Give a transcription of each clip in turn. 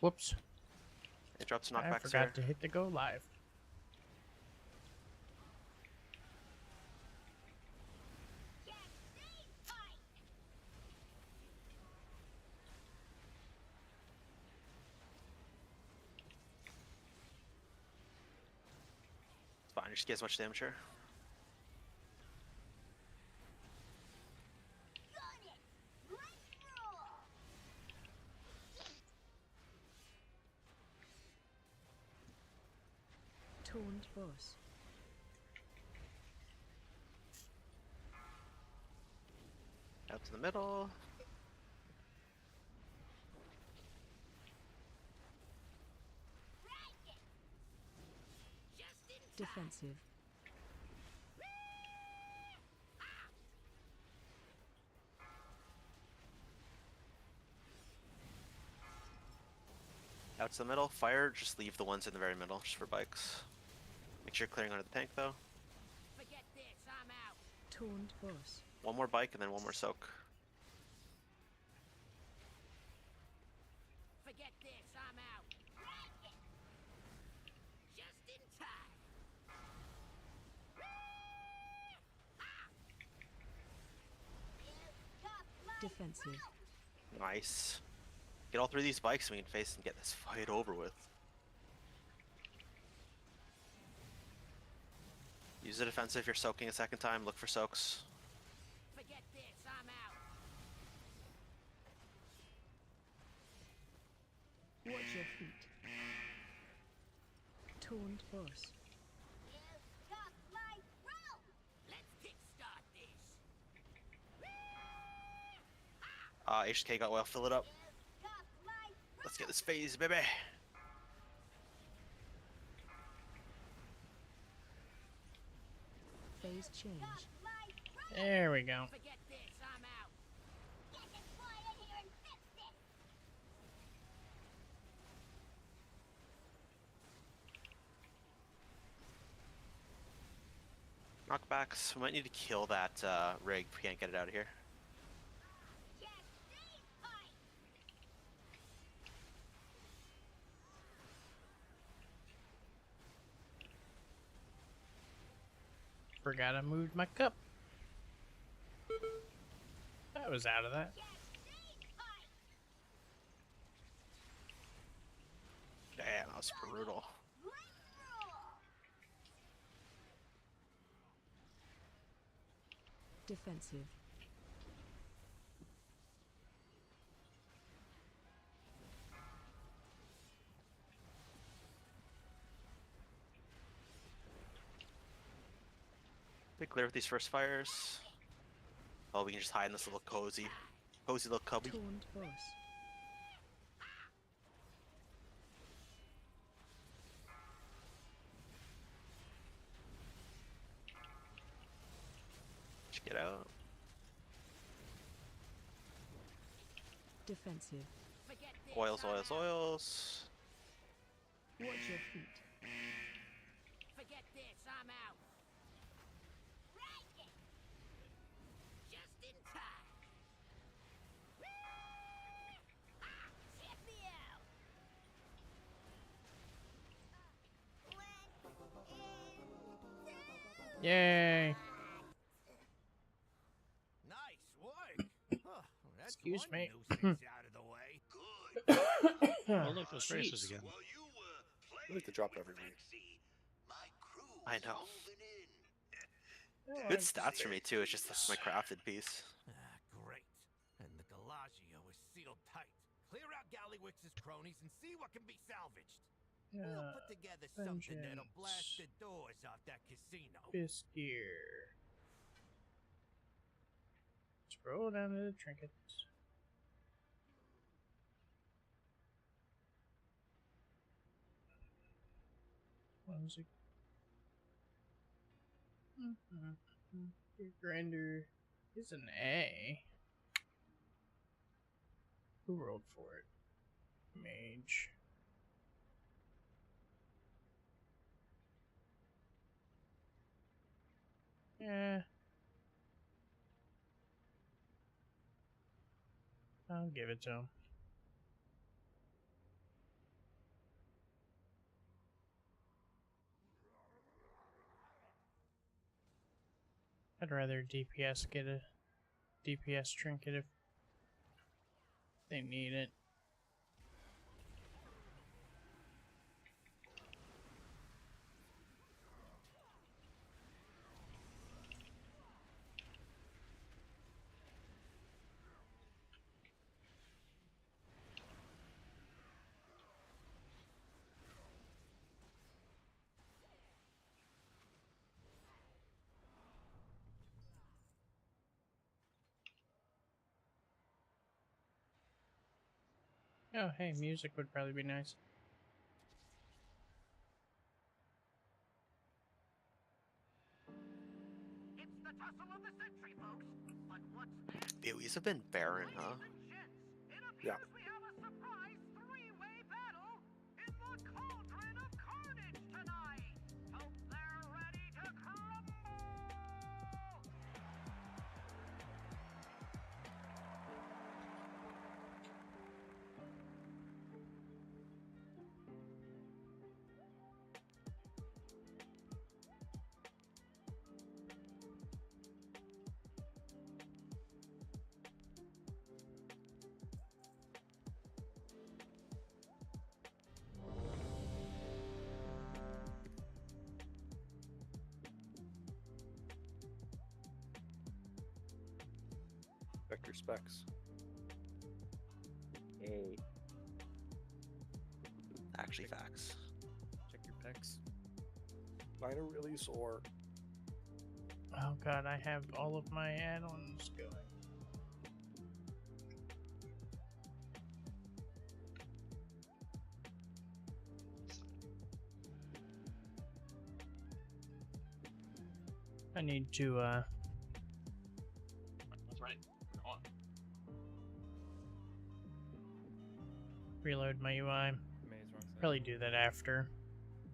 Whoops. It drops I knockbacks forgot here. to hit the go live. It's fine, just get as much damage here. Taunt boss. Out to the middle. Defensive. Out to the middle. Fire, just leave the ones in the very middle, just for bikes. Make sure you're clearing under the tank, though. Forget this, I'm out. Taunt boss. One more bike and then one more soak. Forget this, I'm out. Just in time. Defensive. Nice. Get all three of these bikes so we can face and get this fight over with. Use the defensive if you're soaking a second time. Look for soaks. Forget this, I'm out. Watch your feet. Taunt boss. Let's kickstart this. HK got well, fill it up. Let's get this phase, baby. Phase change. There we go. Forget this, I'm out. Knockbacks. We might need to kill that rig if we can't get it out of here. Forgot I moved my cup. That was out of that. Damn, that was brutal. Defensive. Be clear with these first fires. Oh, we can just hide in this little cozy little cubby. Taunt boss. Just get out. Defensive. Forget this, Oils, I'm oils, out. oils. Watch your feet. Forget this, I'm out. Just in time. Check me out. Yay! Nice work. Huh, that's Excuse one me. nuisance out of the way. Oh, look, those races again. I like to drop every week. I know. Good stats for me too. It's just that's my crafted piece. Ah, great. And the Galagio is sealed tight. Clear out Gallywix's cronies and see what can be salvaged. We'll put together something that'll blast the doors off that casino. Biskier. Scroll down to the trinkets. One's a your grinder is an A. Who rolled for it? Mage. Yeah. I'll give it to him. I'd rather DPS get a DPS trinket if they need it. Oh, hey, music would probably be nice. It's the tussle of the century, folks. But what's next? BOEs have been barren, huh? Ladies and gents, it appears Yeah. we have a surprise three-way battle in the cauldron of carnage tonight. Hope they're ready to crumble. Check your specs. Hey, Actually, facts. check your pecs. Mine are really sore. Oh god, I have all of my add-ons going. I need to That's right. Go on. reload my UI. Maze wrong side. Probably do that after.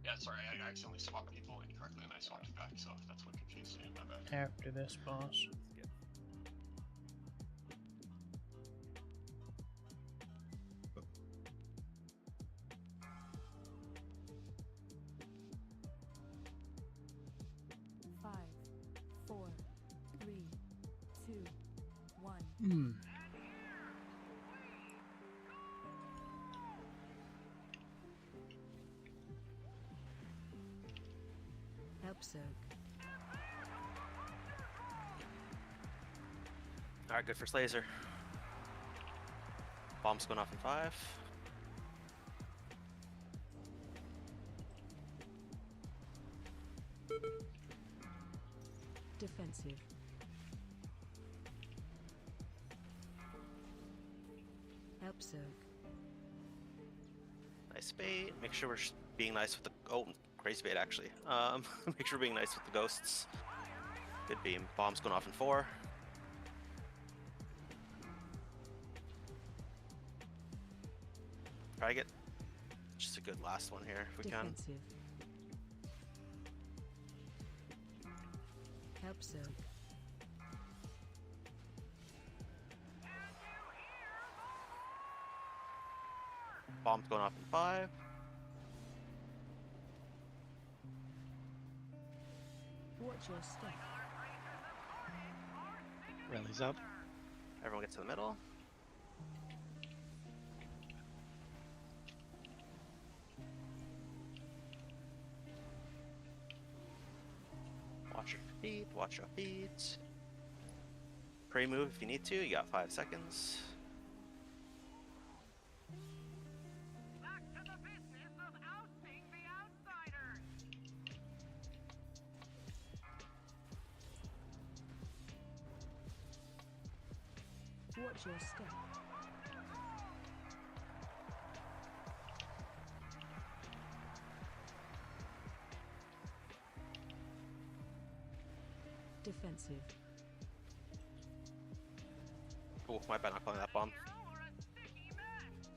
Yeah, sorry, I accidentally swapped people incorrectly and I swapped it back, so that's what confused me. My bad. After this boss. Let's get Five, four, three, two, one. Hmm. Help soak. Alright, good first laser. Bomb's going off in 5. Defensive. Help soak. Nice bait. Make sure we're being nice with the... Oh, crazy bait, actually. Make sure we're being nice with the ghosts. Good beam. Bomb's going off in 4. Try to get just a good last one here, if we can. Defensive. Help soak. Bomb's going off in 5. Watch your step. Rally's up. Everyone gets to the middle. Watch your feet, watch your feet. Pray move if you need to, you got 5 seconds. Back to the business of ousting the outsiders. Watch your step. Defensive. Oh, my bad, not calling that bomb. Or a sticky mess.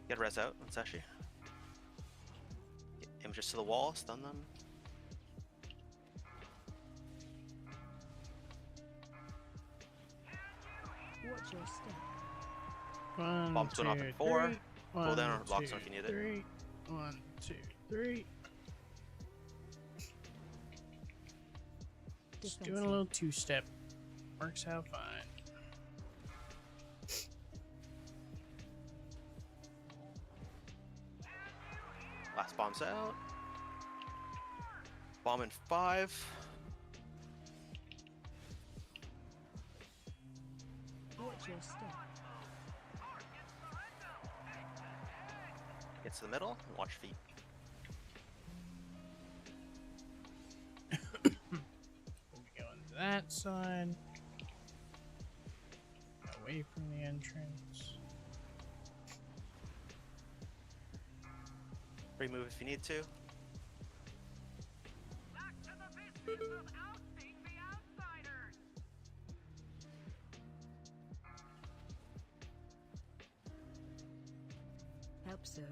Get res out on Sashi. Get images to the wall, stun them. Watch your step. One, Bomb's going off in two, 4. three. Pull down One, or box two, if you need it. 3. 1, 2, 3. Just doing a little two-step. Works out fine. Last bomb's out. Bomb in 5. Watch your step. Gets to the middle. And watch feet. Go on that side. Away from the entrance. Free move if you need to. Help soak.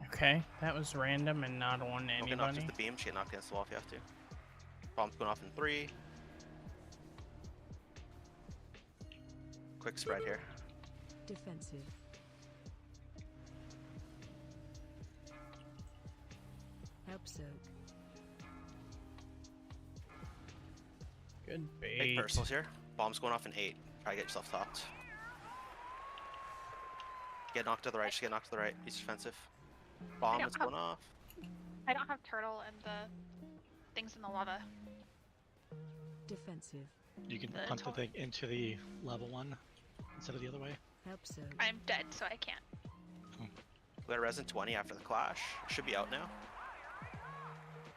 Okay, that was random and not on Don't get knocked anybody. with the beam. She get knocked against the wall if you have to. Bomb's going off in 3. Quick spread here. Defensive. Help soak. Good Big bait. personals here. Bomb's going off in 8. Try to get yourself topped. Get knocked to the right. Just get knocked to the right. He's defensive. Bomb is going off. I don't have turtle and the things in the lava. Defensive. You can The punt the top. thing into the level 1 instead of the other way. Help soak. I'm dead, so I can't. We got a res in 20 after the clash. Should be out now.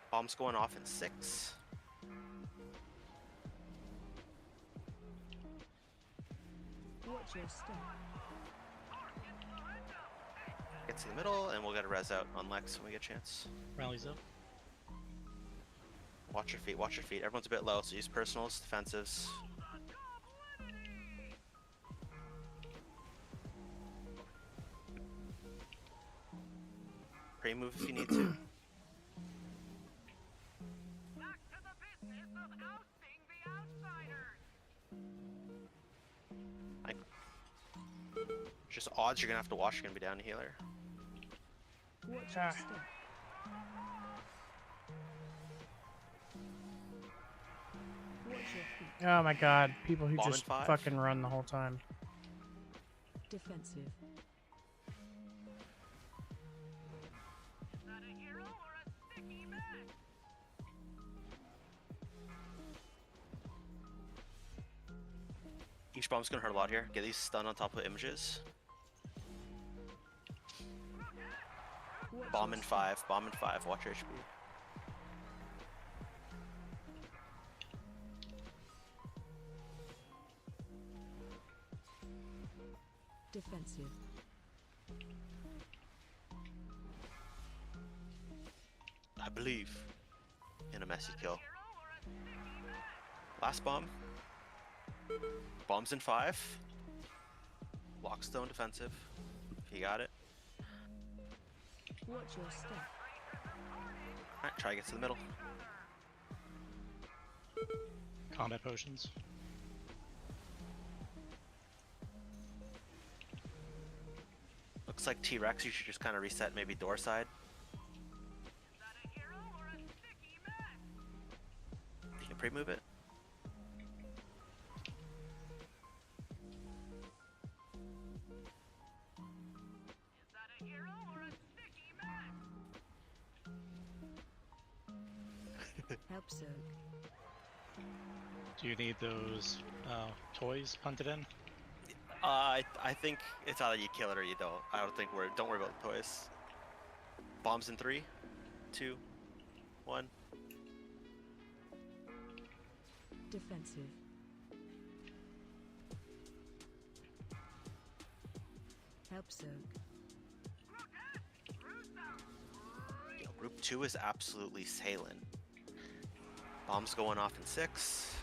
Bomb's going off in 6. Watch your step. Get to the middle, and we'll get a res out on Lex when we get a chance. Rallies up. Watch your feet, watch your feet. Everyone's a bit low, so use personals, defensives. Pre-move if you need to. Like, just odds you're gonna have to watch. You're gonna be down to healer. Watch your Ah. step. Watch your feet. Oh my god, people who Bomb in just 5. fucking run the whole time. Defensive. Each bomb's gonna hurt a lot here. Get these stunned on top of images. Watch Bomb your in step. 5. Bomb in 5. Watch your HP. Defensive. I believe in a messy kill. Last bomb. Bombs in 5. Lockstone defensive. If you got it. Watch your step. Alright, try to get to the middle. Combat potions. Looks like T-Rex, you should just kind of reset maybe door side. You can pre-move it. Help soak. Do you need those toys punted in? I think it's either you kill it or you don't. I don't worry about the toys. Bombs in 3, 2, 1. Defensive. Help soak. Yo, group 2 is absolutely sailing. Bombs going off in 6.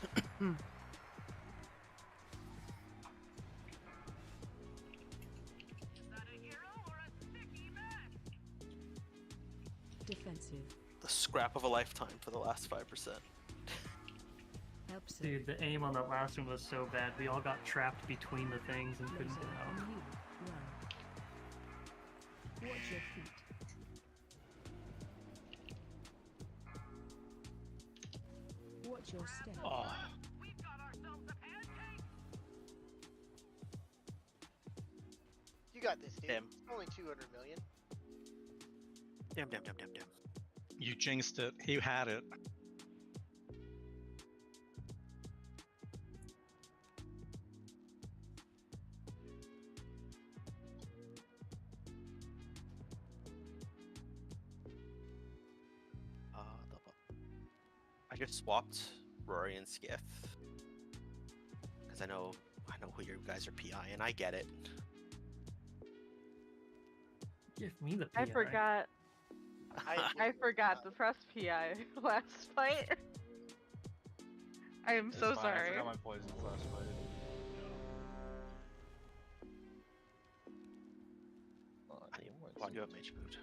Defensive. The scrap of a lifetime for the last 5%. Help soak. Dude, the aim on that last one was so bad. We all got trapped between the things and couldn't Laser get on out. you. Well. Watch your feet. Watch your step. Oh, You got this, dude. Damn. It's only 200 million. Damn. you jinxed it. He had it. I just swapped Rory and Skiff because I know who you guys are PI, and I get it. Give me the PI. I forgot. I forgot to press PI last fight. I am so It's fine, sorry. I forgot my poisons last fight. Why do you have mage boot?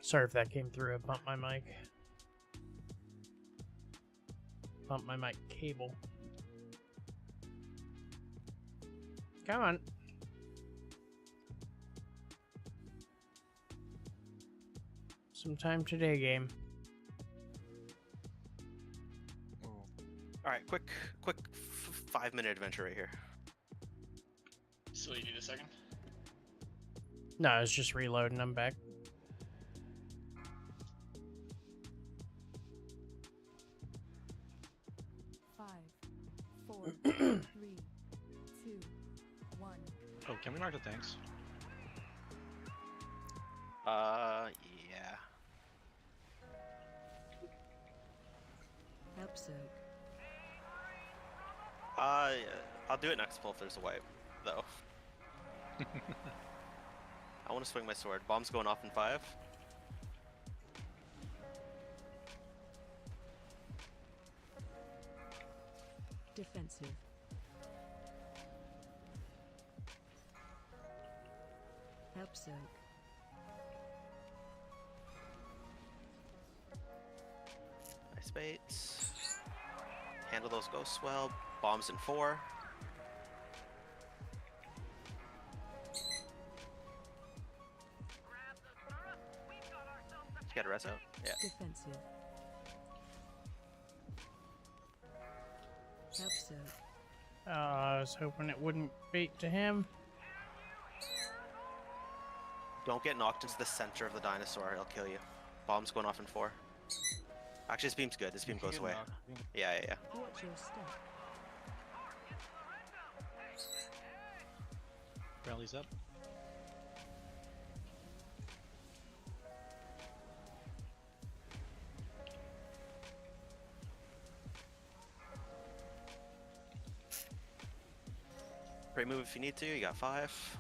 Sorry if that came through. I bumped my mic. Bumped my mic cable. Come on. Sometime today, game. All right, quick 5-minute adventure right here. So you need a second? No, I was just reloading. I'm back. Five, 4, 3, 2, 1. Oh, can we mark the tanks? Yeah. Help soak. I'll do it next pull if there's a wipe, though. I want to swing my sword. Bomb's going off in 5. Defensive. Help soak. Nice baits. Handle those ghosts well. Bombs in 4. Did you get a res out? Yeah. Defensive. Help soak. I was hoping it wouldn't bait to him. Don't get knocked into the center of the dinosaur. It'll kill you. Bomb's going off in 4. Actually, this beam's good. This beam goes away. Yeah. Watch your step. Rallies up. Great move if you need to. You got 5.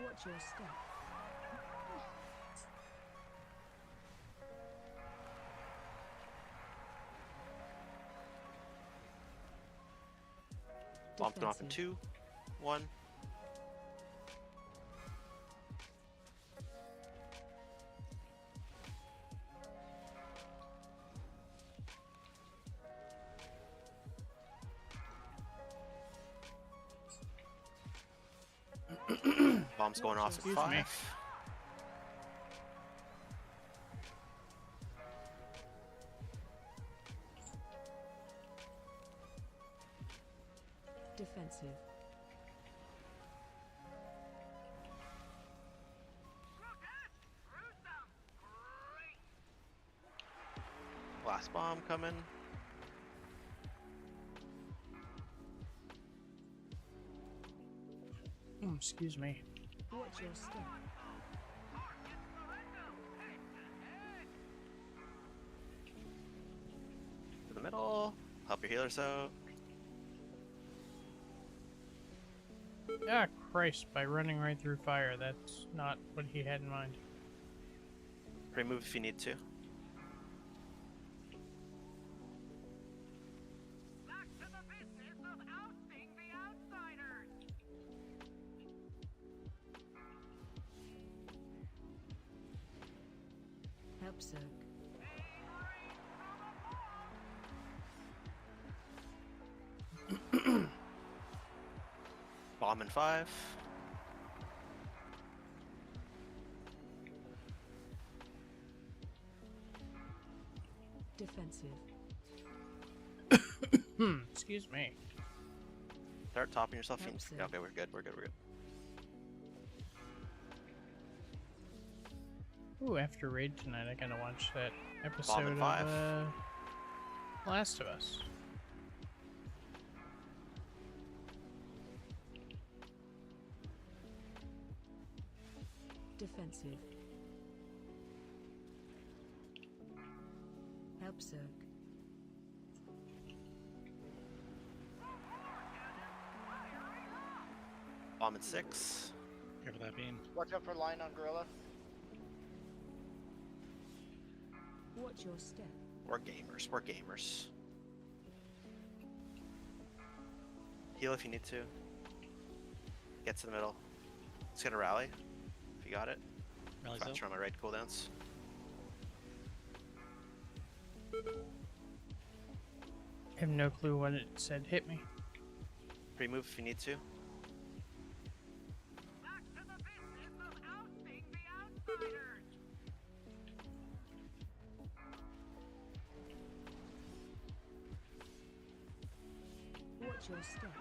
Watch your step. Bomb's going off in Defensive. 2, 1. Bomb's going off at Excuse 5. me. Defensive. Last bomb coming. Excuse me. Watch your step. To the middle. Help your healers out. Ah, Christ, by running right through fire. That's not what he had in mind. Remove if you need to. Help soak. Bomb in 5. Defensive. Excuse me. Start topping yourself. Helps Yeah, it. okay, we're good. We're good. We're good. Ooh, after raid tonight, I gotta watch that Bomb episode in of 5. Last of Us. Defensive. Help Zerg. Bomb in 6. Here for that beam. Watch out for line on gorilla. Watch your step. We're gamers. We're gamers. Heal if you need to. Get to the middle. It's gonna rally. If you got it. Rally's up. Faster on my raid cooldowns. I have no clue what it said. Hit me. Pre-move if you need to. Watch your step.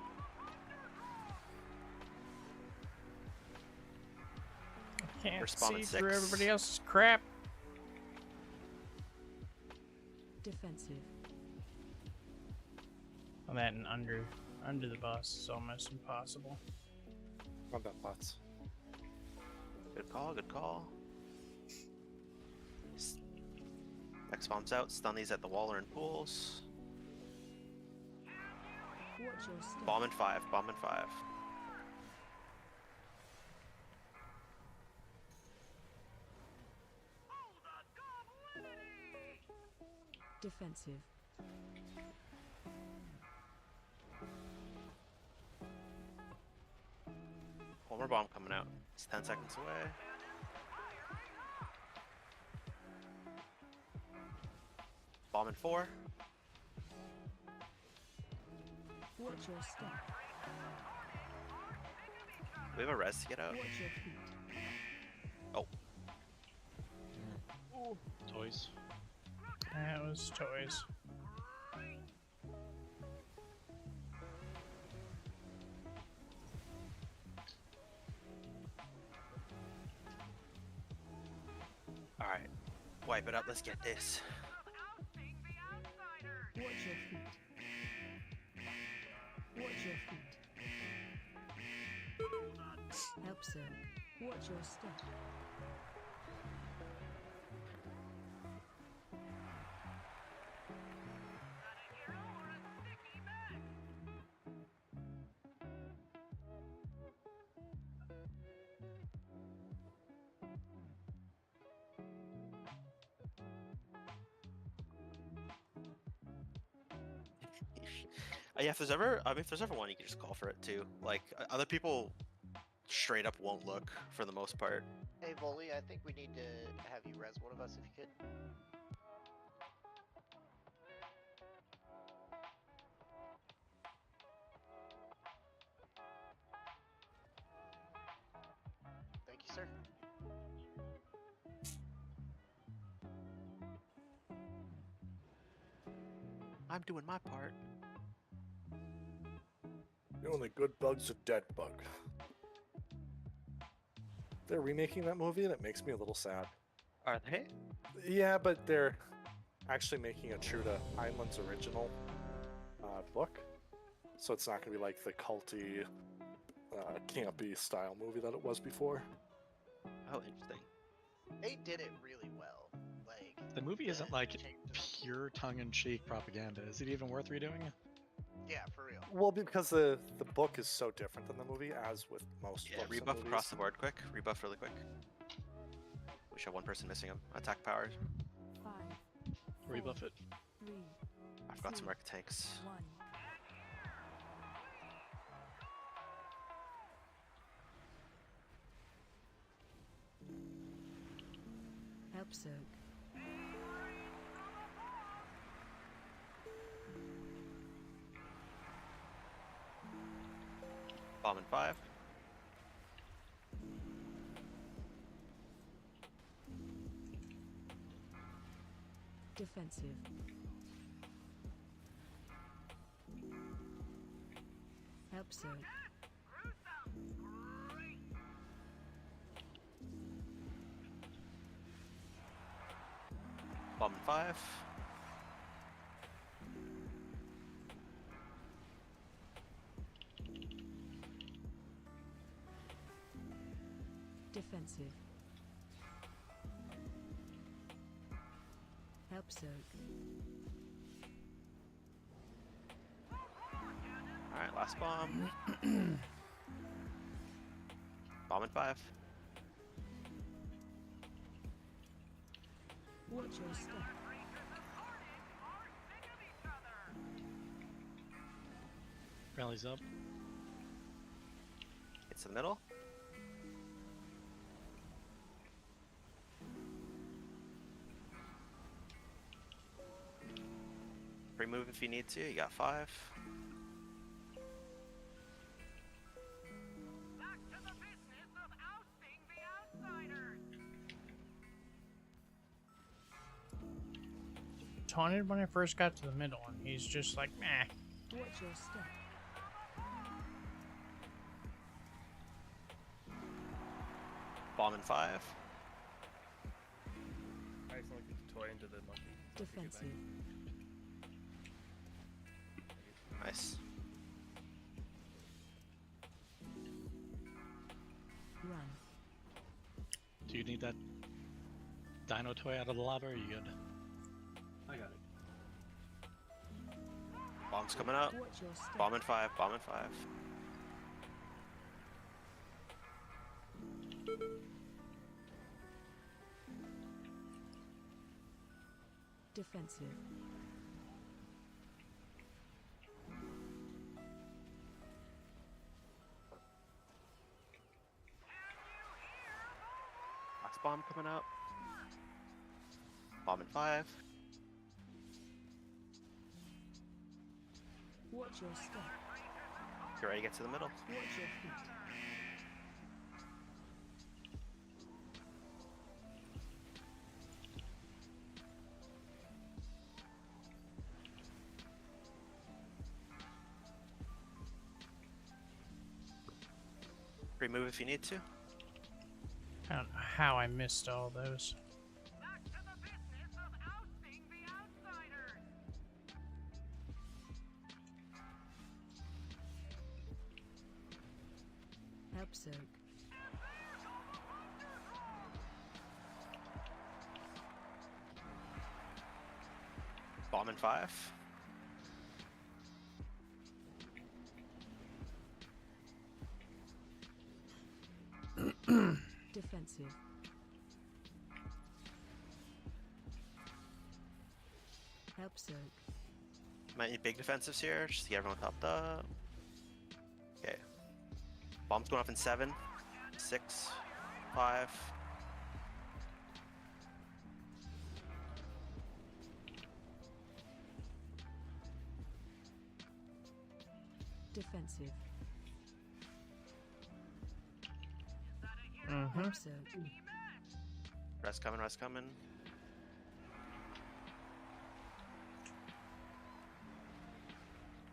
I can't Respond see at through 6. everybody else's crap. Defensive. Well, that and under the bus is almost impossible. Combat bots. Good call. Good call. X bombs out. Stun these at the wall or in pools. Watch your step. Bomb in 5. Bomb in 5. Defensive. One more bomb coming out. It's 10 seconds away. Bomb in 4. Watch your step. We have a res to get out. Watch your feet. Toys. That was toys. Alright. Wipe it up. Let's get this. Watch your feet. Watch your feet. Help Zerg. Watch your step. Yeah, if there's ever, I mean, if there's ever one, you can just call for it too. Like, other people straight up won't look for the most part. Hey, Volley, I think we need to have you res one of us if you could. Thank you, sir. I'm doing my part. The only good bug's a dead bug. They're remaking that movie and it makes me a little sad. Are they? Yeah, but they're actually making it true to Heinlein's original book. So it's not going to be like the culty, campy style movie that it was before. Oh, interesting. They did it really well. Like The movie isn't like change- pure tongue-in-cheek propaganda. Is it even worth redoing? Yeah, for real. Well, because the book is so different than the movie, as with most Yeah, books and rebuff movies. across the board quick. Rebuff really quick. We should have one person missing him. Attack power. 5, Rebuff it. 3, I've got some arc tanks. 1. Help Zerg. Bomb in 5. Defensive. Help so. Bomb in 5. Defensive. Help soak. Alright, last bomb. Bomb in 5. Watch your step. Rallies up. It's the middle. Remove if you need to. You got 5. Back to the business of ousting the outsiders. Taunted when I first got to the middle, and he's just like, meh. Watch your step. Bomb in 5. I accidentally kicked the toy into the monkey. Defensive. Nice. Run. Do you need that dino toy out of the lava, or are you good? I got it. Bomb's coming up. Watch your step. Bomb in 5. Bomb in 5. Defensive. Last bomb coming up. Bomb in 5. Watch your step. Get ready to get to the middle. Watch your feet. Remove if you need to. I don't know how I missed all those. Back to the business of ousting the outsiders. Help soak. Bomb in 5. Defensive. Help soak. Might need big defensives here, just to get everyone topped up. Okay. Bomb's going off in 7, 6, 5. Defensive. Mm-hmm. Help soak. Rest coming, rest coming.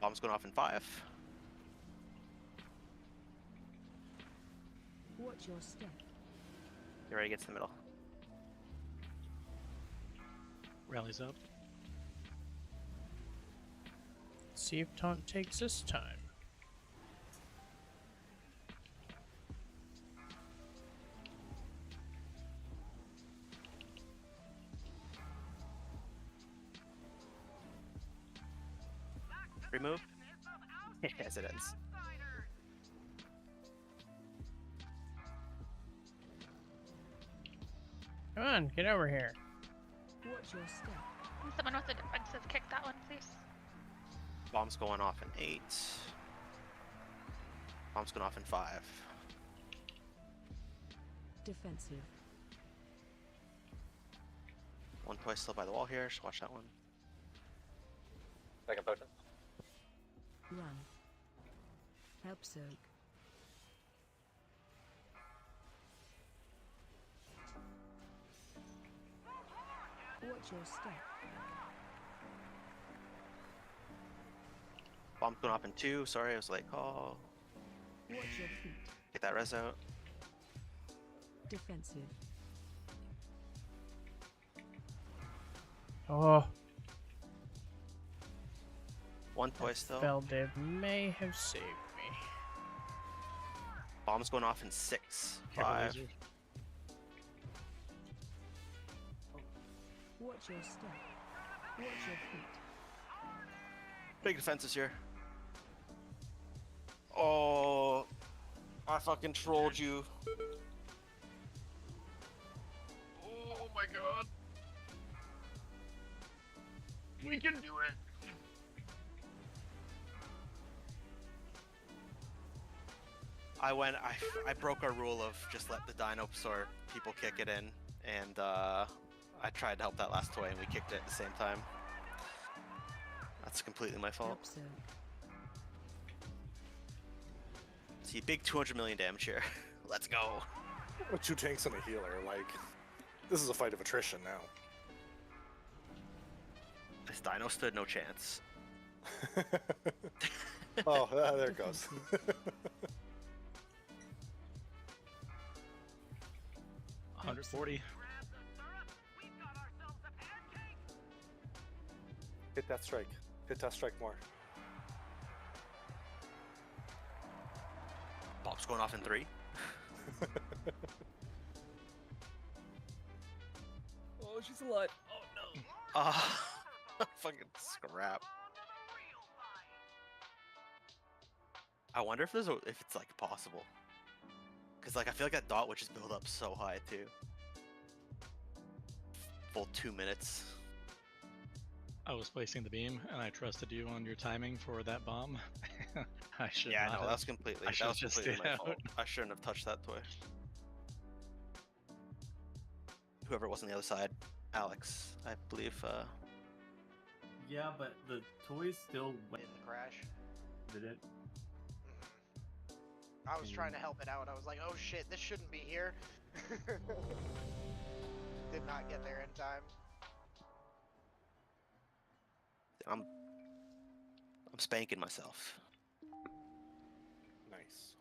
Bomb's going off in 5. Watch your step. Get ready to get to the middle. Rallies up. See if taunt takes this time. Remove. Yes, it ends. Come on, get over here. Watch your step. Someone with a defensive, kick that one, please. Bomb's going off in 8. Bomb's going off in 5. Defensive. One toy still by the wall here, just watch that one. Second potion. Run. Help soak. Watch your step. Bomb's going off in 2. Sorry, I was late call. Watch your feet. Get that res out. Defensive. Oh, One toy still. Feldev may have saved me. Bomb's going off in 6, Careful, 5. laser. Watch your step. Watch your feet. Big defenses here. Oh, I fucking trolled you. Oh my god. We can do it. I broke our rule of just let the dinosaur people kick it in, and I tried to help that last toy and we kicked it at the same time. That's completely my fault. Help so. See, big 200 million damage here. Let's go. With 2 tanks and a healer, like, this is a fight of attrition now. This dino stood no chance. Oh, there it goes. 140. Hit that strike. Hit that strike more. Bob's going off in 3. Oh, she's alive. Oh no. Fucking scrap. I wonder if there's if it's like possible. Cause like I feel like that dot would just build up so high too. Full 2 minutes. I was placing the beam, and I trusted you on your timing for that bomb. I should Yeah, not no, have. that's completely. I That should was just completely stay my out. fault. I shouldn't have touched that toy. Whoever was on the other side, Alex, I believe. Yeah, but the toys still went. Didn't crash. Did it? I was trying to help it out. I was like, oh shit, this shouldn't be here. Did not get there in time. I'm spanking myself. Nice.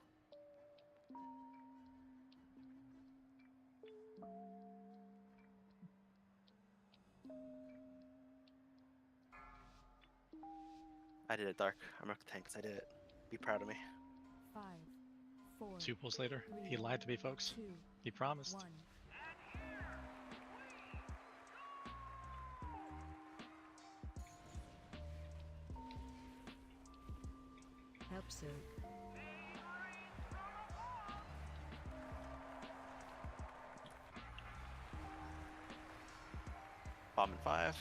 I did it, Dark. I'm not the tank 'cause I did it. Be proud of me. 5, 4. 2 pulls later. He lied to me, folks. 2, He promised. 1. Help so. Bomb in 5.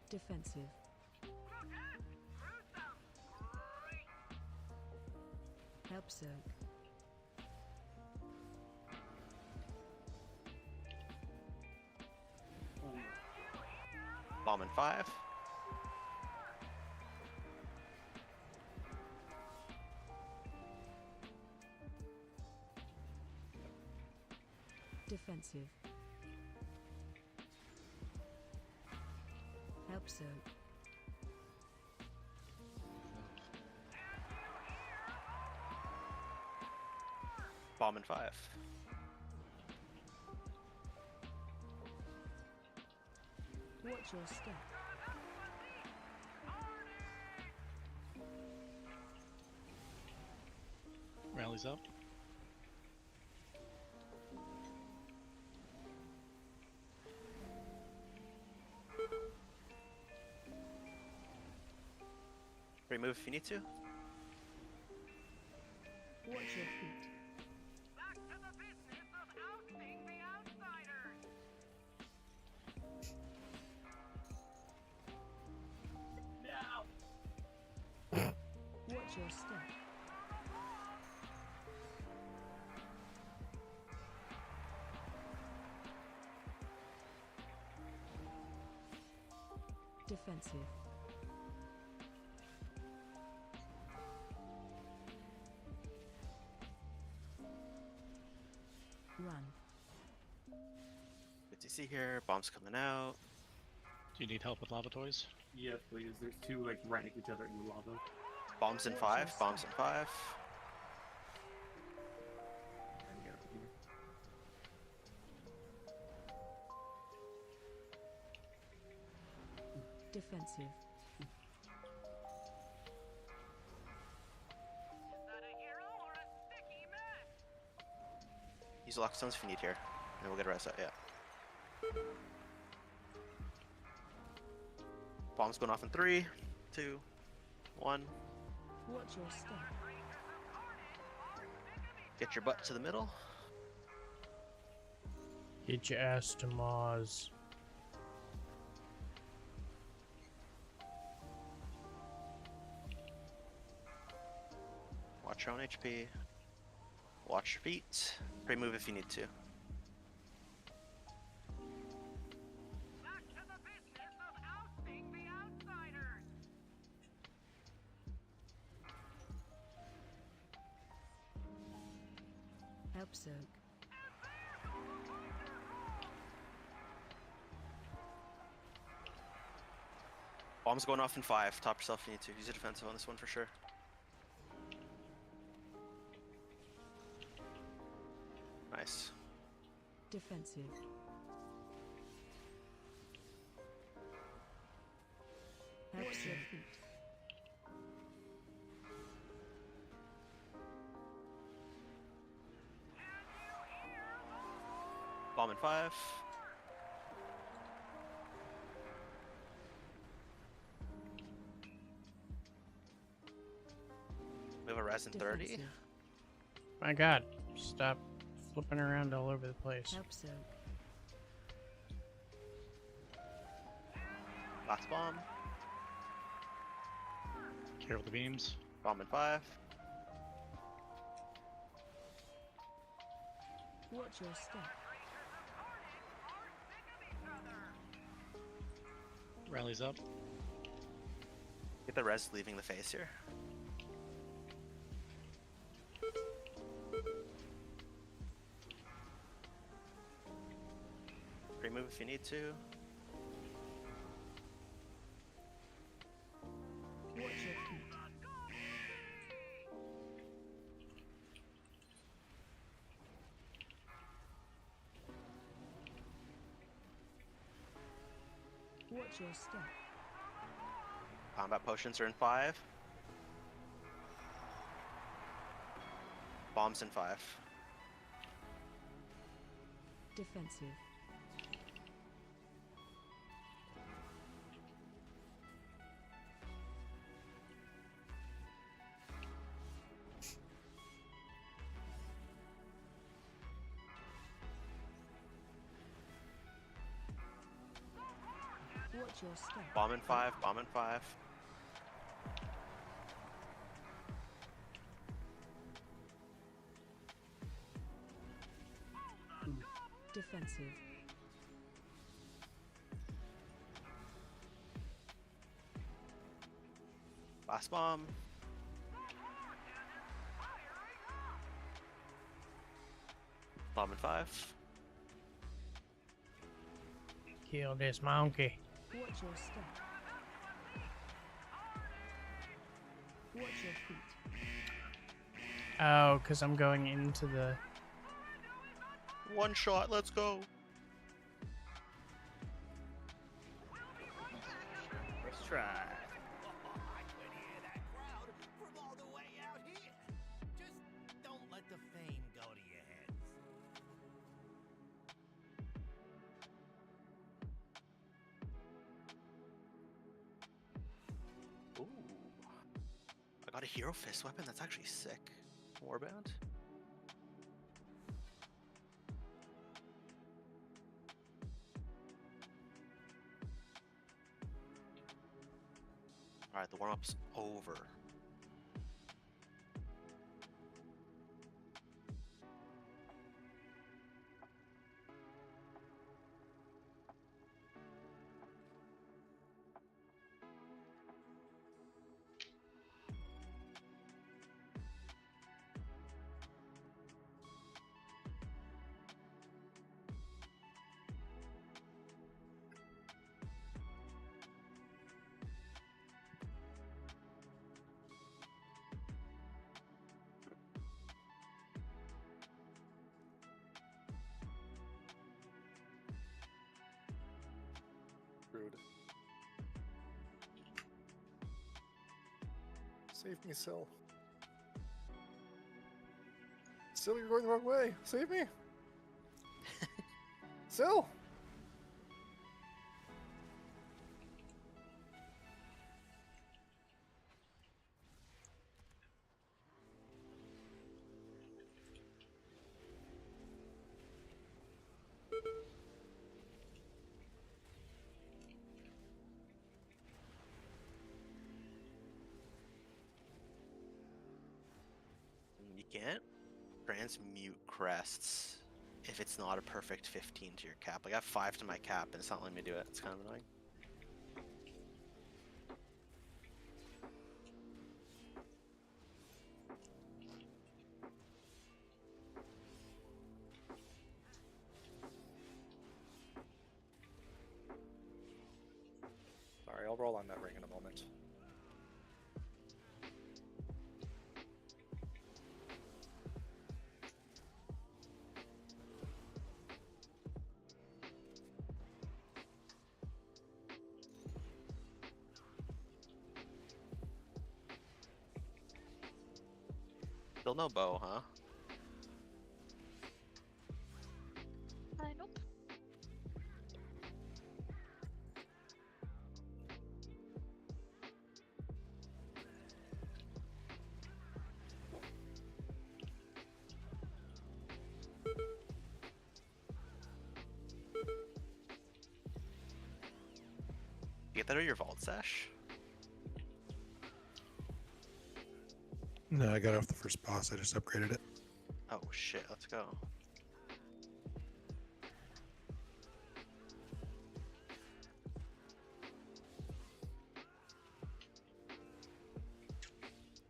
Defensive. Help so. Bomb in 5. Defensive. Help so. Bomb in 5. Watch your step. Rallies up. Remove if you need to. Watch your feet. Back to the business of ousting the outsiders. Watch your step. Defensive. see here. Bombs coming out. Do you need help with lava toys? Yeah, please. There's two like right next to each other in the lava. Bombs in 5. Bombs in 5. And get over here. Defensive. Is that a hero or a sticky mess? Use lock stones if you need here. And we'll get a rest out, yeah. Bombs going off in 3, 2, 1. Watch your step. Get your butt to the middle. Get your ass to Mars. Watch your own HP. Watch your feet. Pre-move if you need to. Back to the business of ousting the outsiders. Help soak. Bombs going off in 5. Top yourself if you need to. Use a defensive on this one for sure. Nice. Defensive. Help your feet. Bomb in 5. We have a res in 30. Defensive. My god, stop flipping around all over the place. Help soak. Last bomb. Careful the beams. Bomb in 5. Watch your step. Rallies up. Get the res leaving the face here. Pre-move if you need to. Watch your feet. Watch your step. Combat potions are in 5. Bombs in 5. Defensive. Watch your step. Bomb in 5. Bomb in 5. Defensive. Last bomb. Bomb in 5. Kill this monkey. Watch your step. Watch your feet. Oh, because I'm going into the... One shot, let's go. Let's try. I could hear that crowd from all the way out here. Just don't let the fame go to your heads. Ooh. I got a hero fist weapon. That's actually sick. Warband. Alright, the warm-up's over. screwed. Save me, Sil. Sil, you're going the wrong way. Save me. Sil. You can't transmute crests if it's not a perfect 15 to your cap. Like I have 5 to my cap and it's not letting me do it. It's kind of annoying. Sorry, I'll roll on that ring in a moment. Still no bow, huh? Nope. You get that out of your vault sash? No, I got off the first boss. I just upgraded it. Oh shit, let's go.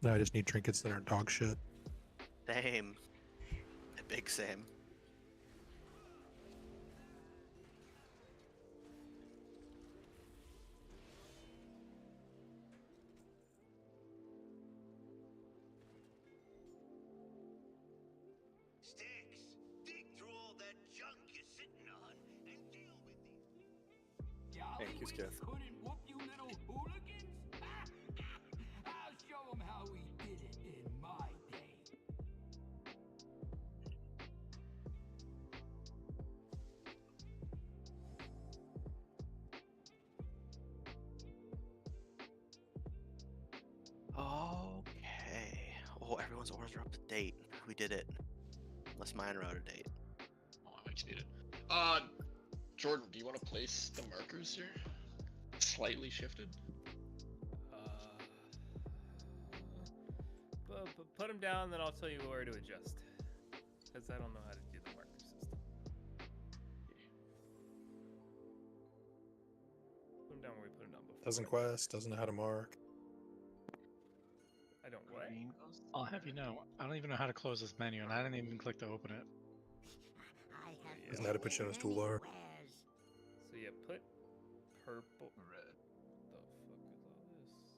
No, I just need trinkets that aren't dog shit. Same. A big same. Sticks, dig through all that junk you're sitting on and deal with these. Thank you, Skith. Couldn't whoop you little hooligans? I'll show them how we did it in my day. Okay. Oh, everyone's orders are up to date. We did it. Unless mine are out of date. Oh, I might need it. Jordan, do you want to place the markers here? Slightly shifted? Put them down, then I'll tell you where to adjust. Because I don't know how to do the marker system. Put them down where we put them down before. Doesn't quest, doesn't know how to mark. I don't what? I'll have you know, I don't even know how to close this menu, and I didn't even click to open it. Doesn't know how to put you on his toolbar. So you put purple. Red. The fuck is all this?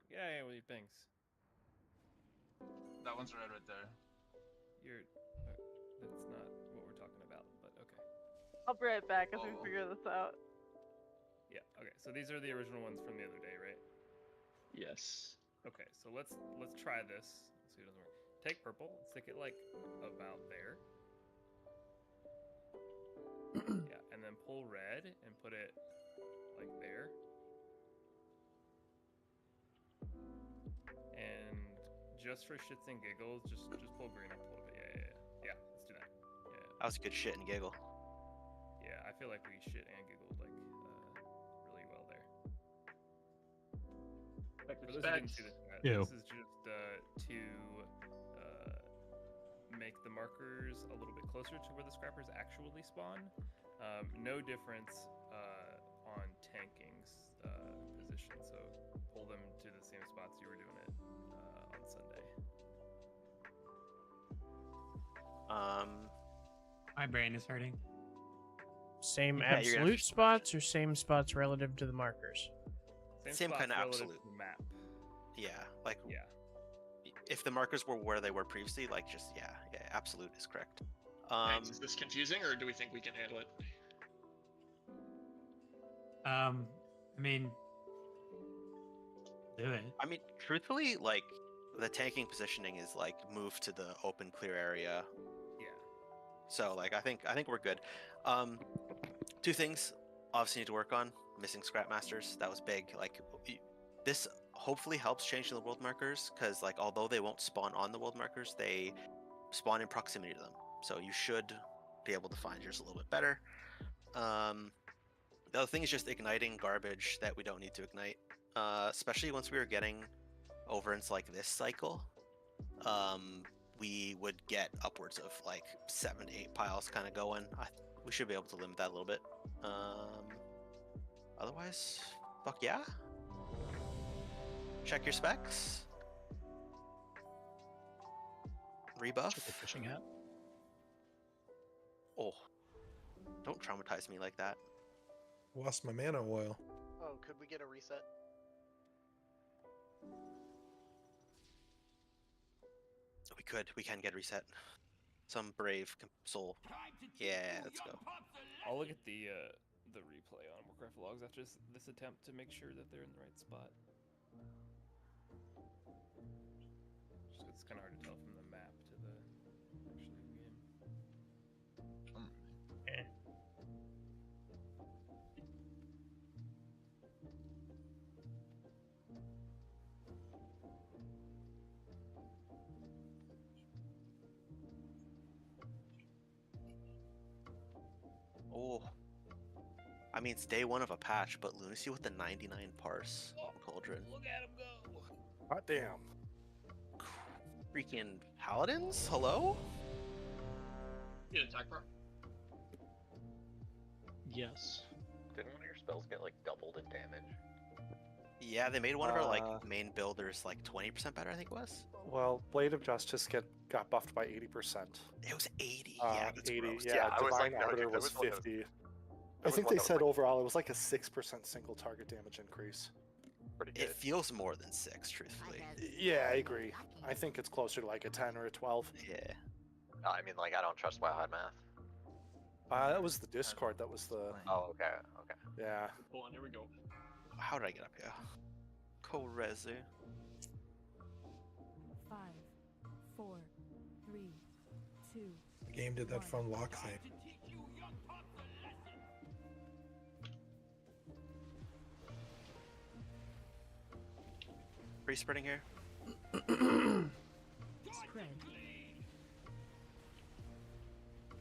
Yeah, with your things. That one's red right there. That's not what we're talking about, but okay. I'll be right back as we figure this out. Yeah. Okay. So these are the original ones from the other day, right? Yes. Okay. So let's try this. Let's see if it doesn't work. Take purple. Stick it like about there. Yeah, and then pull red and put it like there. And just for shits and giggles, just pull green up a little bit. Yeah. Let's do that. Yeah. That was good shit and giggle. Yeah, I feel like we shit and giggled like really well there. For those who didn't see this, this is just to make the markers a little bit closer to where the scrappers actually spawn. No difference on tanking's position, so pull them to the same spots you were doing it on Sunday. My brain is hurting. Same Yeah, absolute spots or same spots relative to the markers? Same kind of absolute. Map. Yeah, like if the markers were where they were previously, like just yeah, absolute is correct. Is this confusing, or do we think we can handle it? I mean, do it. I mean, truthfully, like the tanking positioning is like move to the open clear area. Yeah. So like I think we're good. Two things obviously need to work on. Missing scrap masters, that was big. Like this hopefully helps changing the world markers, because like although they won't spawn on the world markers, they spawn in proximity to them. So you should be able to find yours a little bit better. The other thing is just igniting garbage that we don't need to ignite, especially once we were getting over into like this cycle. We would get upwards of like 7 to 8 piles kind of going. We should be able to limit that a little bit. Otherwise, fuck yeah. Check your specs. Rebuff. Check the fishing hat. Oh, don't traumatize me like that. Lost my mana oil. Oh, could we get a reset? We can get reset. Some brave soul. Yeah, let's go. I'll look at the replay on Warcraft logs after this attempt to make sure that they're in the right spot. Just 'cause it's kind of hard to tell from the map to the actual game. Oh, I mean it's day 1 of a patch, but Lunacy with the 99 parse on Cauldron. Look at him go! Hot damn. Freaking paladins? Hello? You get attack bar? Yes. Didn't one of your spells get like doubled in damage? Yeah, they made one of our like main builders like 20% better, I think it was. Well, Blade of Justice got buffed by 80%. It was 80. Yeah, that's 80. gross. Yeah, I was Divine like, no, Arbiter dude, that was was one of 50. I think they said overall it was like a 6% single target damage increase. Pretty good. It feels more than 6, truthfully. Yeah, I agree. I think it's closer to like a 10 or a 12. Yeah. I mean, like, I don't trust Wowhead math. That was the Discord. That was the. Oh, okay, okay. Yeah. Hold on, here we go. How did I get up here? Korezu. 5, 4, 3, 2. The game did that fun lock thing. Free spreading here. Spread.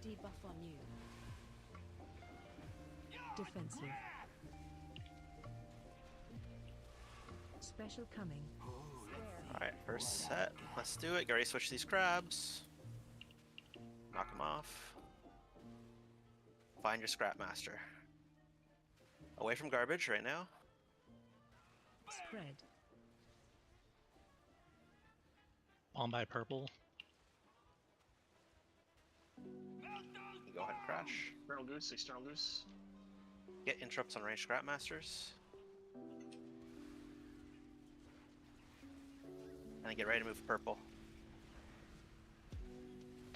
Debuff on you. Defensive. Special coming. Alright, first set. Let's do it. Get ready to switch these crabs. Knock them off. Find your scrap master. Away from garbage right now. Spread. On by purple. Go ahead and crash. External goose, external goose. Get interrupts on range scrap masters. And then get ready to move purple.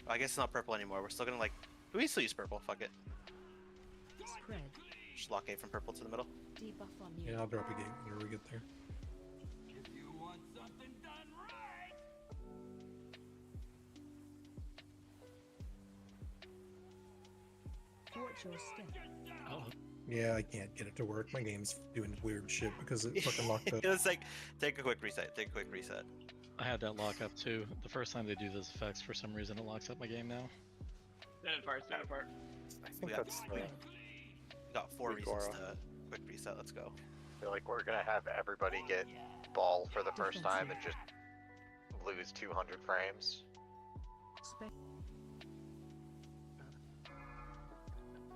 Oh, I guess it's not purple anymore. We're still gonna like. We still use purple. Fuck it. Spread. Just lock A from purple to the middle. Debuff on you. Yeah, I'll drop a gate whenever we get there. If you want something done right, Watch your step. Oh, Yeah, I can't get it to work. My game's doing weird shit because it fucking locked up. It's like, take a quick reset. Take a quick reset. I had that lock up too. The first time they do those effects, for some reason, it locks up my game now. Stand apart, stand apart. I think got that's we got 4 reasons Rigora. to quick reset. Let's go. I feel like we're gonna have everybody get ball for the first time and just lose 200 frames. Spe-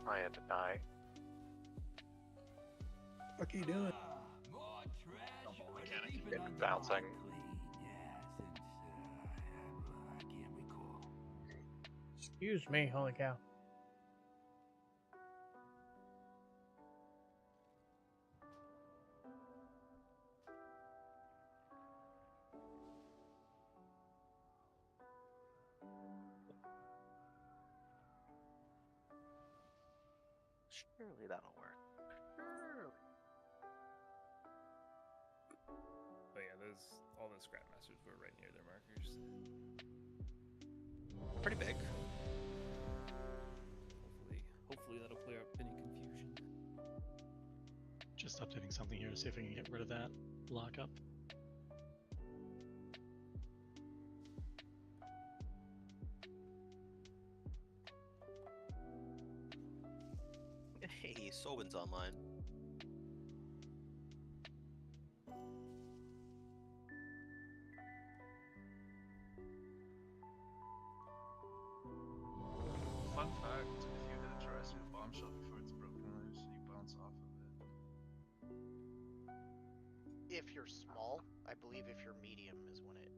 I had to die. What are you doing? Get bouncing. Excuse me, holy cow. Surely that'll work. Surely. all the scrap masters were right near their markers. Pretty big. Hopefully that'll clear up any confusion. Just updating something here to see if we can get rid of that lockup. Hey, Sobin's online. Fun fact, if you hit a terrestrial bomb shell before it's broken loose, you bounce off of it. If you're small, I believe if you're medium is when it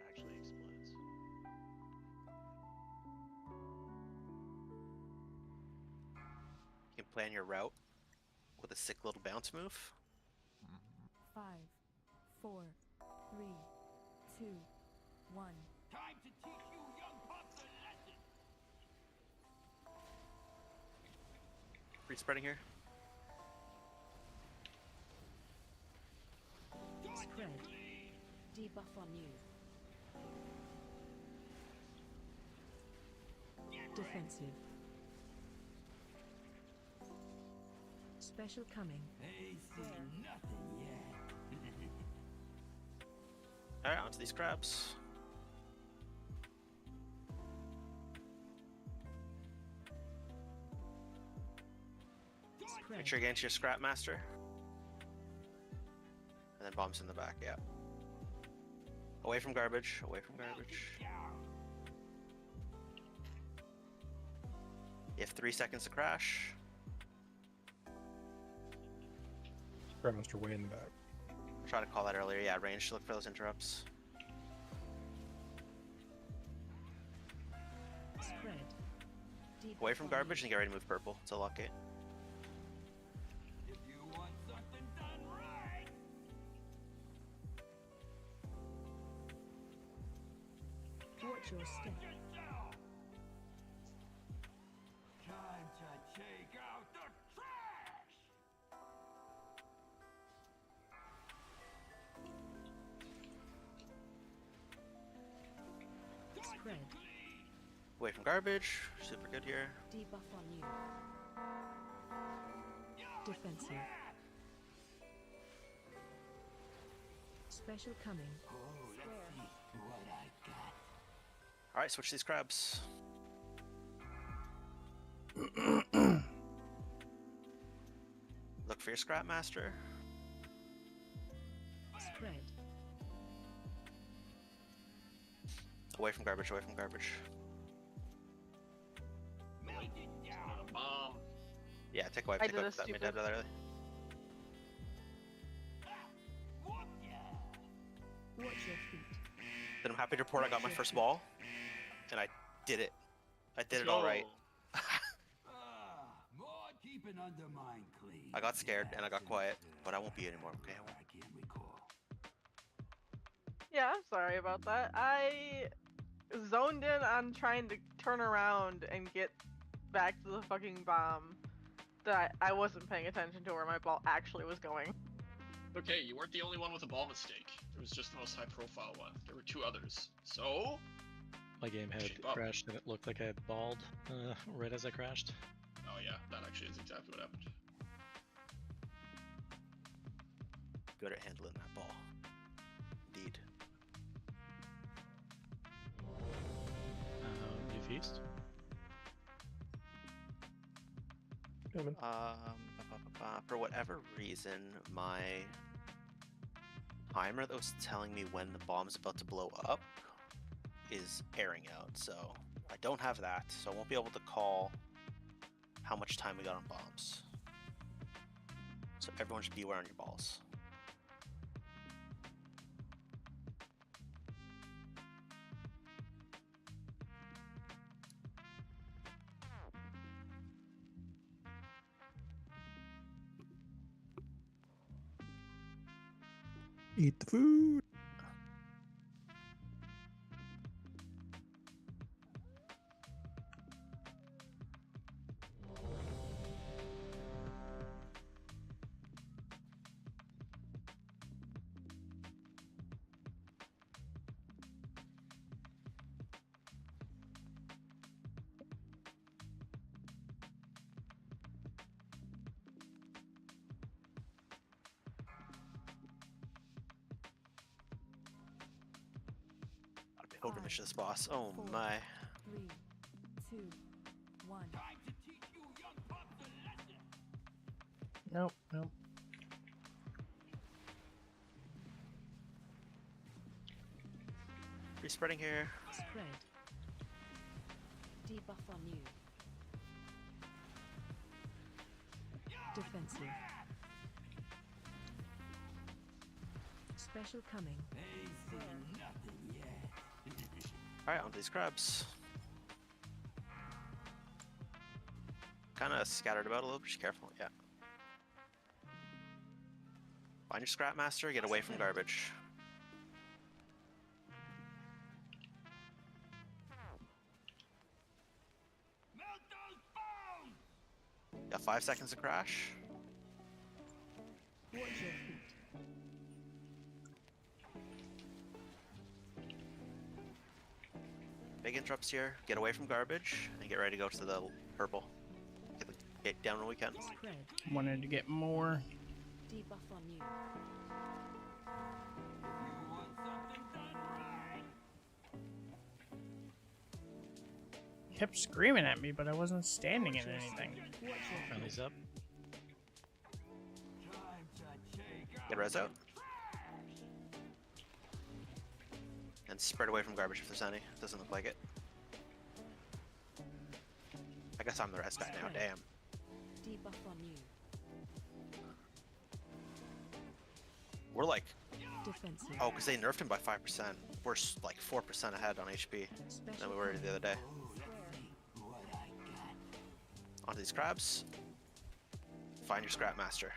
actually explodes. You can plan your route with a sick little bounce move. 5, 4, 3, 2, 1. Time to teach you young pups a lesson. Free spreading here. Spread. Debuff on you. Defensive. Special coming. They see nothing yet. Alright, onto these crabs. Make sure you get into your scrap master. And then bombs in the back, yeah. Away from garbage, away from garbage. You have 3 seconds to crash. Grandmaster way in the back. Try to call that earlier, yeah, range to look for those interrupts. Spread. Away from garbage and get ready to move purple. It's a lock gate. If you want something done right. Watch your step. Time to take out the trash. Spread. Away from garbage, super good here. Debuff on you. Defensive. Special coming. Oh, let's see what I got. Alright, switch these crabs. Look for your scrap master. Spread. Away from garbage, away from garbage. Bomb. Yeah, take away, I take did away a that mid stupid- that early. Watch your feet. Then I'm happy to report I got my first ball. And I did it. I did it all right. More keeping undermine clean. I got scared and I got quiet, but I won't be anymore, okay? I won't. I can't recall. Yeah, I'm sorry about that. I zoned in on trying to turn around and get back to the fucking bomb that I wasn't paying attention to where my ball actually was going. Okay, you weren't the only one with a ball mistake. It was just the most high profile one. There were 2 others. So, My game had Shape up. crashed and it looked like I had balled right as I crashed. oh yeah, that actually is exactly what happened. Good at handling that ball. Indeed. You feast? Coming. For whatever reason, my timer that was telling me when the bomb's about to blow up is airing out, so I don't have that, so I won't be able to call how much time we got on bombs. So everyone should beware on your balls. Eat the food. pilgrimage to this boss. Oh my. 3, 2, 1. Nope, nope. Free spreading here. Spread. Debuff on you. Defensive. Special coming. Alright, on to these crabs. Kind of scattered about a little, but just careful, yeah. Find your scrap master, get away from garbage. Got 5 seconds to crash. Watch your feet. Big interrupts here. Get away from garbage and get ready to go to the purple. Get down when we can. Spread. Wanted to get more. Debuff on you. Kept screaming at me, but I wasn't standing in anything. Friendly's up. Get res out. And spread away from garbage if there's any. Doesn't look like it. I guess I'm the res guy now, damn. Debuff on you. We're like... Defensive. Oh, because they nerfed him by 5%. We're like 4% ahead on HP than we were the other day. Onto these crabs. Find your scrap master.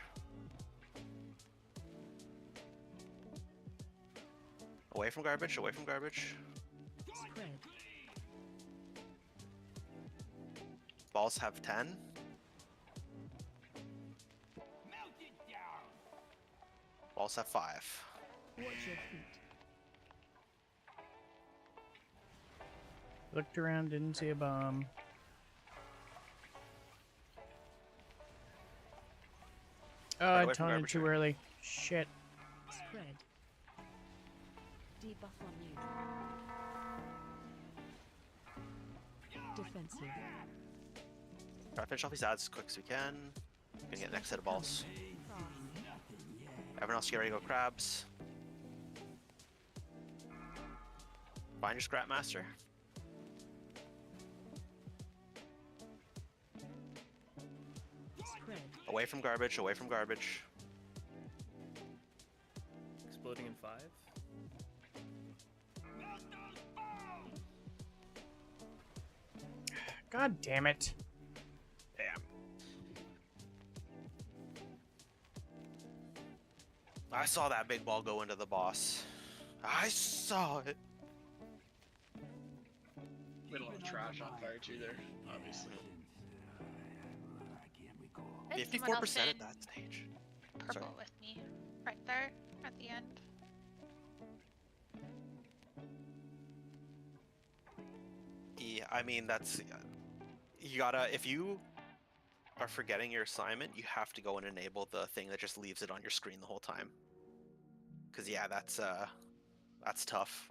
Away from garbage, away from garbage. Spread. Balls have 10. Balls have 5. Watch your feet. Looked around, didn't see a bomb. Oh, I taunted too early. Shit. Spread. Debuff on you. Defensive. Try to finish off these ads as quick as we can. Gonna get the next set of balls. Everyone else get ready to go crabs. Find your scrap master. Spread. Away from garbage, away from garbage. Exploding in 5. God damn it. Damn. I saw that big ball go into the boss. I saw it. We don't have trash on fire too there, obviously. There's someone else 54% in at that stage. purple Sorry. with me, right there at the end. Yeah, I mean, that's... You gotta... If you are forgetting your assignment, you have to go and enable the thing that just leaves it on your screen the whole time. Because, yeah, that's tough.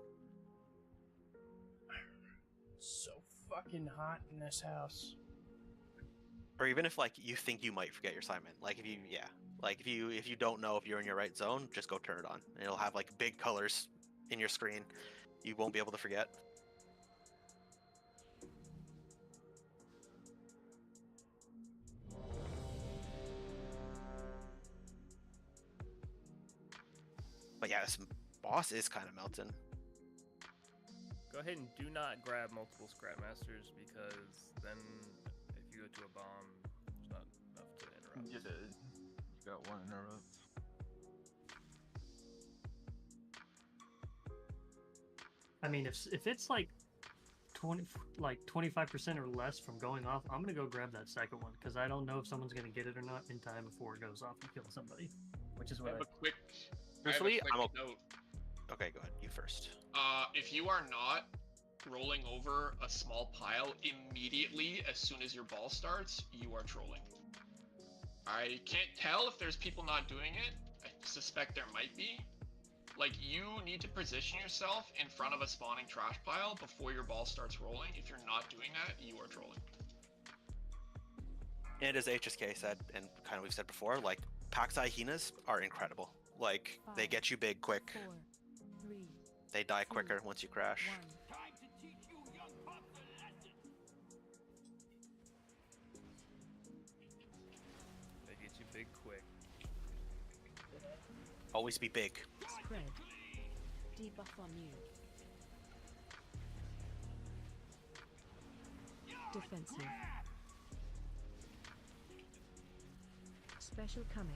So fucking hot in this house. Or even if, like, you think you might forget your assignment. Like, if you... Yeah. Like, if you don't know if you're in your right zone, just go turn it on. And it'll have, like, big colors in your screen. You won't be able to forget. But yeah, this boss is kind of melting. Go ahead and do not grab multiple scrap masters because then if you go to a bomb, there's not enough to interrupt. You did. You got one interrupt. I mean, if it's like 25% or less from going off, I'm gonna go grab that second one because I don't know if someone's gonna get it or not in time before it goes off and kills somebody, which is I what have a quick. Truthfully, I'm note. Okay, go ahead. You first. If you are not rolling over a small pile immediately as soon as your ball starts, you are trolling. I can't tell if there's people not doing it. I suspect there might be. Like, you need to position yourself in front of a spawning trash pile before your ball starts rolling. If you're not doing that, you are trolling. And as HSK said, and kind of we've said before, like, Pax hyenas are incredible. Like, they get you big quick. 4, 3, They die quicker once you crash. 1. They get you big quick. Always be big. Spread. Debuff on you. Defensive. Special coming.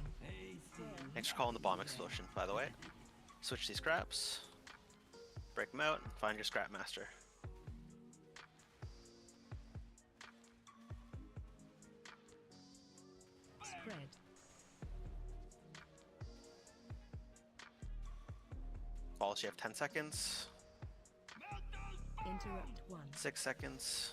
Thanks for calling the bomb explosion, by the way. Switch these scraps. Break them out and find your scrap master. Spread. Balls, you have 10 seconds. Interrupt 1. 6 seconds.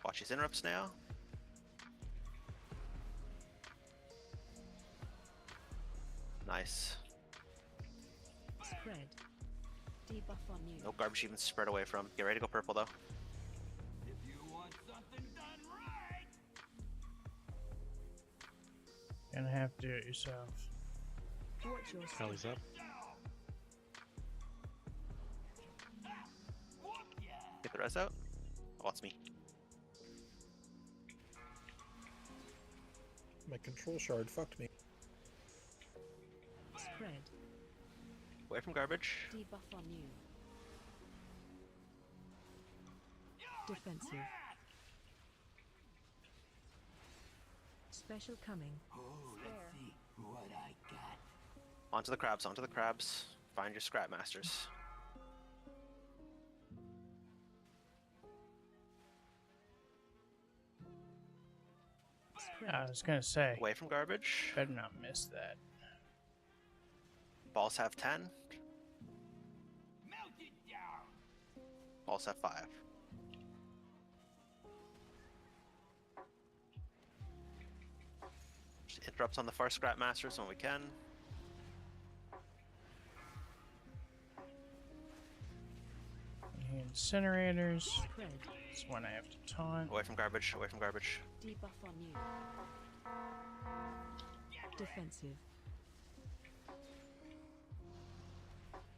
Watch these interrupts now. Nice. Spread. Debuff on you. No garbage even spread away from. Get ready to go purple though. If you want something done right, Gonna have to do it yourself. Watch your Kelly's up. Get the res out. Oh, it's me. My control shard fucked me. Spread. Away from garbage. Debuff on you. Defensive. Special coming. what I got. Onto the crabs, onto the crabs. Find your scrap masters. I was gonna say. Away from garbage. Better not miss that. Balls have 10. Melt it down. Balls have 5. Just interrupts on the far scrap masters when we can. Incinerators. Spread. This one I have to taunt. Away from garbage, away from garbage. Debuff on you. Defensive.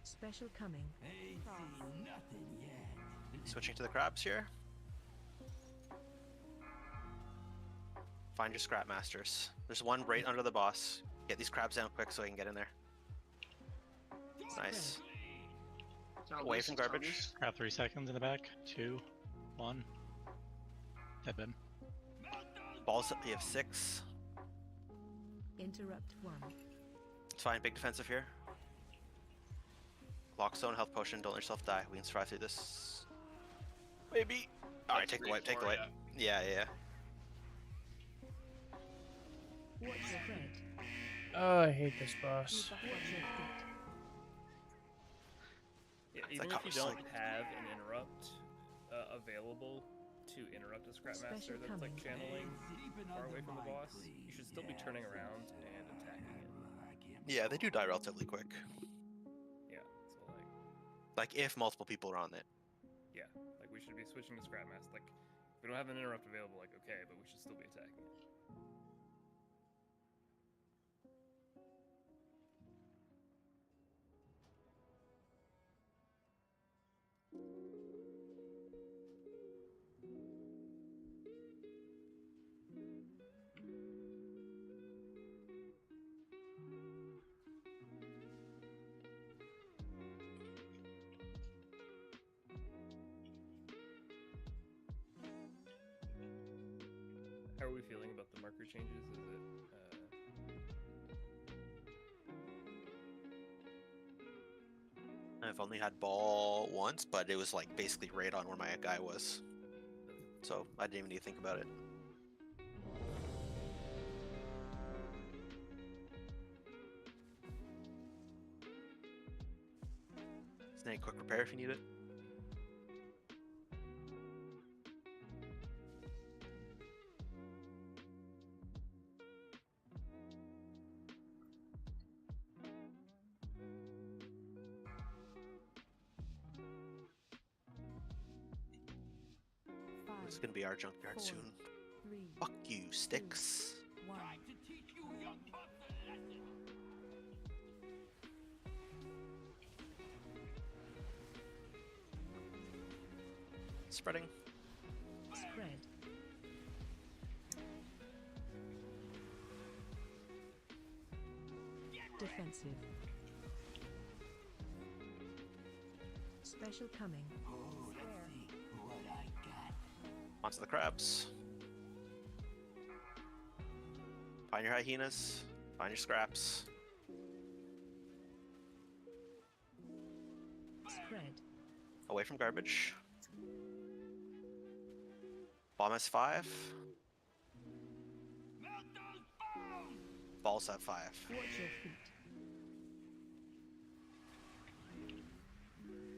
Special coming. Ain't seen nothing yet. Switching to the crabs here. Find your scrap masters. There's one right under the boss. Get these crabs down quick so I can get in there. Nice. Away from garbage. Grab 3 seconds in the back. 2, 1. Headbin. Balls, you have 6. Interrupt 1. It's fine, big defensive here. Lockstone, health potion, don't let yourself die. We can survive through this. Maybe. Alright, take the wipe, take the wipe. Yeah, yeah. Watch your friend. Oh, I hate this boss. Debuff on your feet. Yeah, It's even like if you don't have an interrupt available to interrupt a scrap master Special that's like coming. channeling far away from the boss, you should still be turning around and attacking it. Yeah, they do die relatively quick. Yeah, so like, Like, if multiple people are on it. yeah, like we should be switching to scrap master. Like, if we don't have an interrupt available, like okay, but we should still be attacking it. How are we feeling about the marker changes? Is it I've only had ball once, but it was like basically right on where my guy was. So I didn't even need to think about it. Is there any quick repair if you need it? It's gonna be our junkyard 4, soon. 3, Fuck you, sticks. 1. Spreading. Spread. Defensive. Special coming. Onto the crabs. Find your hyenas. Find your scraps. Spread. Away from garbage. Bomb has 5. Balls have 5. Watch your feet.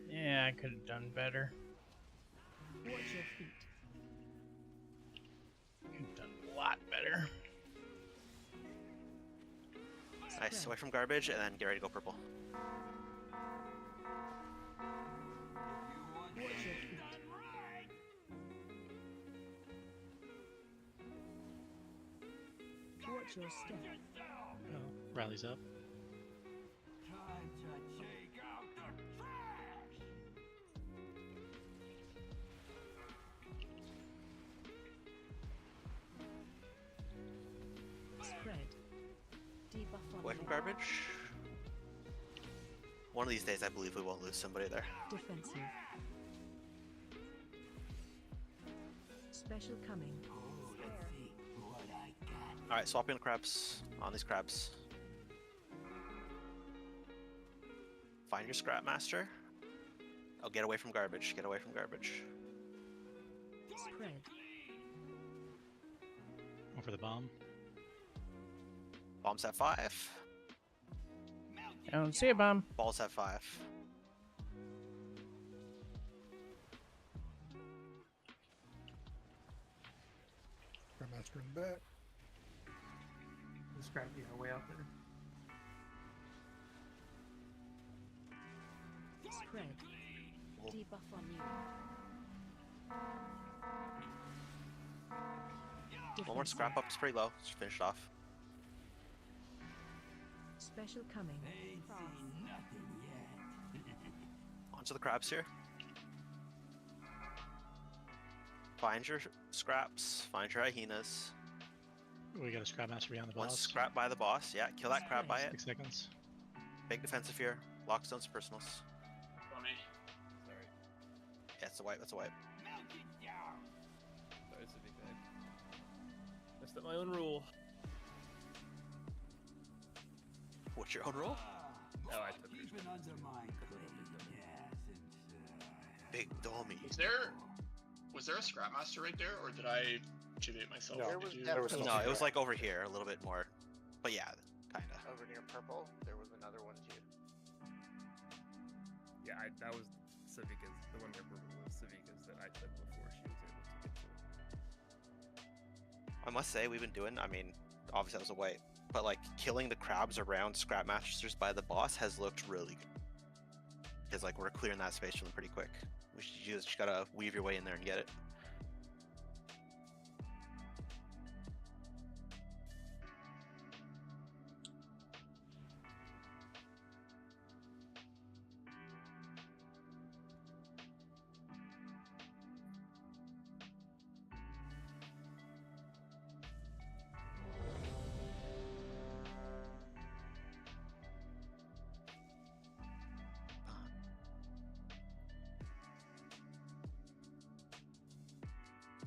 Yeah, I could have done better. Watch your feet. Could have done a lot better. Nice. Away from garbage, and then get ready to go purple. Watch your feet. Watch your step. Rallies up. Spread. Debuff on Away from garbage. One of these days, I believe we won't lose somebody there. Defensive. Special coming. Alright, swapping the crabs on these crabs. Find your scrap master. Oh, get away from garbage. Get away from garbage. Spread. Over the bomb. Bombs have 5. I don't see a bomb. Balls have 5. Grandmaster in the back. The scrap, yeah, way out there. Spread. Debuff on you. One more scrap up. It's pretty low. Just finish it off. Special coming. Onto the crabs here. Find your scraps. Find your hyenas. We got a scrap master beyond the One boss. scrap by the boss. Yeah, kill that crab by it. 6 seconds. Big defensive here. Lockstones, personals. Funny. Sorry. Yeah, it's a wipe. That's a wipe. Sorry, it's a big bag. Messed up my own rule. What's your own role? Oh, I took it. Big dummy. Was there a scrap master right there, or did I chip it myself? No, Did you- there was No, it was like over here, a little bit more. But yeah, kinda. Over near purple, there was another one too. Yeah, that was Savika's. The one that was Savika's that I took before she was able to get to it. I must say, we've been doing, I mean, obviously that was a wipe, but like killing the crabs around scrap masters by the boss has looked really good. Because like we're clearing that space from them pretty quick. You just gotta weave your way in there and get it.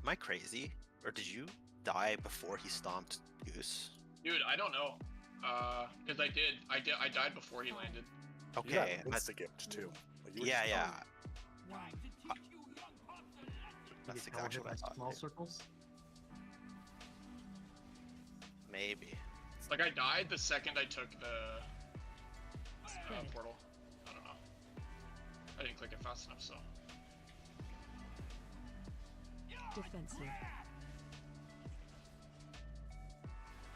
Am I crazy? Or did you die before he stomped Goose? Dude, I don't know. Cause I died before he landed. Okay, that's a gift too. Like, you were yeah, just- yeah. That's That's exactly what I thought. Small circles. Maybe. Like I died the second I took the portal. I don't know. I didn't click it fast enough, so. Defensive.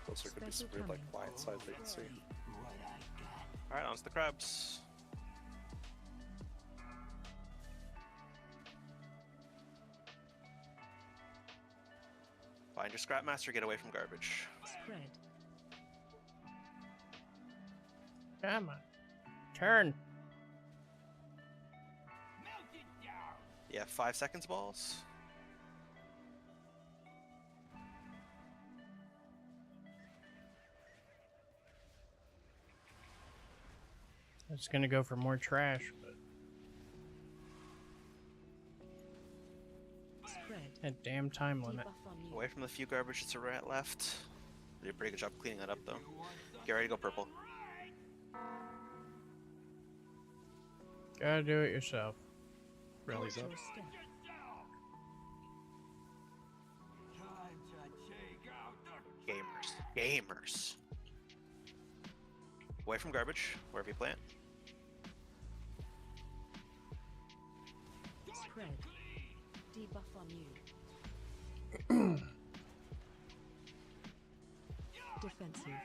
Those are gonna be some weird, like, blindside latency. Alright, on to the crabs. Find your scrap master, get away from garbage. Spread. Come on. Turn. Yeah, 5 seconds, balls. I was gonna go for more trash, but Spread. that damn time limit. Debuff on you. Away from the few garbage that's right left. Did a pretty good job cleaning that up, though. Get ready to go purple. Gotta do it yourself. Rallies up. Your step. Gamers. Away from garbage, wherever you plant. Spread. Debuff on you. Defensive.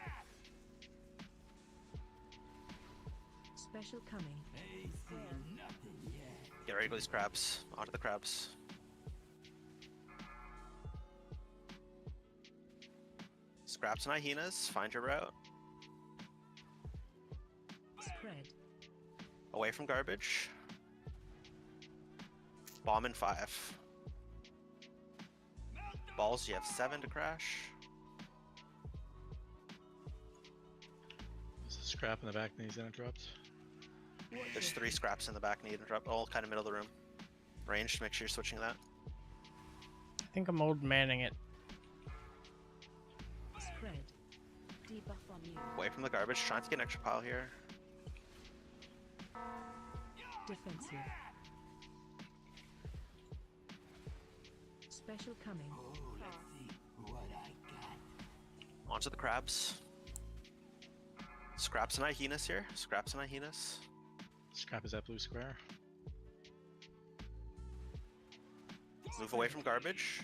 Special coming. Get ready to go these crabs. Onto the crabs. Scraps and hyenas, find your route. Spread. Away from garbage. Bomb in 5. Balls, you have 7 to crash. There's a scrap in the back that needs to interrupt. There's 3 scraps in the back, need to interrupt. All kind of middle of the room. Range, make sure you're switching that. I think I'm old manning it. Spread. Debuff on you. Away from the garbage, trying to get an extra pile here. Defensive. Special coming. Onto the crabs. Scraps and hyenas here. Scraps and hyenas. Scrap is that blue square. Move away from garbage.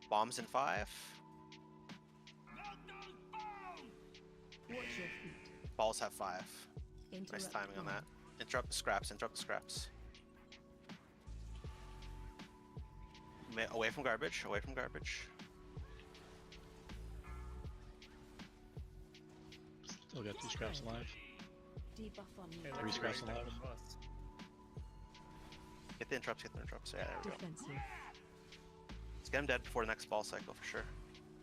Bombs in 5. Watch your feet. Balls have 5. Nice Interrupt timing on one. that. Interrupt the scraps, interrupt the scraps. Away from garbage, away from garbage. Still got 2 scraps alive. Debuff on you. 3 scraps alive. Get the interrupts, get the interrupts. Yeah, there we go. Defensive. Let's get him dead before the next ball cycle for sure.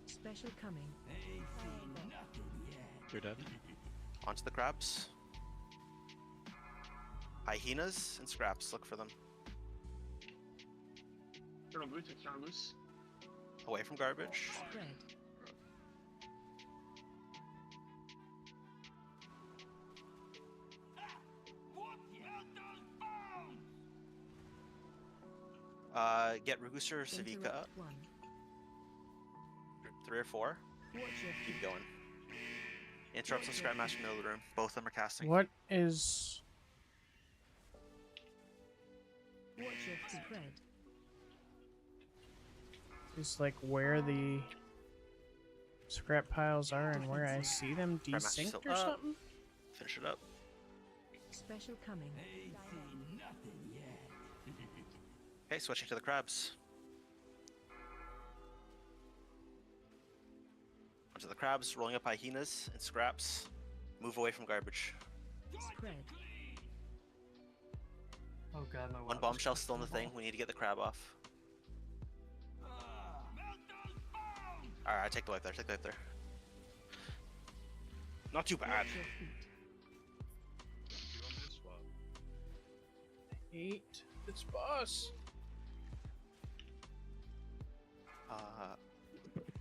Special coming. You're dead. Onto the crabs. Hyenas and scraps, look for them. Turn on boots, turn on loose. Away from garbage. Spread. Get Ruguser or Savika up. Interrupt one. 3 or 4. Watch your Keep feet. going. Interrupts and Scrap Master middle of the room. Both of them are casting. What is... Watch your feet. Spread. is like where the scrap piles are and where I see them Scrap Master desynced still or up. something? Finish it up. Special coming. Okay, switching to the crabs. Onto the crabs, rolling up hyenas and scraps. Move away from garbage. Spread. Oh god, my One wallet's bombshell still in the full. thing. We need to get the crab off. Alright, I take the life there. Take the life there. Not too bad. Watch your feet. Eat this boss.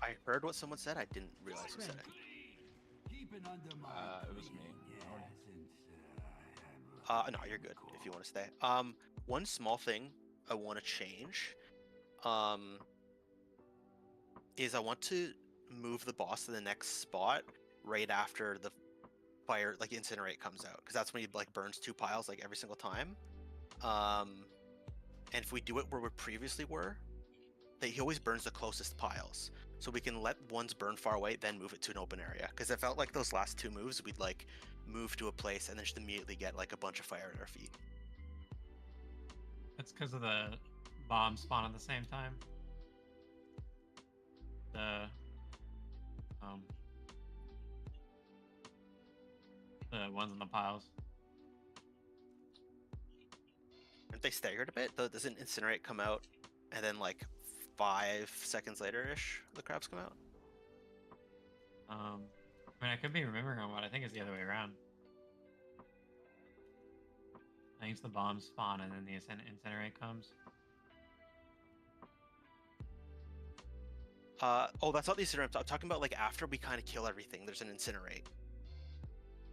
I heard what someone said. I didn't realize who said it. It was me. No, you're good if you want to stay. One small thing I want to change, is I want to move the boss to the next spot right after the fire, like incinerate comes out, because that's when he like burns 2 piles like every single time. And if we do it where we previously were, that he always burns the closest piles, so we can let ones burn far away, then move it to an open area. Because it felt like those last 2 moves, we'd like move to a place and then just immediately get like a bunch of fire at our feet. That's because of the bombs spawn at the same time. The ones in the piles. Aren't they staggered a bit? Doesn't Incinerate come out and then like 5 seconds later-ish the crabs come out? I mean, I could be remembering wrong, but I think it's the other way around. I think it's the bombs spawn and then the Incinerate comes. Oh, that's not the Incinerate. I'm talking about like after we kind of kill everything, there's an Incinerate.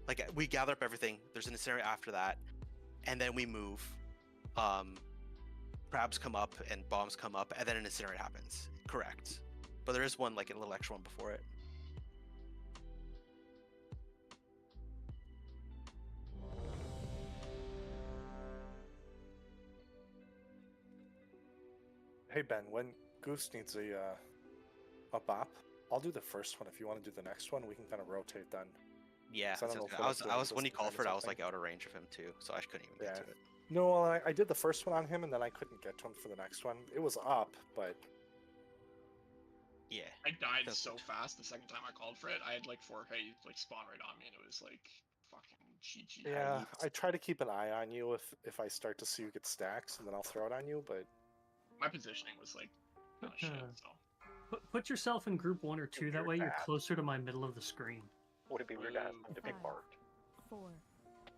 Like we gather up everything, there's an Incinerate after that, and then we move. Crabs come up and bombs come up, and then an Incinerate happens. Correct. But there is one, like a little extra one before it. Hey Ben, when Goose needs a bop, I'll do the first one. If you want to do the next one, we can kind of rotate then. Yeah, So I don't know if what I'm I doing was is when he just called for it, I was something. like out of range of him too, so I couldn't even get to it. No, I did the first one on him, and then I couldn't get to him for the next one. It was up, but yeah, I died so fast the second time I called for it. I had like 4K like spawn right on me, and it was like fucking GG. yeah, I try to keep an eye on you if I start to see you get stacks, and then I'll throw it on you. But My positioning was like kind of shit. So Put yourself in group 1 or 2. That way you're closer to my middle of the screen. Would it be weird to ask them to be marked? 4,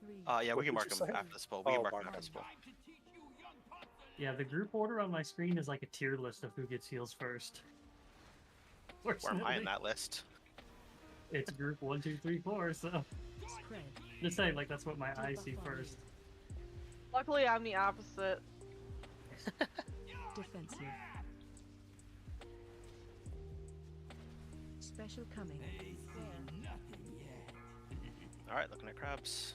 3. Yeah, What we can did mark you them say? after this poll. We can Oh, mark mark them after them. this poll. Yeah, the group order on my screen is like a tier list of who gets heals first. Where am I in Fortunately, that list? It's group 1, 2, 3, 4. So Spread. just saying, like that's what my eyes see first. Luckily, I'm the opposite. Defensive. Special coming. Alright, looking at crabs.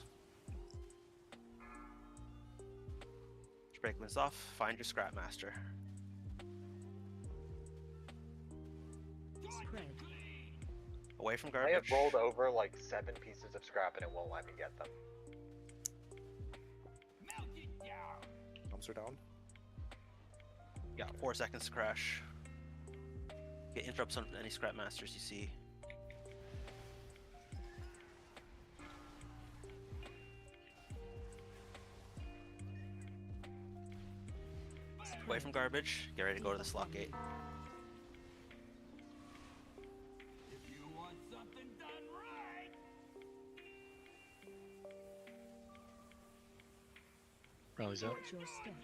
Break this off. Find your scrap master. Spread. Away from I garbage. have rolled over like 7 pieces of scrap and it won't let me get them. bombs are down. You got 4 seconds to crash. Get interrupts on any scrap masters you see. Away from garbage. Get ready to go to the slot gate. If you want something done right, Rally's up. Watch your step.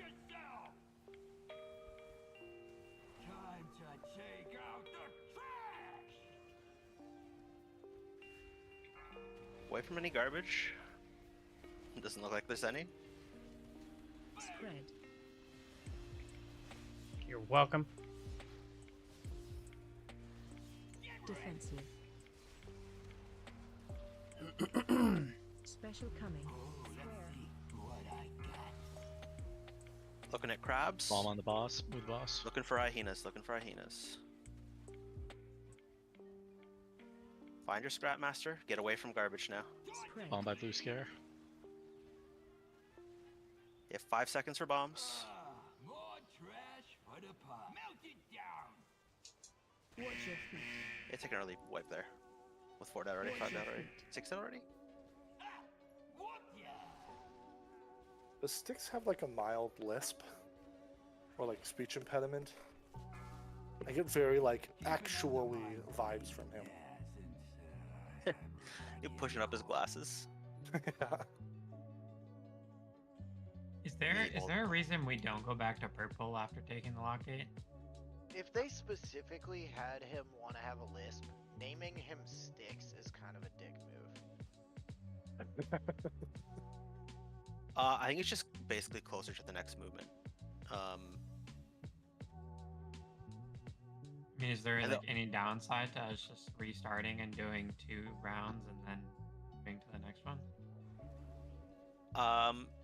time to take out the trash. Away from any garbage. Doesn't look like there's any. Spread. You're welcome. Defensive. Special coming. Looking at crabs. Bomb on the boss. Move the boss. Looking for hyenas. Looking for hyenas. Find your scrap master. Get away from garbage now. Spread. Bomb by blue scare. You have 5 seconds for bombs. More trash for the pot. Melt it down. Watch your feet. Yeah, take an early wipe there. With 4 dead already, 5 dead already, 6 dead already. The sticks have like a mild lisp or like speech impediment. I get very like actually vibes from him. You're pushing up his glasses. Yeah. Is there a reason we don't go back to purple after taking the lock gate? If they specifically had him want to have a lisp, naming him Sticks is kind of a dick move. I think it's just basically closer to the next movement. I mean, is there And like any downside to us just restarting and doing 2 rounds and then moving to the next one?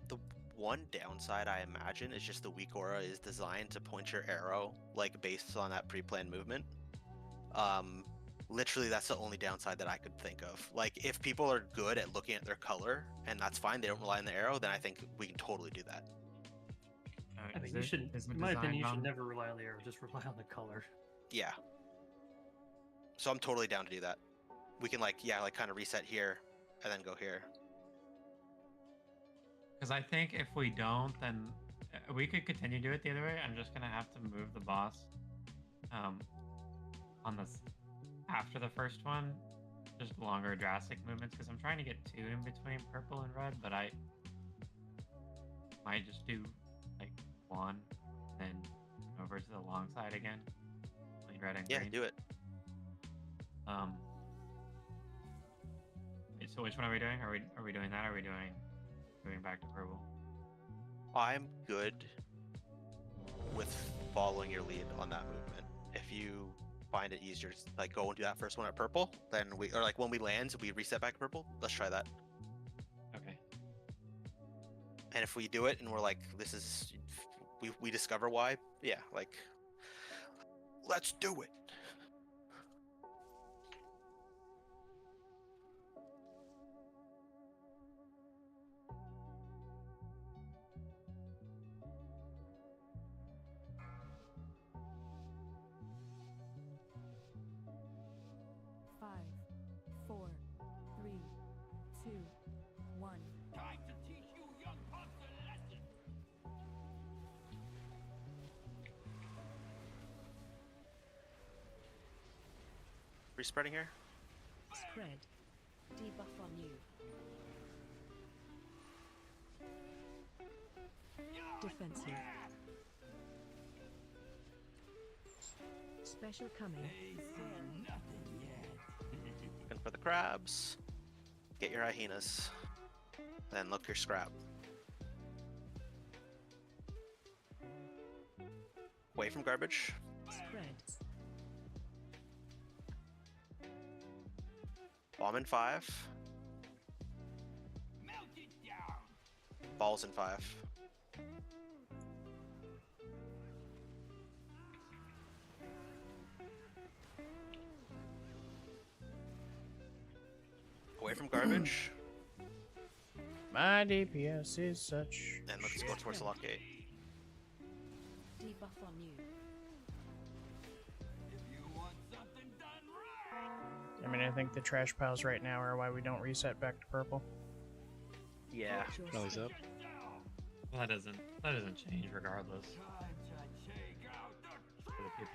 The one downside I imagine is just the weak aura is designed to point your arrow like based on that pre-planned movement. Literally that's the only downside that I could think of. Like if people are good at looking at their color and that's fine, they don't rely on the arrow, then I think we can totally do that. I You should, is the in my design opinion, you should wrong? never rely on the arrow. Just rely on the color. Yeah. So I'm totally down to do that. We can like kind of reset here, and then go here. Because I think if we don't, then we could continue to do it the other way. I'm just gonna have to move the boss on this after the first one, just longer drastic movements. Because I'm trying to get 2 in between purple and red, but I might just do like 1, then over to the long side again. Between red and Yeah, green. do it. So which one are we doing? Are we doing that? Or are we doing moving back to purple? I'm good with following your lead on that movement. If you find it easier to like go and do that first one at purple, then when we land, we reset back to purple. Let's try that. Okay. And if we do it and we're like, this is, we discover why, yeah, like, let's do it. Respreading here? Spread. Debuff on you. Defensive. Special coming. Looking for the crabs. Get your hyenas. Then look your scrap. Away from garbage. Spread. Bomb in 5. Balls in 5. Away from garbage. My DPS is such. And let's go towards the lock gate. Debuff on you. I mean, I think the trash piles right now are why we don't reset back to purple. Yeah. Belly's up. Well, that doesn't change regardless.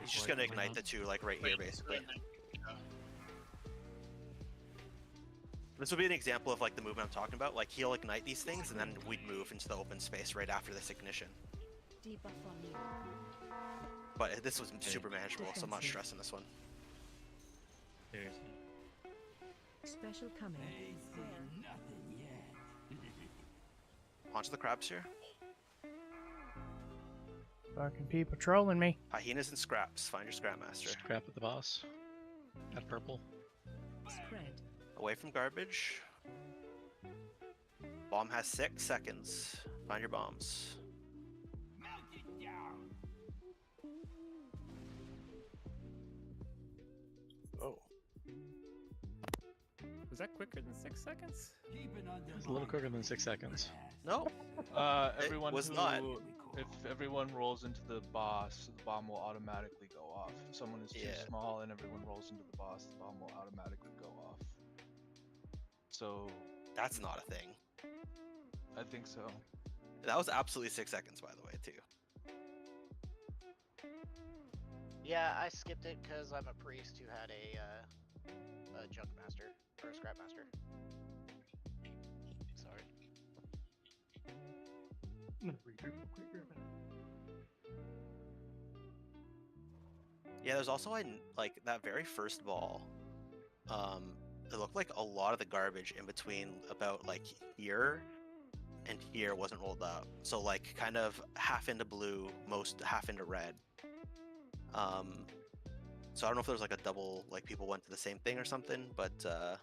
It's just gonna ignite the 2 like right here, basically. This would be an example of like the movement I'm talking about. Like he'll ignite these things, and then we'd move into the open space right after this ignition. Debuff on you. But this was super manageable, so I'm not stressing this one. Seriously. Special coming. Onto the crabs here. Fucking people trolling me. Hyenas and scraps. Find your scrap master. Scrap at the boss. At purple. Spread. Away from garbage. Bomb has 6 seconds. Find your bombs. Oh. Was that quicker than 6 seconds? It's a little quicker than 6 seconds. No. Everyone was who, not. If everyone rolls into the boss, the bomb will automatically go off. If someone is too small and everyone rolls into the boss, the bomb will automatically go off. So that's not a thing. I think so. That was absolutely 6 seconds, by the way, too. Yeah, I skipped it because I'm a priest who had a junk master or a scrap master. Sorry. Yeah, there's also like that very first ball. It looked like a lot of the garbage in between about like here and here wasn't rolled up. So like kind of half into blue, most half into red. So I don't know if there was like a double, like people went to the same thing or something, but you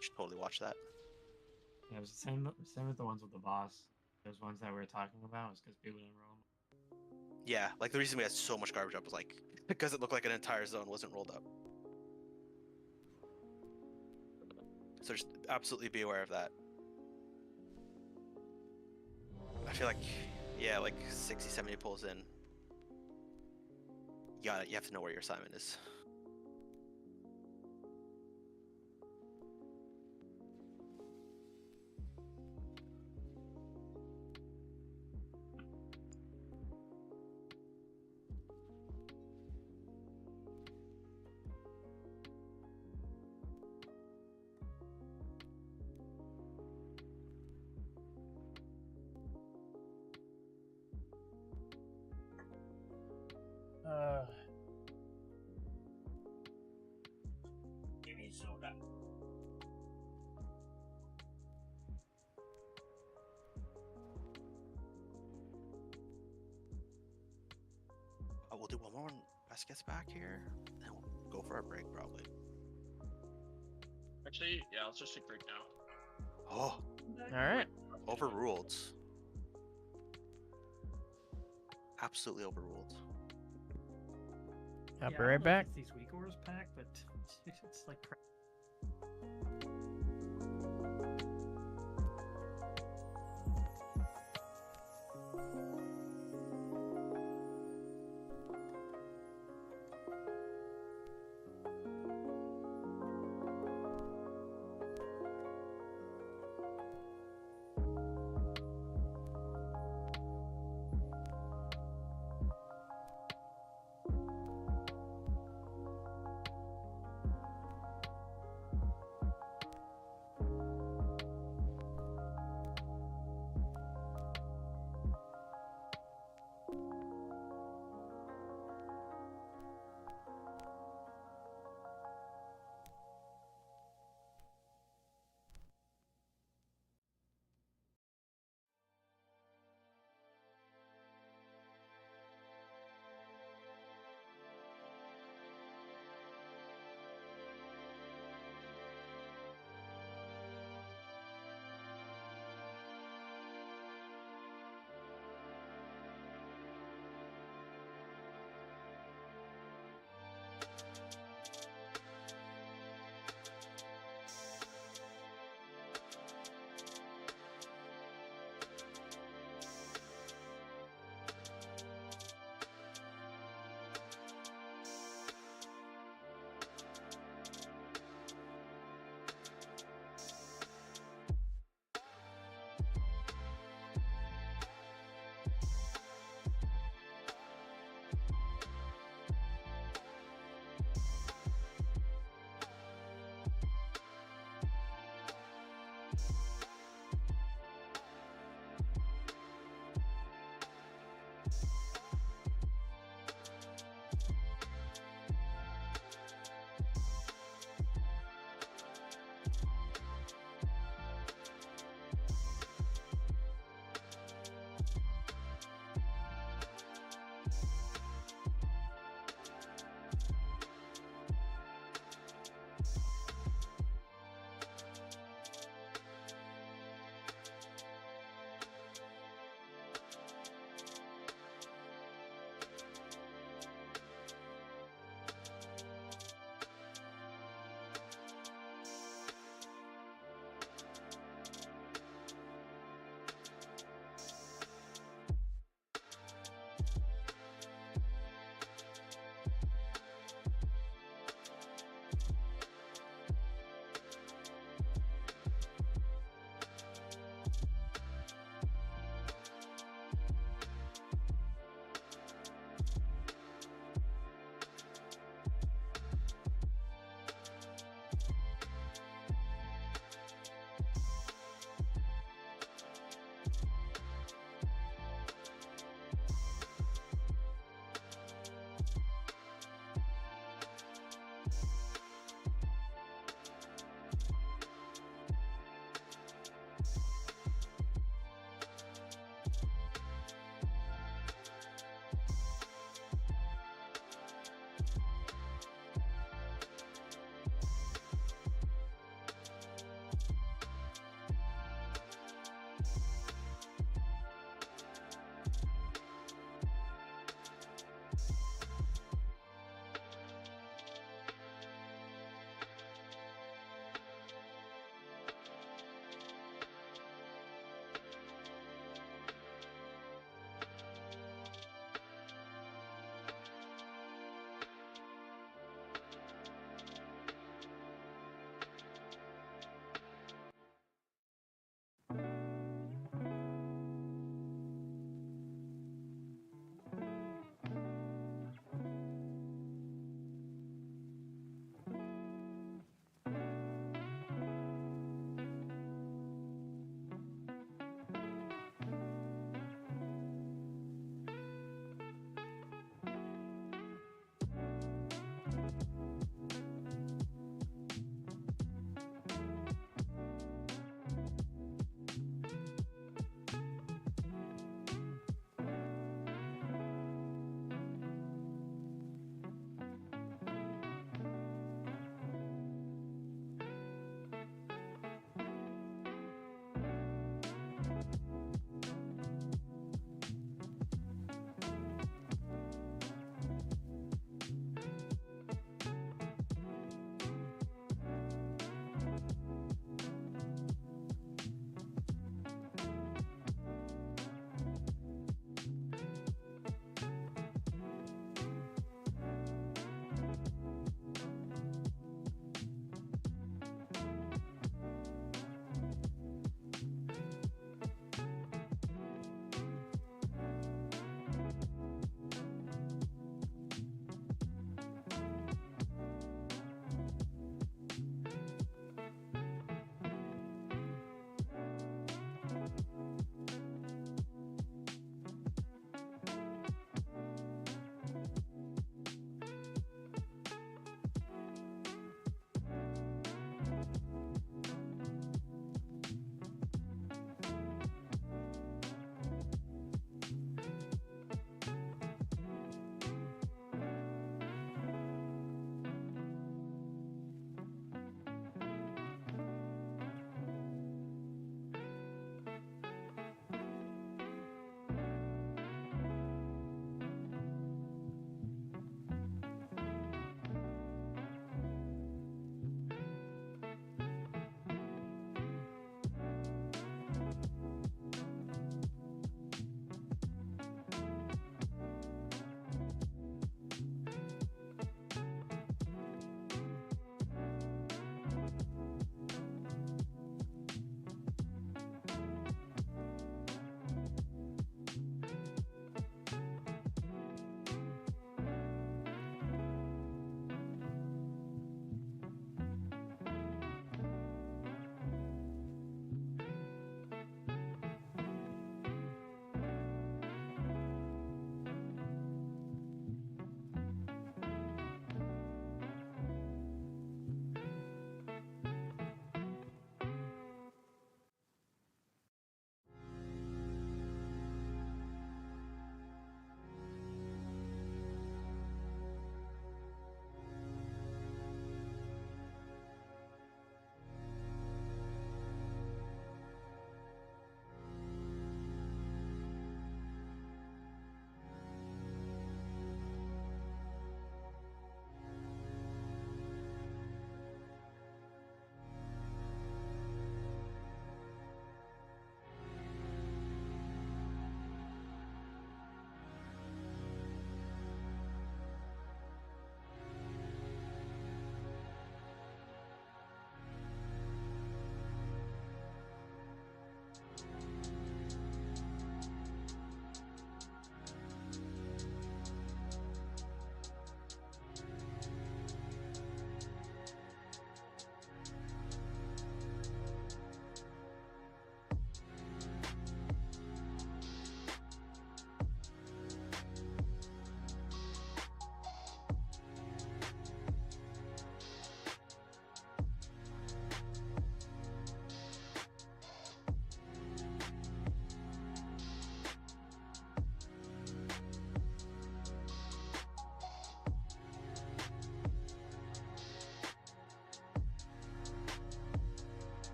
should totally watch that. Yeah, it was the same with the ones with the boss. Those ones that we were talking about was because people didn't roll them. Yeah, like the reason we had so much garbage up was like because it looked like an entire zone wasn't rolled up. So just absolutely be aware of that. I feel like, Yeah, like 60, 70 pulls in. You have to know where your assignment is. Give me soda. We'll do one more when Bess gets back here, and we'll go for a break probably. Actually, yeah, let's just take break now. Oh, Alright. overruled. Absolutely overruled. I'll be I right don't know if back. it's these weak ores pack, but it's like crap.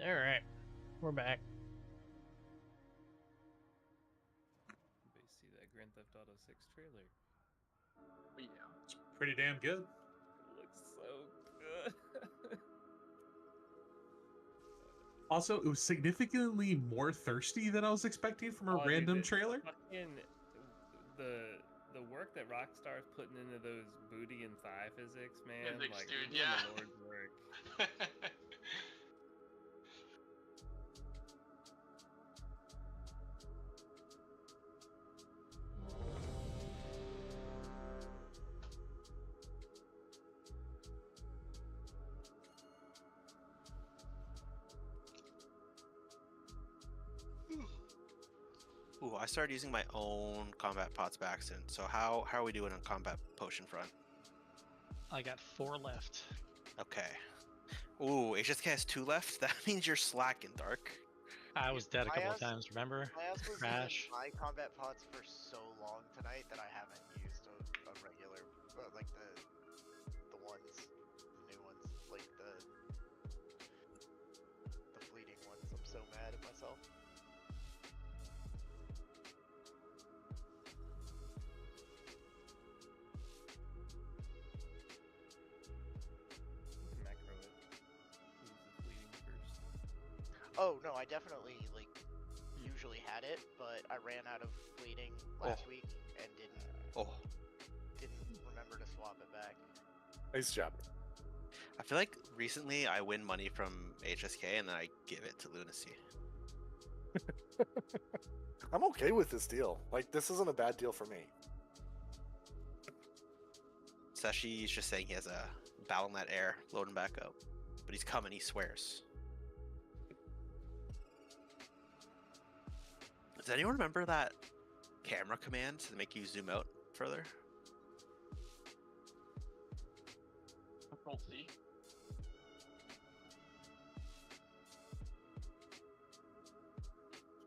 Alright. We're back. Anybody see that Grand Theft Auto 6 trailer? But yeah. It's pretty damn good. It looks so good. Also, it was significantly more thirsty than I was expecting from a random trailer. Fucking the work that Rockstar's putting into those booty and thigh physics, man. Physics, like, dude, they're doing yeah. the Lord's work. Ooh, I started using my own combat pots by accident. So how are we doing on combat potion front? I got 4 left. Okay. Ooh, HSK has 2 left? That means you're slacking, Dark. I was dead a couple of times, remember? My ass was Crash. using my combat pots for so long tonight that I haven't used a regular, like the ones, the new ones, like the fleeting ones. I'm so mad at myself. Macro it. Use the fleeting first. Oh no, I definitely usually had it, but I ran out of fleeting last week and didn't remember to swap it back. Nice job. I feel like recently I win money from HSK and then I give it to Lunacy. I'm okay with this deal. Like, this isn't a bad deal for me. Seshi's just saying he has a Battle.net air loading back up. But he's coming, he swears. Does anyone remember that camera command to make you zoom out further? Control C.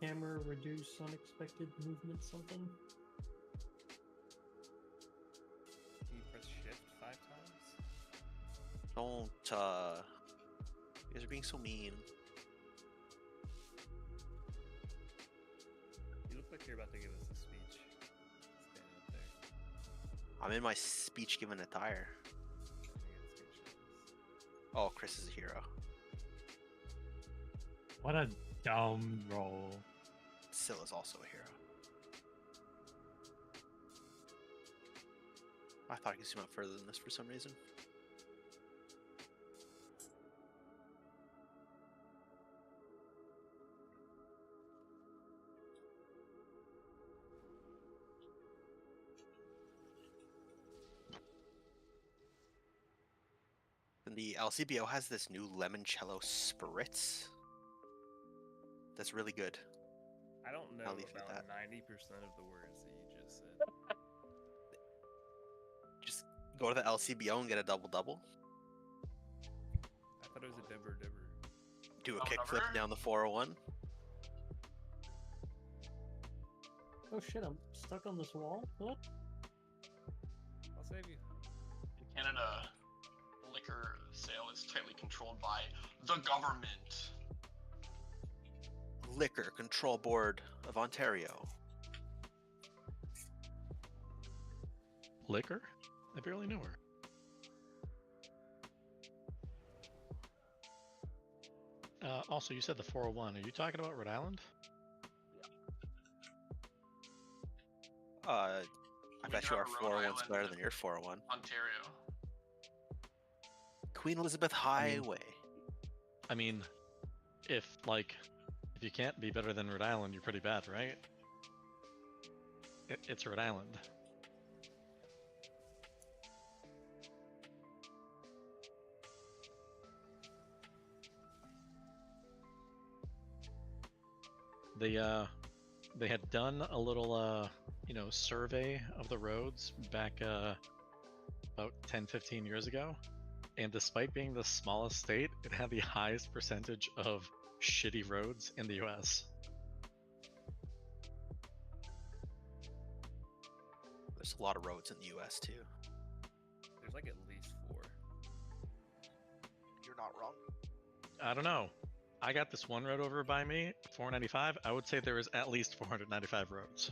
Camera reduce unexpected movement something. Can you press shift 5 times? Don't, you guys are being so mean. You look like you're about to give us a speech. Standing up there. I'm in my speech giving attire. Oh, Chris is a hero. What a dumb roll. Scylla's also a hero. I thought I could zoom out further than this for some reason. And the LCBO has this new limoncello spritz. That's really good. I don't know I'll leave it at about that. 90% of the words that you just said. Just go to the LCBO and get a double-double. I thought it was a dibber dibber. Do a Oh, kickflip number? down the 401. Oh shit, I'm stuck on this wall? What? I'll save you. In Canada, liquor sale is tightly controlled by the government. Liquor Control Board of Ontario. Liquor? I barely knew her. Also, you said the 401. Are you talking about Rhode Island? I bet you our Rhode 401's Island, better than your 401. Ontario. Queen Elizabeth Highway. I mean, if you can't be better than Rhode Island, you're pretty bad, right? It's Rhode Island. They had done a little survey of the roads back about 10-15 years ago, and despite being the smallest state, it had the highest percentage of shitty roads in the US. There's a lot of roads in the US too. There's like at least 4. You're not wrong. I don't know. I got this one road over by me, 495. I would say there is at least 495 roads.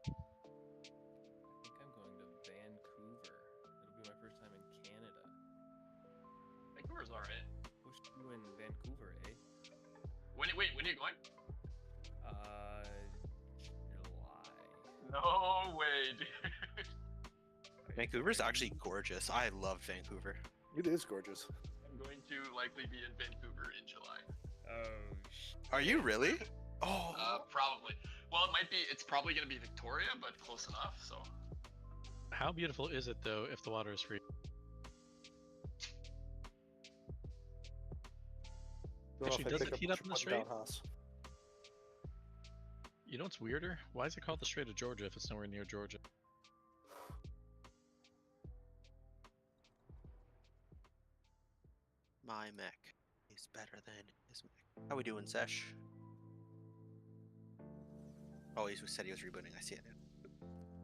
I think I'm going to Vancouver. It'll be my first time in Canada. Vancouver's alright. What's you in Vancouver, eh? When are you going? July. No way, dude. Vancouver's actually gorgeous. I love Vancouver. It is gorgeous. I'm going to likely be in Vancouver in July. Oh, Are you really? Oh. Probably. Well, it might be. It's probably going to be Victoria, but close enough. So. How beautiful is it though if the water is free? Actually, does it heat up in the strait? You know what's weirder? Why is it called the Strait of Georgia if it's nowhere near Georgia? My mech is better than his mech. How we doing, Sesh? Oh, he said he was rebooting. I see it.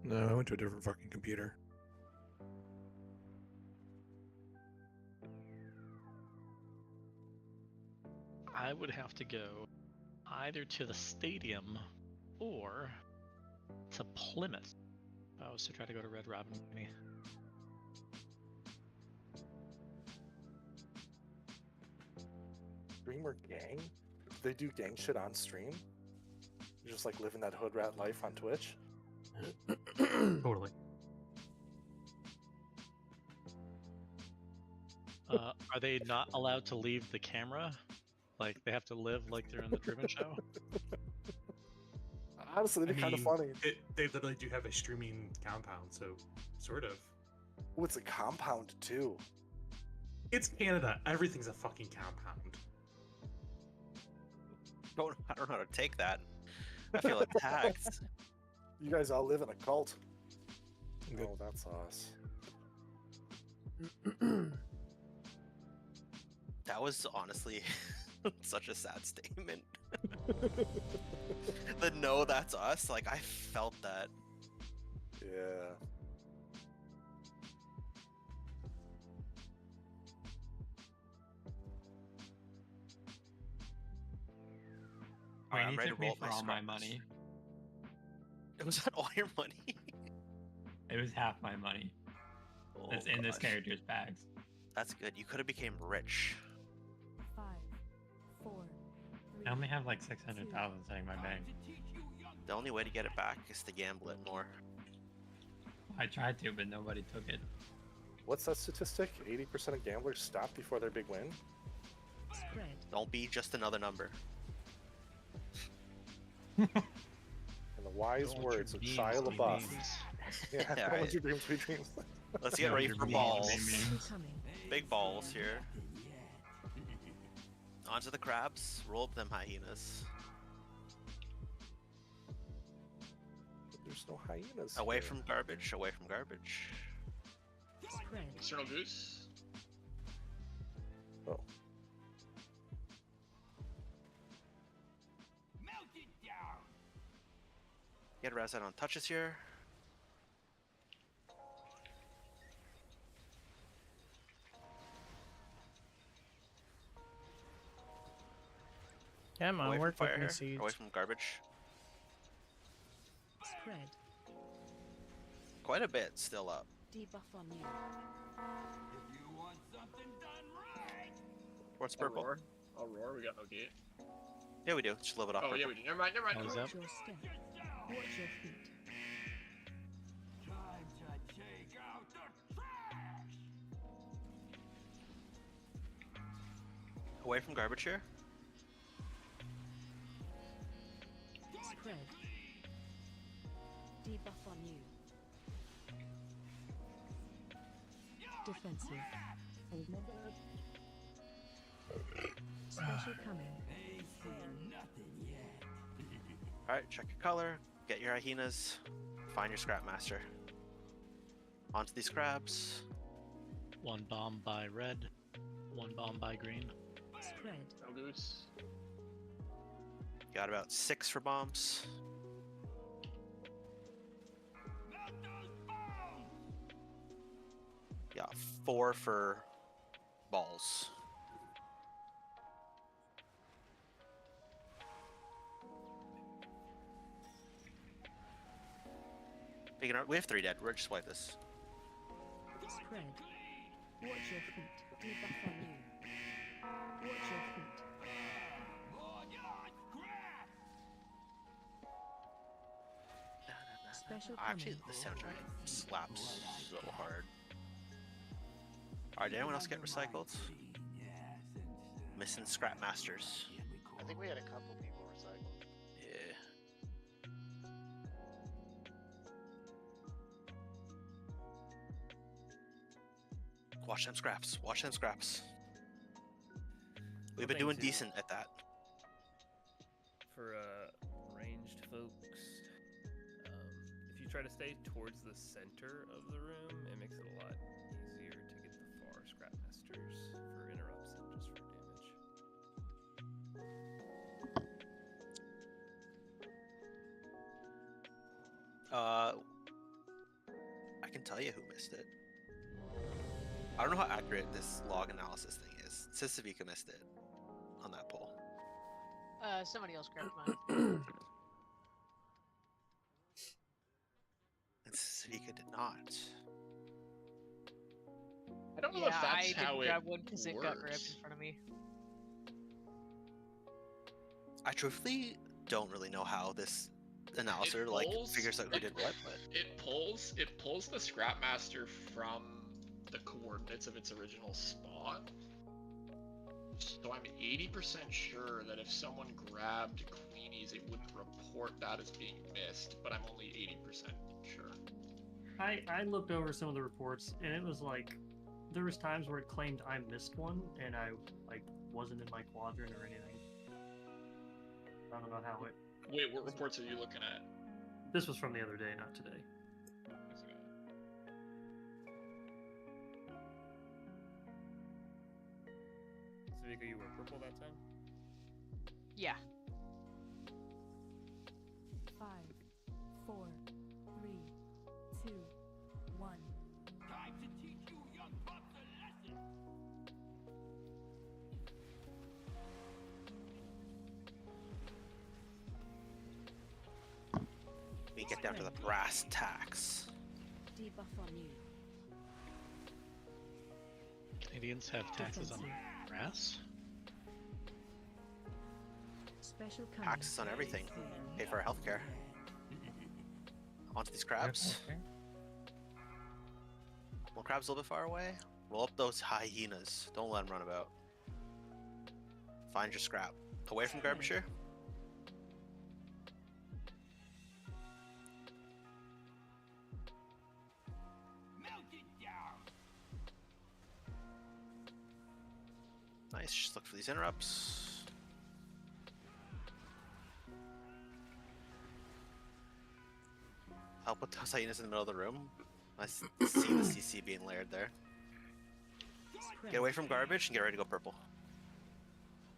No, I went to a different fucking computer. I would have to go either to the stadium or to Plymouth if I was to try to go to Red Robin. Streamer gang? Do they do gang shit on stream? You're just like living that hood rat life on Twitch? Totally. Are they not allowed to leave the camera? Like they have to live like they're in the Driven show? Honestly, it'd be kind of funny. They literally do have a streaming compound, so sort of. Oh, it's a compound too. It's Canada. Everything's a fucking compound. I don't know how to take that. I feel attacked. You guys all live in a cult. Oh, that's us. That was honestly such a sad statement. The no, that's us. Like I felt that. Yeah. Wayne, I'm he ready took to me roll for my all my scraps. money. Was that all your money? It was half my money. Oh, That's in this gosh. character's bags. That's good. You could have became rich. 5, 4, I only have like 600,000 sitting in my bank. The only way to get it back is to gamble it more. I tried to, but nobody took it. What's that statistic? 80% of gamblers stop before their big win? Spread. Don't be just another number. In the wise words of Shia LaBeouf. Yeah, All don't right. let your dreams be dreams. Let's get ready for balls. Big balls here. Onto the crabs. Roll up them hyenas. There's no hyenas. Away here. from garbage. Away from garbage. Spread. External goose. Oh. Get Razan on touches here. Come on, Away work from with me, fire. Siege. Away from garbage. Spread. Quite a bit still up. Debuff on you. What's purple? Aurora, we got no gate. Yeah, we do. Just a little bit off Oh, purple. yeah, we do. Never mind, never mind. What is never that? mind. Watch your step. Watch your feet. Away from garbage here. Spread. Debuff on you. Defensive. Special coming. Alright, check your color. Get your hyenas. Find your scrap master. Onto these crabs. One bomb by red, one bomb by green. Spread. No goose. Got about 6 for bombs. Yeah, 4 for balls. We have 3 dead. We're just wipe this. Spread. Watch your feet. Debuff on you. Watch your feet. Special Actually, the soundtrack slaps so hard. Alright, did anyone else get recycled? Missing Scrap Masters. I think we had a couple people recycled. Yeah. Watch them scraps. Watch them scraps. We've been doing decent at that. For ranged folks, if you try to stay towards the center of the room, it makes it a lot easier to get the far scrap masters for interrupts and just for damage. I can tell you who missed it. I don't know how accurate this log analysis thing is. It says Savika missed it on that poll. Somebody else grabbed mine. And Savika did not. I don't know if that's I how didn't it grab one because it got grabbed works. in front of me. I truthfully don't really know how this analyzer figures out who did what, but It pulls the Scrapmaster from the coordinates of its original spawn. So I'm 80% sure that if someone grabbed Queenies, it wouldn't report that as being missed, but I'm only 80% sure. I looked over some of the reports, and it was like there was times where it claimed I missed one, and I wasn't in my quadrant or anything. I don't know how it. Wait, what reports are you looking at? This was from the other day, not today. Savika, you were purple that time? Yeah. 5, 4, 3, 2, 1. Time to teach you young pups a lesson. we get down to the brass tacks. Debuff on you. Canadians have taxes on brass? Special Taxes on everything. Pay for our healthcare. Onto these crabs. Well, crabs a little bit far away. Roll up those hyenas. Don't let them run about. Find your scrap. Away from garbage here. Nice. Just look for these interrupts. I'll put those hyenas in the middle of the room. Nice to see the CC being layered there. Get away from garbage and get ready to go purple.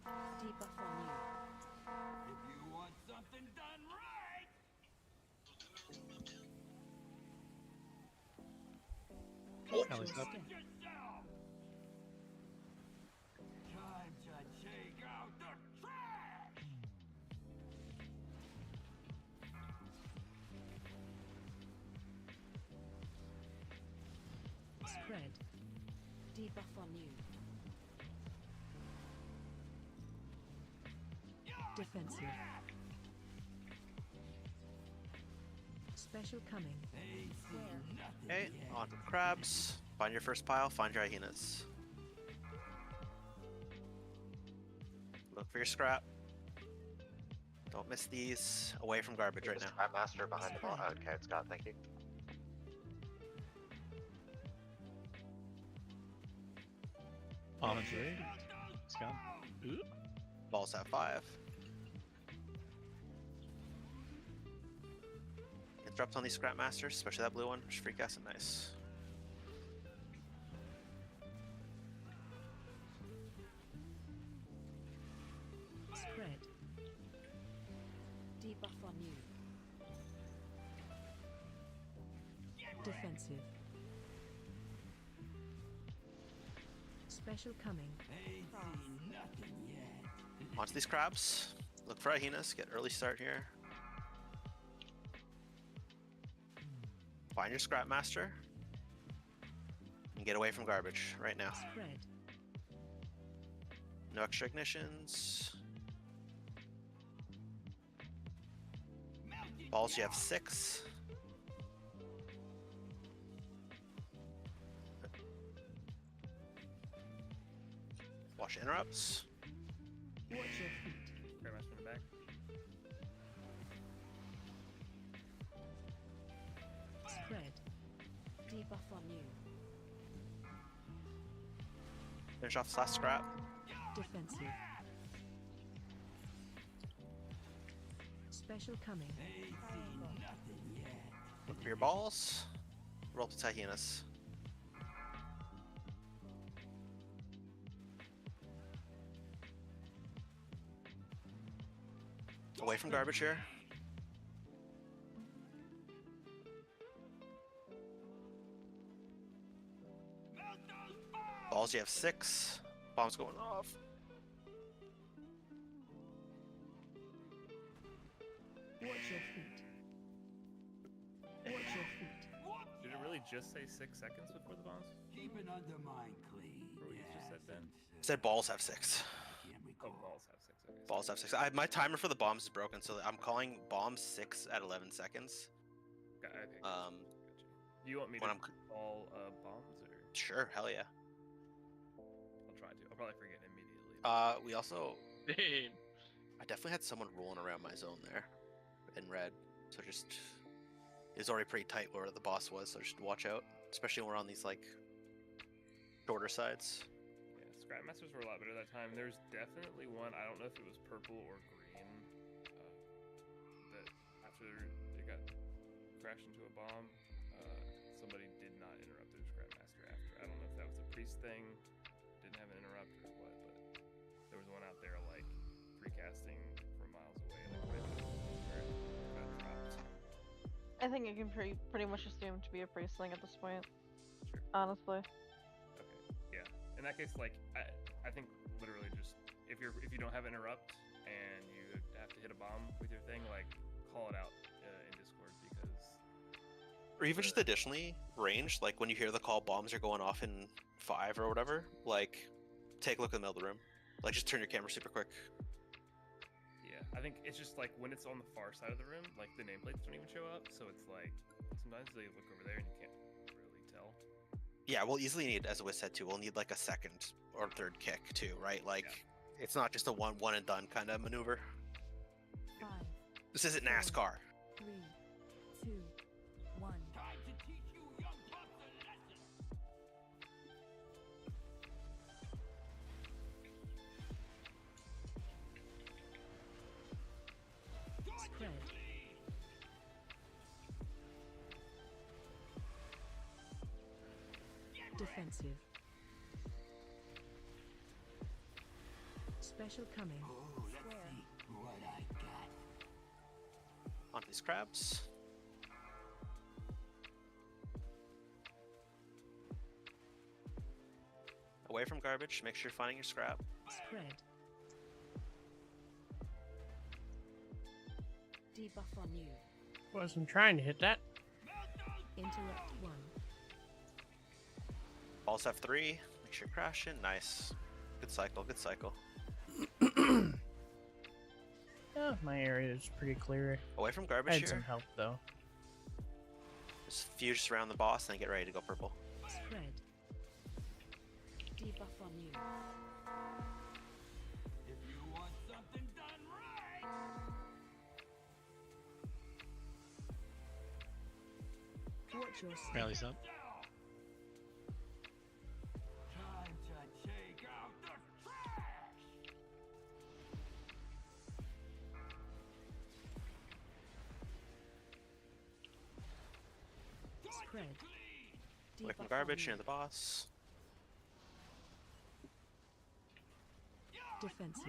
Debuff on you. If you want something done right, Ellie's up. yourself. Time to take out the trash. Spread. Debuff on you. Defensive. Special coming. Okay, on to the crabs. Find your first pile, find your hyenas. Look for your scrap. Don't miss these. Away from garbage right now. Scrap master behind the ball. Okay, it's got. Thank you. Bomb and 3. It's gone. Ooh. Balls at 5. Interrupt on these scrap masters, especially that blue one. Just free cast it nice. Spread. Debuff on you. Defensive. Special coming. Onto these crabs. Look for hyenas. Get early start here. Find your scrap master. And get away from garbage right now. Spread. No extra ignitions. Balls, you have 6. Watch interrupts. Watch your feet. Very much in the back. Spread. Debuff on you. Finish off this last scrap. Defensive. Special coming. Look for your balls. Roll to hyenas. Away from garbage here. Balls, you have 6. Bombs going off. Watch your feet. Watch your feet. Did it really just say 6 seconds before the bombs? Keep it under my clean. Or what you just said then? It said balls have 6. Oh, balls have 6. Okay. Balls have 6. My timer for the bombs is broken, so I'm calling bombs 6 at 11 seconds. Okay. Gotcha. Do you want me to call bombs or? Sure, hell yeah. I'll try to. I'll probably forget immediately. We also. I definitely had someone rolling around my zone there, in red. So just, it was already pretty tight where the boss was. So just watch out, especially when we're on these like shorter sides. Yeah, Scrap Masters were a lot better that time. There's definitely one. I don't know if it was purple or green. That after it got crashed into a bomb, somebody did not interrupt their Scrap Master after. I don't know if that was a priest thing, didn't have an interrupt or what, but there was one out there like recasting from miles away, like right where it got dropped. I think it can pretty much assume to be a priestling at this point. Sure. Honestly. Okay. Yeah. In that case, like I think literally just if you don't have interrupt and you have to hit a bomb with your thing, like call it out in Discord because. Or even just additionally, range, like when you hear the call bombs are going off in 5 or whatever, like take a look in the middle of the room. Like just turn your camera super quick. Yeah, I think it's just like when it's on the far side of the room, like the nameplates don't even show up, so it's like sometimes they look over there and you can't really tell. Yeah, we'll easily need, as Wiz said too, we'll need like a second or third kick too, right? Like it's not just a one and done kind of maneuver. 5. This isn't NASCAR. 3, 2, 1. Time to teach you young pups a lesson. Spread. Defensive. Special coming. Oh, let's see what I got. On these crabs. Away from garbage, make sure you're finding your scrap. Spread. Debuff on you. Wasn't trying to hit that. Interrupt 1. Balls have 3, make sure you're crashing. Nice. Good cycle, good cycle. Yeah, my area is pretty clear. Away from I garbage had here. some help though. Just fuse around the boss and then get ready to go purple. Spread. Debuff on you. If you want something done right. Watch your step. Rally's up. Time to take out the trash. Spread. Away from Debuff garbage, on near you. the boss. Defensive.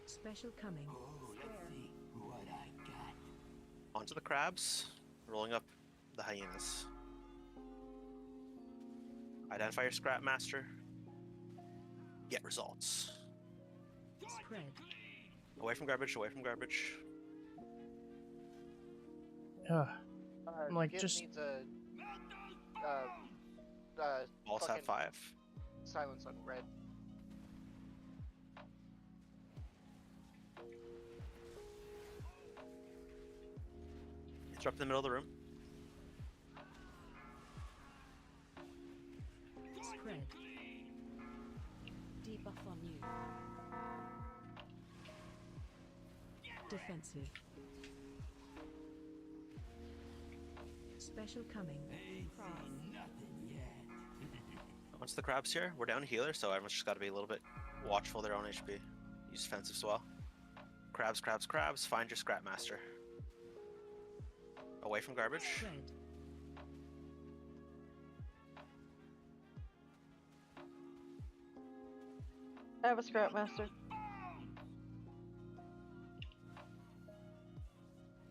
Special coming. Oh, let's see what I got. Onto the crabs, rolling up the hyenas. Identify your scrap master. Get results. Spread. Away from garbage, away from garbage. I'm like, Gith just needs a Balls have fucking 5. silence on red. Interrupt in the middle of the room. Spread. Debuff on you. Defensive. Special coming. Once the crab's here, we're down a healer, so everyone's just got to be a little bit watchful of their own HP. Use defensive as well. Crabs, crabs, crabs. Find your scrap master. Away from garbage. Spread. I have a scrap master.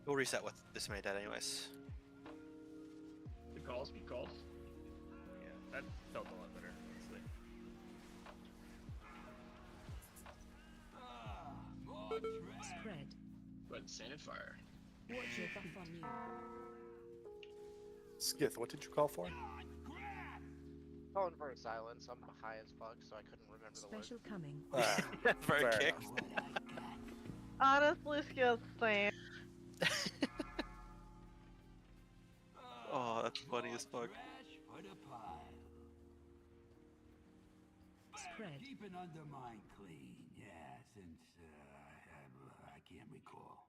We'll reset with this many dead anyways. Good calls, good calls. Yeah, that felt a lot better, honestly. Spread. Go ahead and sand and fire. Watch your buff on you. Skith, what did you call for? Calling for a silence. I'm high as fuck, so I couldn't remember the word. Special coming. Very fair kick. Honestly, skill same. Oh, that's funny as fuck. Spread. Keep an undermine clean, yeah, since I can't recall.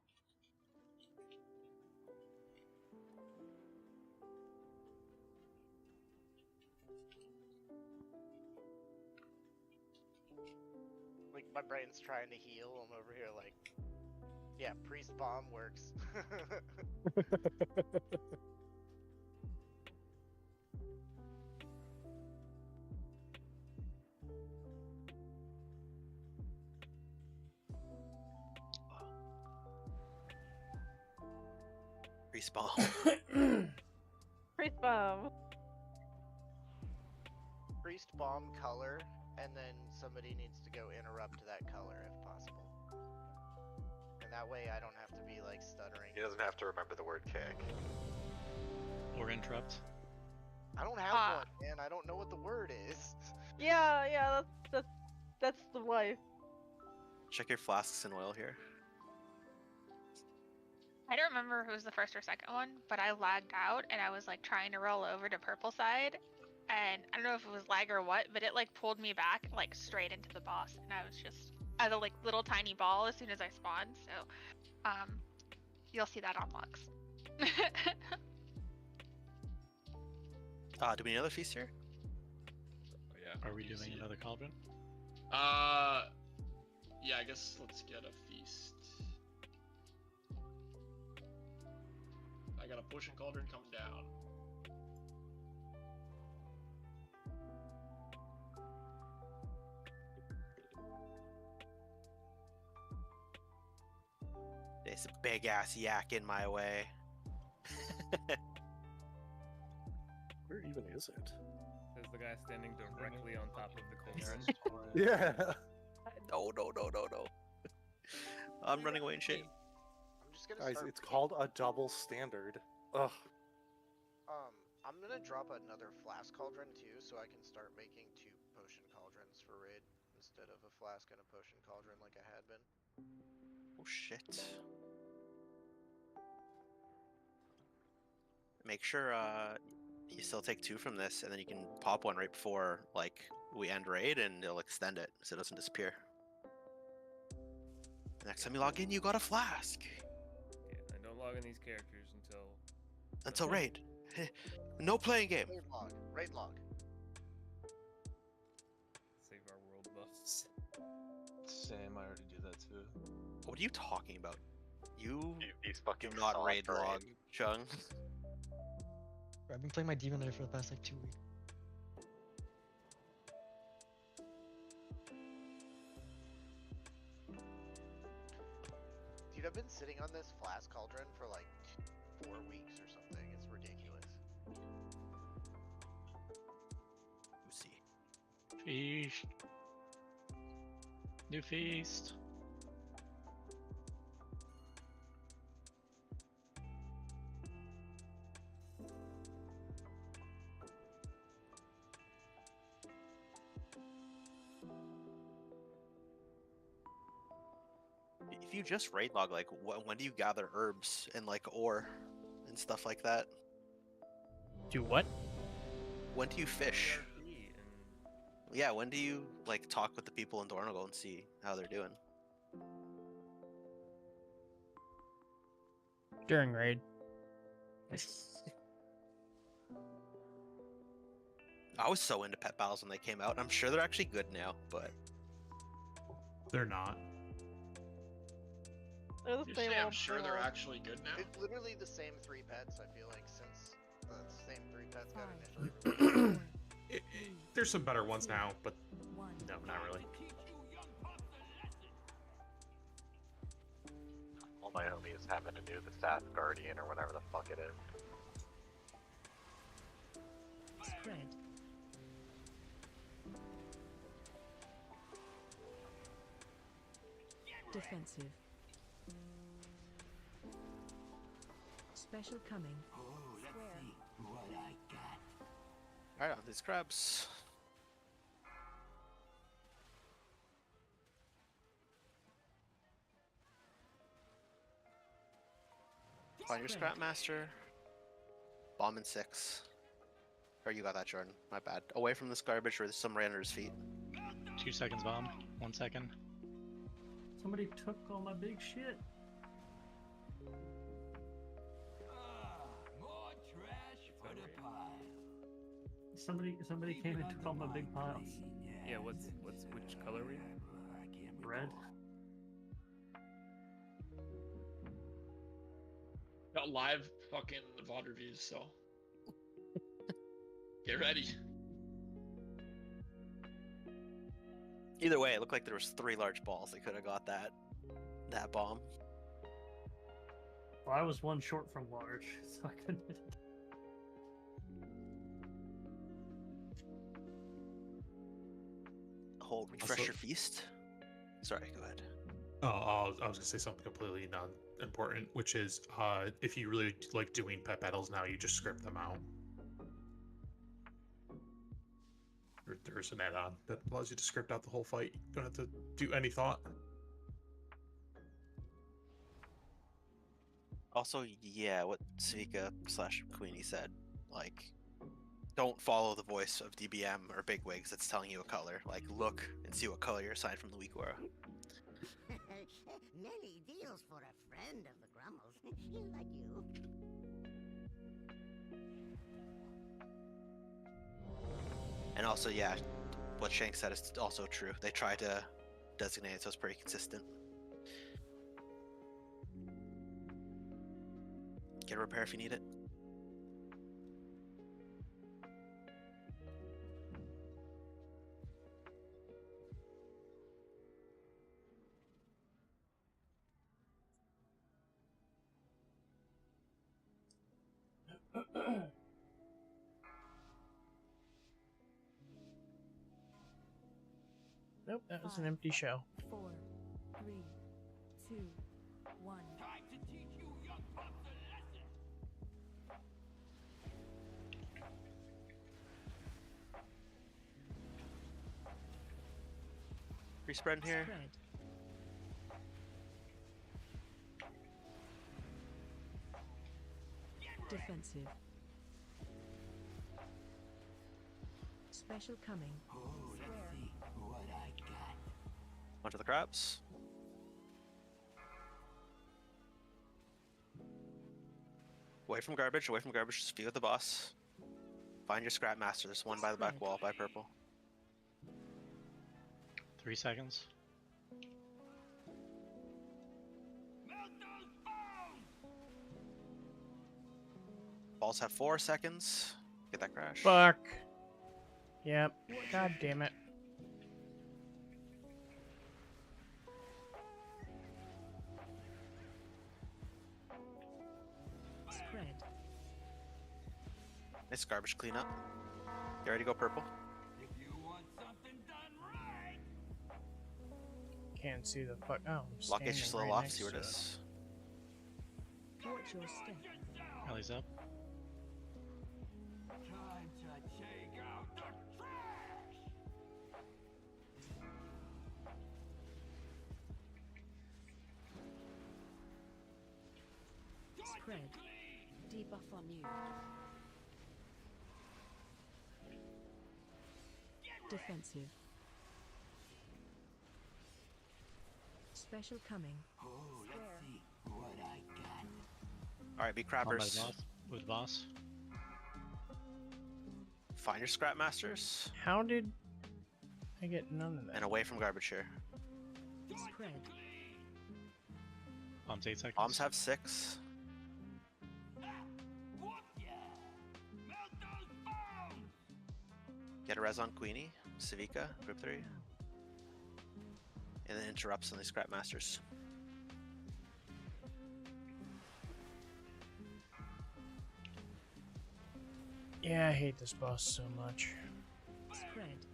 Like, my brain's trying to heal. I'm over here like, yeah, priest bomb works. Respawn. Priest bomb. Priest bomb color, and then somebody needs to go interrupt that color if possible. And that way I don't have to be like stuttering. He doesn't have to remember the word kick. Or interrupt. I don't have one, man. I don't know what the word is. Yeah, that's the life. Check your flasks and oil here. I don't remember who was the first or second one, but I lagged out and I was like trying to roll over to purple side, and I don't know if it was lag or what, but it like pulled me back like straight into the boss, and I was just as a like little tiny ball as soon as I spawned. So, you'll see that on logs. Do we need another feast here? Oh, yeah. Are we doing another cauldron? Yeah, I guess let's get a feast. I got a potion cauldron coming down. There's a big ass yak in my way. Where even is it? There's the guy standing directly on top of the cauldron. Yeah. No. I'm running away in shame. I'm just gonna Guys, start. it's called a double standard. Ugh. I'm gonna drop another flask cauldron too, so I can start making 2 potion cauldrons for raid instead of a flask and a potion cauldron like I had been. Oh shit. Make sure you still take 2 from this, and then you can pop one right before like we end raid, and it'll extend it so it doesn't disappear. Next time you log in, you got a flask. Yeah, and don't log in these characters Until raid. No playing game. Raid log. save our world buffs. Same, I already do that too. What are you talking about? You He's fucking do not soft raid raid. log, Chung. I've been playing my Demon Knight for the past like 2 weeks. Dude, I've been sitting on this flask cauldron for like 4 weeks or something. It's ridiculous. Sheesh. New feast. If you just raid log, like, when do you gather herbs and like ore and stuff like that? Do what? When do you fish? Yeah, when do you like talk with the people in Dornogal and see how they're doing? During raid. I was so into pet battles when they came out. I'm sure they're actually good now, but they're not. They're the You same say I'm old sure thing they're old. actually good now? It's literally the same 3 pets, I feel like, since the same 3 pets got initially released. There's some better ones now, but no, not really. All my homies having to do the Staff Guardian or whatever the fuck it is. Spread. Defensive. Special coming. Oh, let's see what I got. Alright, on these crabs. Find your scrap master. Bomb in 6. Or you got that, Jordan. My bad. Away from this garbage where there's some ran under his feet. 2 seconds, bomb. 1 second. Somebody took all my big shit. More trash for the pile. Somebody came and took all my big piles. Yeah, which color were you? Red. Got live fucking VOD reviews, so get ready. Either way, it looked like there was 3 large balls. They could have got that bomb. Well, I was 1 short from large, so I couldn't hit it. Whole refresh your feast. Sorry, go ahead. Oh, I was gonna say something completely non-important, which is if you really like doing pet battles now, you just script them out. There's an add-on that allows you to script out the whole fight. You don't have to do any thought. Also, yeah, what Svika/Queenie said, like, don't follow the voice of DBM or bigwigs that's telling you a color. Like, look and see what color you're assigned from the weak aura. Many deals for a friend of the Grummles. Like you. And also, yeah, what Shank said is also true. They try to designate it so it's pretty consistent. Get a repair if you need it. Nope, that was an empty shell. 4, 3, 2, 1. Time to teach you young pups a lesson. Free spread in here. Spread. Defensive. Special coming. Oh, let's see what I got. Onto the crabs. Away from garbage, just be with the boss. Find your scrap master. There's one by the back wall, by purple. 3 seconds. Balls have 4 seconds. Get that crash. Fuck. Yep. God damn it. Spread. Nice garbage cleanup. You ready to go purple? If you want something done can't see the fuck. Oh, I'm Block gets you standing slow right off, next see where to it is. Watch your step. Rally's up. Time to take out the trash! Spread. Debuff on you. Defensive. Special coming. Oh, let's see what I got. Alright, be On by the crappers. boss. With boss. Find your scrap masters. How did I get none of that? And away from garbage here. Spread. Bombs 8 seconds. Bombs have 6. Get a res on Queenie, Civica, group 3. And then interrupts on these scrap masters. Yeah, I hate this boss so much. Spread.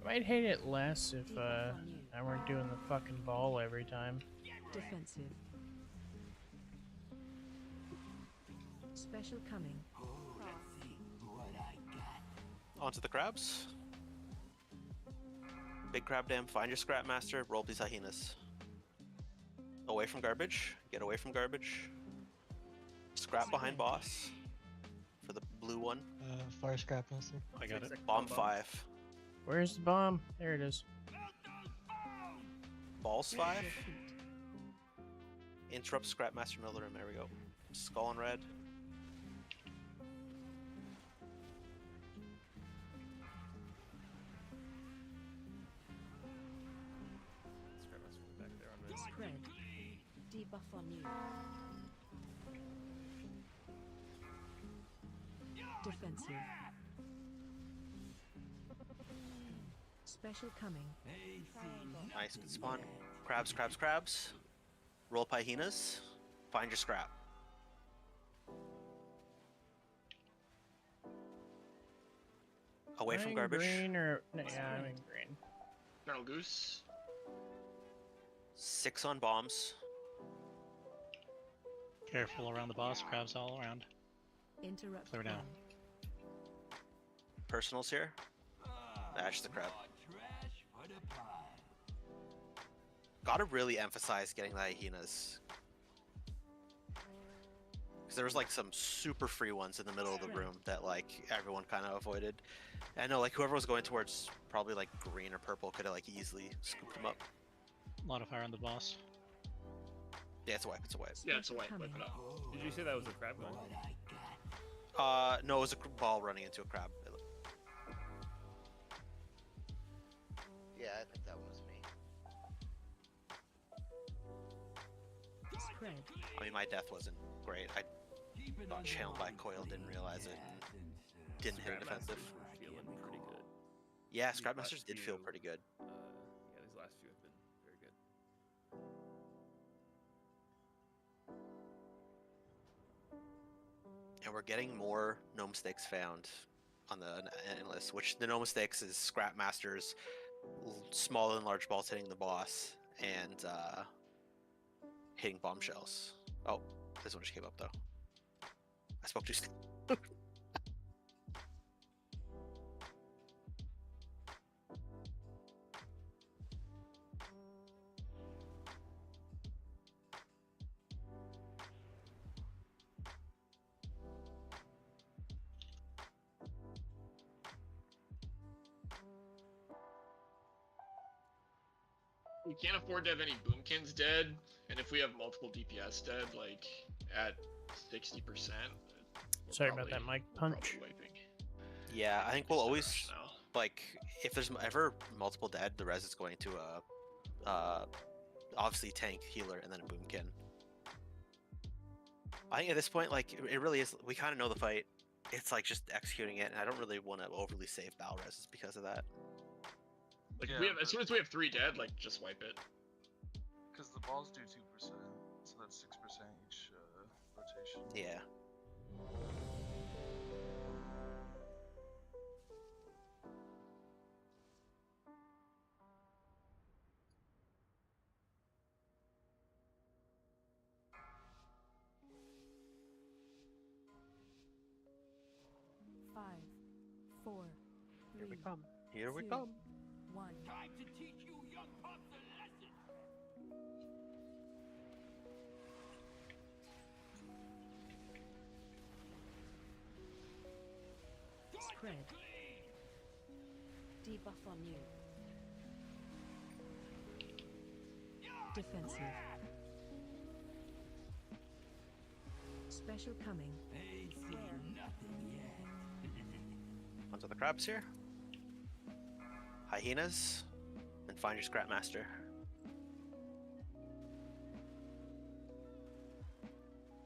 I might hate it less if I weren't doing the fucking ball every time. Defensive. Special coming. Oh, let's see what I got. Onto the crabs. Big crab dam, find your scrap master, roll these hyenas. Away from garbage, get away from garbage. Scrap behind boss. For the blue one. Fire scrap master. I got it. Bomb 5. Where's the bomb? There it is. Balls 5. Interrupt scrap master middle room, there we go. Skull in red. Back there on red. Spread. Debuff on you. Defensive. Special coming. Nice, good spawn. Crabs, crabs, crabs. Roll hyenas. Find your scrap. Away Am I from in garbage. Green or no, yeah, I'm in green. Colonel Goose. 6 on bombs. Careful around the boss. Crabs all around. Interrupt. Clear now. Personals here. Bash the crab. Trash for the pile. Gotta really emphasize getting the hyenas. Because there was like some super free ones in the middle of the room that like everyone kind of avoided. And I know like whoever was going towards probably like green or purple could have like easily scooped them up. Modifier on the boss. Yeah, it's a wipe, it's a wipe. Yeah, it's a wipe. Wipe it up. Did you say that was a crab gun? No, it was a ball running into a crab. Yeah, I think that was me. Spread. I mean, my death wasn't great. I got channeled by coil, didn't realize it, and didn't hit a defensive. Feeling pretty good. Yeah, scrap masters did feel pretty good. Yeah, these last few have been very good. And we're getting more no mistakes found on the endless, which the no mistakes is scrap masters, small and large balls hitting the boss, and hitting bombshells. Oh, this one just came up though. I spoke too soon. We can't afford to have any boomkins dead, and if we have multiple DPS dead, like at 60%. Sorry about that mic punch. Yeah, I think we'll always like if there's ever multiple dead, the res is going to obviously tank, healer, and then a boomkin. I think at this point, like it really is. We kind of know the fight. It's like just executing it, and I don't really want to overly save battle reses because of that. Like we have, as soon as we have 3 dead, like just wipe it. Because the balls do 2%, so that's 6% each rotation. Yeah. 4, Here we 3, come. Here we 2, come. 1. Time to teach you young pups a lesson. Spread. Debuff on you. Defensive. Special coming. Ain't seen nothing yet. Onto the crabs here. Hyenas. And find your scrap master.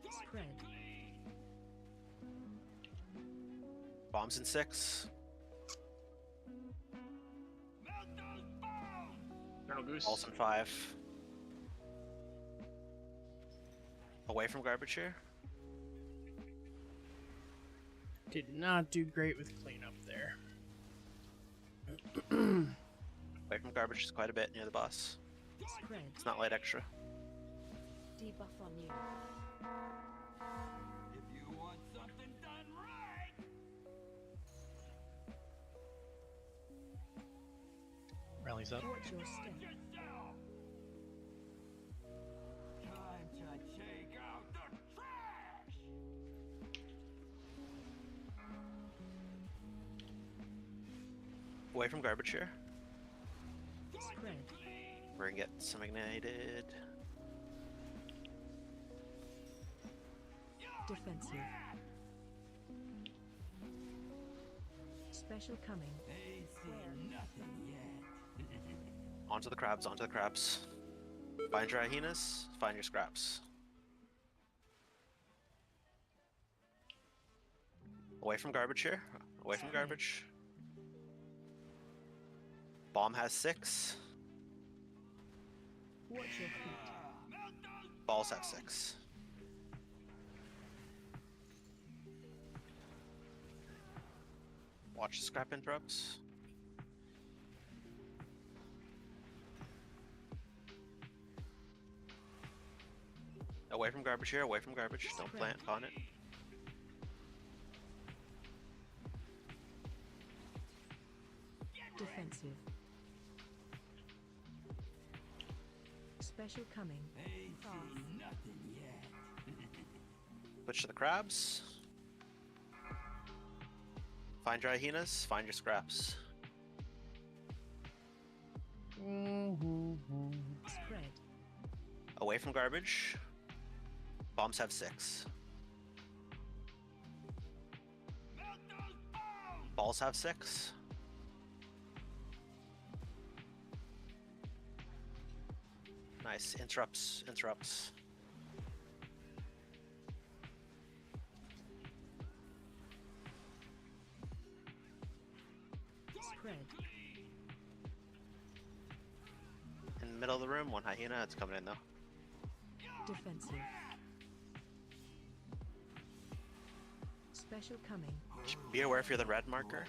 Spread. Bombs in 6. Colonel Goose. Balls in 5. Away from garbage here. Did not do great with cleanup there. Away from garbage is quite a bit near the boss. Spread. It's not light extra. Debuff on you. If you want something done right, Rallies up. Watch your step. yourself. Time to take out the trash. Away from garbage here. Spread. We're gonna get some ignited. Defensive. Special coming. Ain't seen nothing yet. Onto the crabs, onto the crabs. Find your hyenas, find your scraps. Away from garbage here. Away from garbage. Bomb has 6. Watch your feet. Balls have 6. Watch the scrap interrupts. Away from garbage here, away from garbage. Don't plant on it. Defensive. Special coming. Ain't seen nothing yet. Switch to the crabs. Find your hyenas, find your scraps. Spread. Away from garbage. Bombs have 6. Balls have 6. Nice. Interrupts. Interrupts. Spread. In the middle of the room, one hyena. It's coming in though. Defensive. Special coming. Be aware if you're the red marker.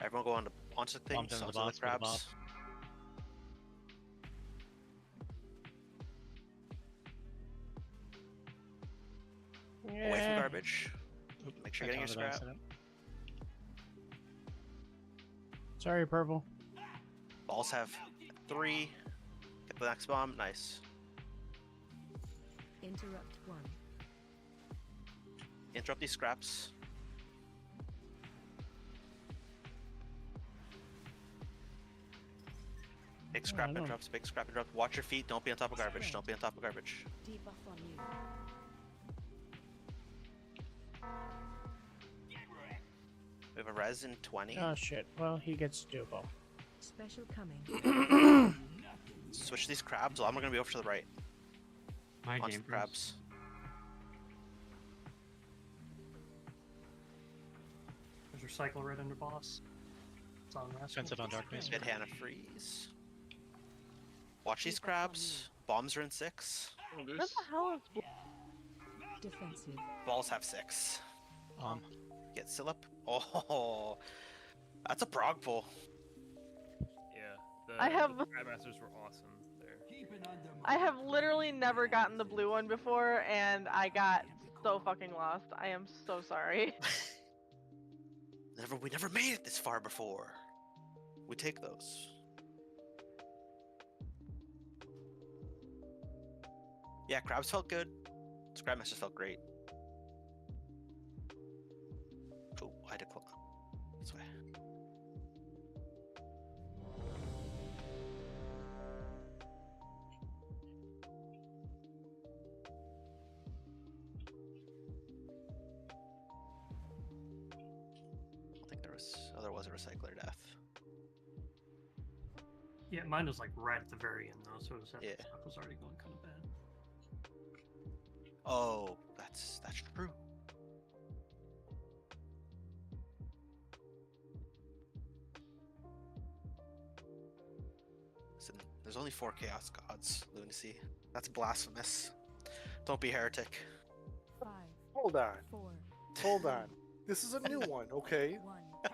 Everyone go onto things, onto the crabs. Away from garbage. Make sure you're getting your scrap. Sorry, purple. Balls have 3. Get the next bomb. Nice. Interrupt 1. Interrupt these scraps. Big scrap interrupts. Big scrap interrupt. Watch your feet. Don't be on top of garbage. Don't be on top of garbage. Debuff on you. We have a res in 20. Oh shit. Well, he gets doable. Special coming. Switch these crabs. I'm gonna be over to the right. My Onto game the crabs. There's recycle right under boss. It's on Rascal. Defensive on darkness. Mid Hannah freeze. Watch these crabs. Bombs are in 6. What the hell is Defensive. Balls have 6. Get Silip. Oh, that's a prog pull. Yeah, I have- the Grandmasters were awesome there. I have literally never gotten the blue one before, and I got so fucking lost. I am so sorry. We never made it this far before. We take those. Yeah, crabs felt good. Scrapmasters felt great. Oh, I decline. This way. I think there was a recycler death. Yeah, mine was like right at the very end though, so it was, Yeah. stuff was already going kind of bad. Oh, that's true. Listen, there's only 4 chaos gods, Lunacy. That's blasphemous. Don't be heretic. 5, Hold on. 4, Hold on. This is a new one, okay?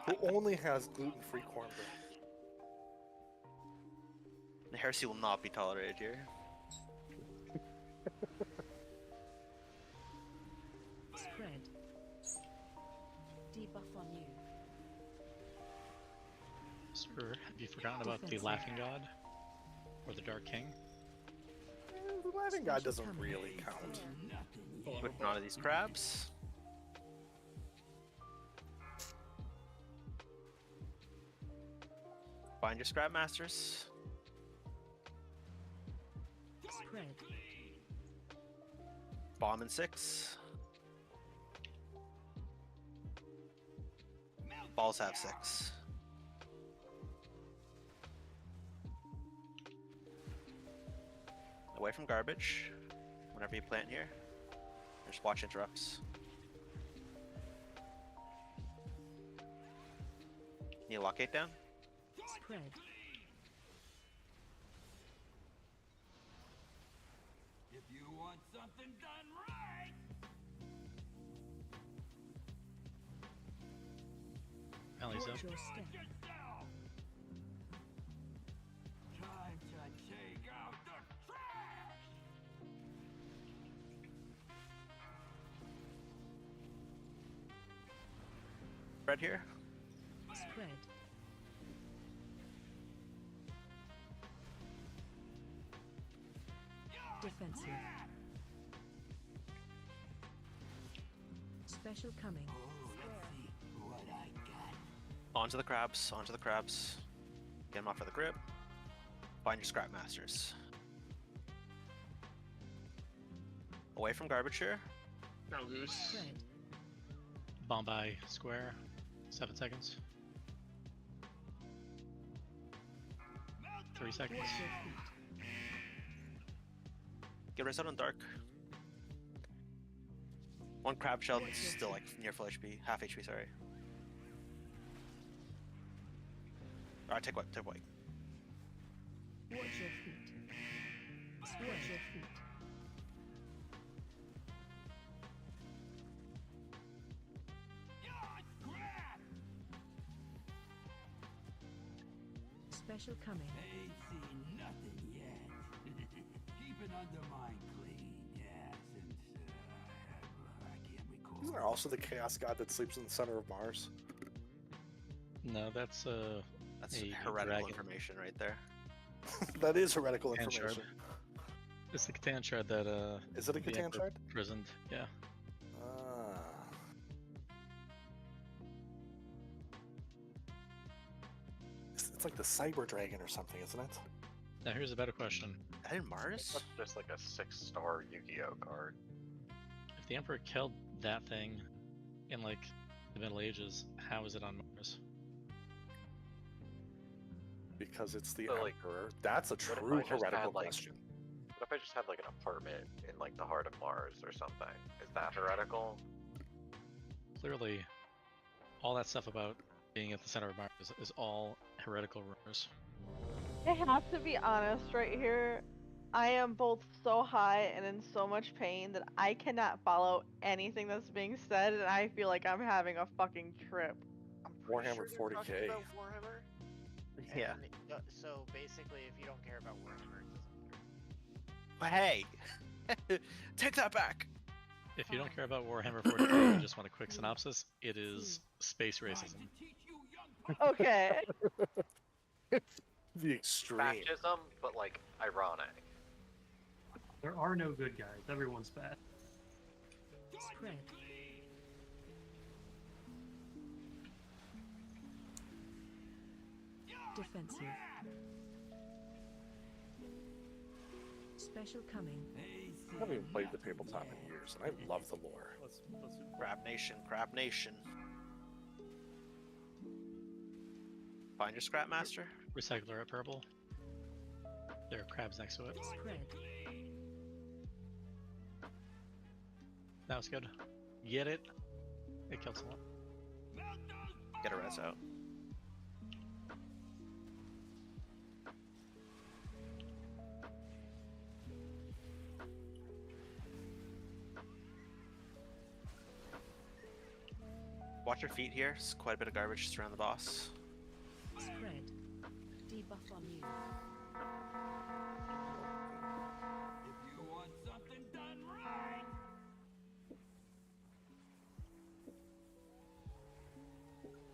Who only has gluten-free cornbread. The heresy will not be tolerated here. spread. Debuff on you. Sir, have you forgotten about the Laughing God? Or the Dark King? The Laughing God doesn't really count. Whipping onto these crabs. Find your scrap masters. Spread. Bomb in 6. Balls have 6. Away from garbage. Whenever you plant here. Just watch interrupts. Need a lockate down? Spread. If you want something done right. Ellie's up. Watch your step. Time to take out the trash. Red here. Spread. Defensive. Special coming. What I got. Onto the crabs. Onto the crabs. Get them off of the grip. Find your scrap masters. Away from garbage here. No goose. Spread. Bomb by square. 7 seconds. 3 seconds. Watch your feet. Get res out on dark. 1 crab shell still like near full HP. Half HP, sorry. Alright, take white, take white. Watch your feet. Watch your feet. Special coming. Ain't seen nothing yet. Keep it under mine clean, yeah, since I can't recall. Isn't there also the chaos god that sleeps in the center of Mars? No, that's a heretical dragon. information right there. That is heretical Catan shard. information. It's the Catan shard that Is it a the Catan Emperor shard? Prisoned, yeah. Ah. It's like the Cyber Dragon or something, isn't it? Now here's a better question. That in Mars? That's just like a 6-star Yu-Gi-Oh card. If the Emperor killed that thing in like the Middle Ages, how is it on Mars? Because it's the So, like, Emperor. That's a what if true I just had, heretical like, question. What if I just had like an apartment in like the heart of Mars or something? Is that heretical? Clearly, all that stuff about being at the center of Mars is all heretical rumors. I have to be honest right here. I am both so high and in so much pain that I cannot follow anything that's being said, and I feel like I'm having a fucking trip. Warhammer Sure you're talking 40K. about Warhammer? Yeah. And, so basically, if you don't care about Warhammer, it doesn't matter. But hey! Take that back! If you don't care about Warhammer 40k, you just want a quick synopsis, it is space racism. Okay. The extreme. Fascism, but like ironic. There are no good guys. Everyone's bad. Spread. Defensive. Special coming. I haven't even played the tabletop in years, and I love the lore. Crab Nation, Crab Nation. Find your scrap master. Recycler at purple. There are crabs next to it. Spread. That was good. Get it. It killed someone. Get a res out. Watch your feet here. It's quite a bit of garbage just around the boss. Spread. Debuff on you. If you want something done right.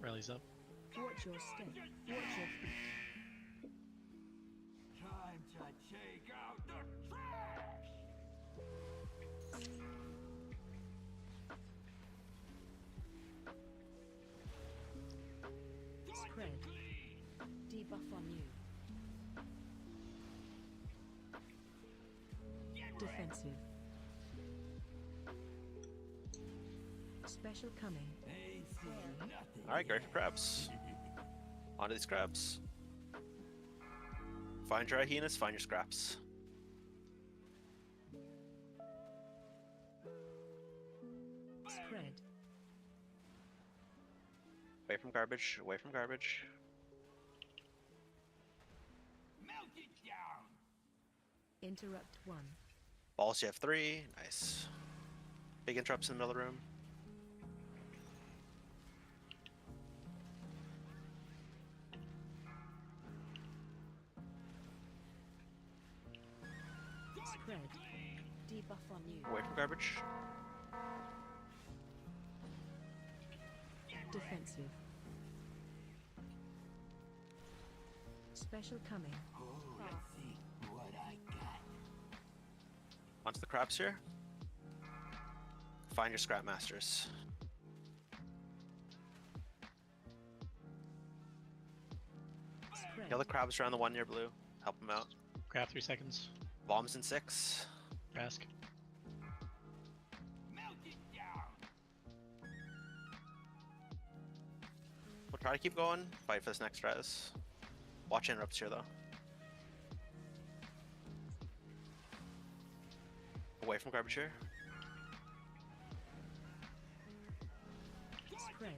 Rallies up. Watch your step. Watch your feet. Time to take out the trash. Spread. Debuff on you. Defensive. Special coming. Alright, go for crabs. Onto these crabs. Find your hyenas, find your scraps. Spread. Away from garbage, away from garbage. Melt it down. Interrupt 1. Balls, you have 3. Nice. Big interrupts in the middle of the room. Spread. Debuff on you. Away from garbage. Defensive. Special coming. Oh, let's see what I got. Onto the crabs here. Find your scrap masters. Spread. Kill the crabs around the one near blue. Help them out. Grab 3 seconds. Bombs in 6. Rask. Melt it down. We'll try to keep going. Fight for this next res. Watch interrupts here though. Away from garbage here. Spread.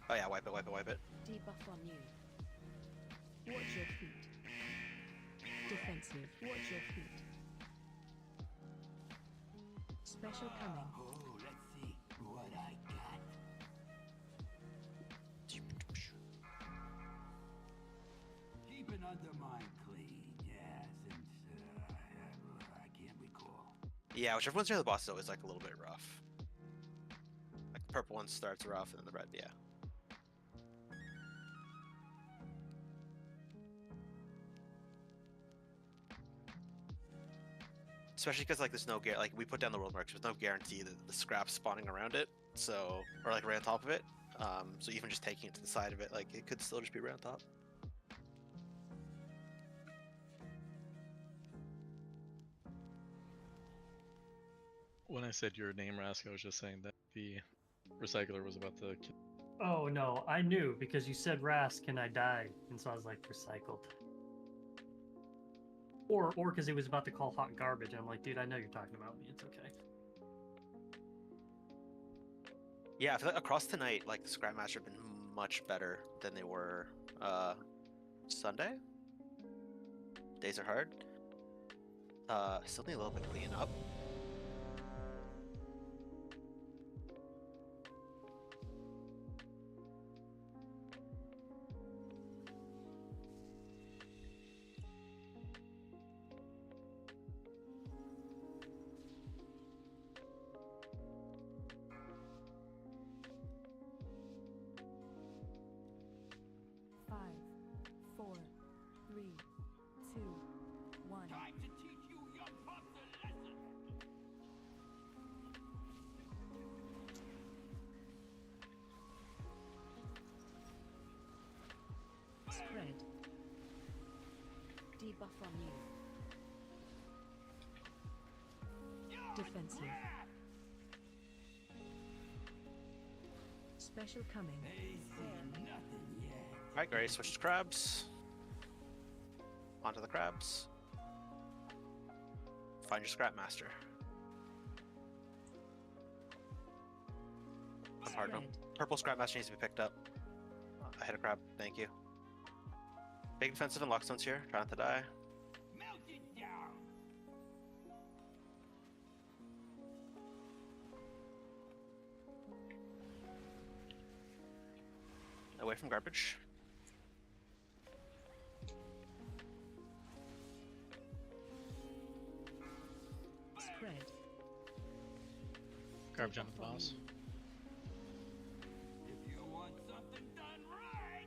Oh yeah, wipe it, wipe it, wipe it. Debuff on you. Watch your feet. Defensive. Watch your feet. Special coming. Oh, let's see what I got. Keep an undermine clean, yes, and I can't recall. Yeah, whichever one's near the boss is always like a little bit rough. Like the purple one starts rough and then the red, yeah. Especially because like there's no like we put down the world marks, there's no guarantee that the scrap's spawning around it, so or like right on top of it. So even just taking it to the side of it, like it could still just be right on top. When I said your name, Rask, I was just saying that the recycler was about to kill. Oh no, I knew because you said Rask and I died, and so I was like recycled. Or because he was about to call hot garbage. I'm like, dude, I know you're talking about me. It's okay. Yeah, I feel like across tonight, like the scrap master have been much better than they were Sunday. Days are hard. Still need a little bit to clean up. Debuff on you. Defensive. Special coming. Alright, Gray, switch to crabs. Onto the crabs. Find your scrap master. Purple scrap master needs to be picked up. I hit a crab, thank you. Big defensive and lockstones here, try not to die. Away from garbage. Spread. Garbage on the boss. If you want something done right.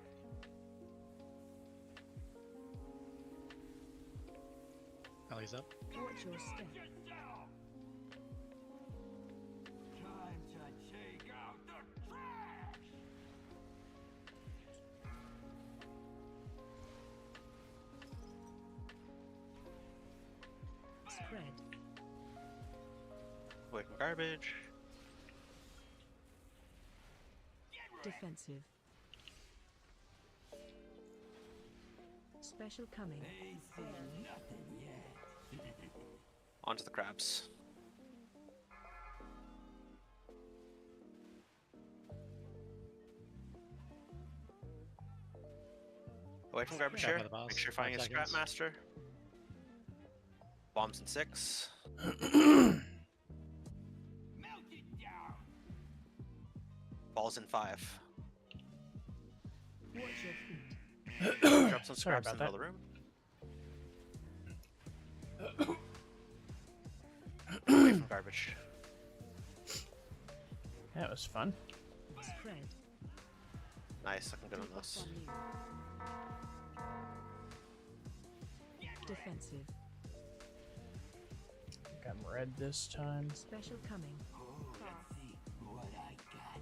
Ellie's up. Watch your step. Time to take out the trash. Spread. Away from garbage. Defensive. Special coming. Nothing yet. Onto the crabs. Away from garbage Grab here. by the boss. Make sure you're 5 finding a scrap seconds. master. Bombs in 6. Balls in 5. Watch your feet. Drop some Sorry scraps in about the middle of the room. Away from garbage. That was fun. Spread. Nice, looking good on this. Defensive. Got red this time. Special coming. Let's see what I got.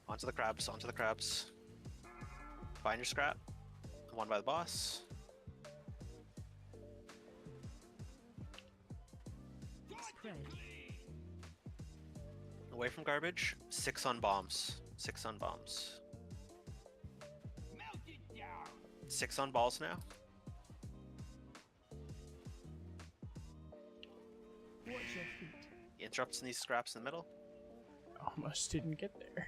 Onto the crabs, onto the crabs. Find your scrap. One by the boss. Spread. Away from garbage. 6 on bombs. 6 on bombs. 6 on balls now. Watch your feet. He interrupts in these scraps in the middle. Almost didn't get there.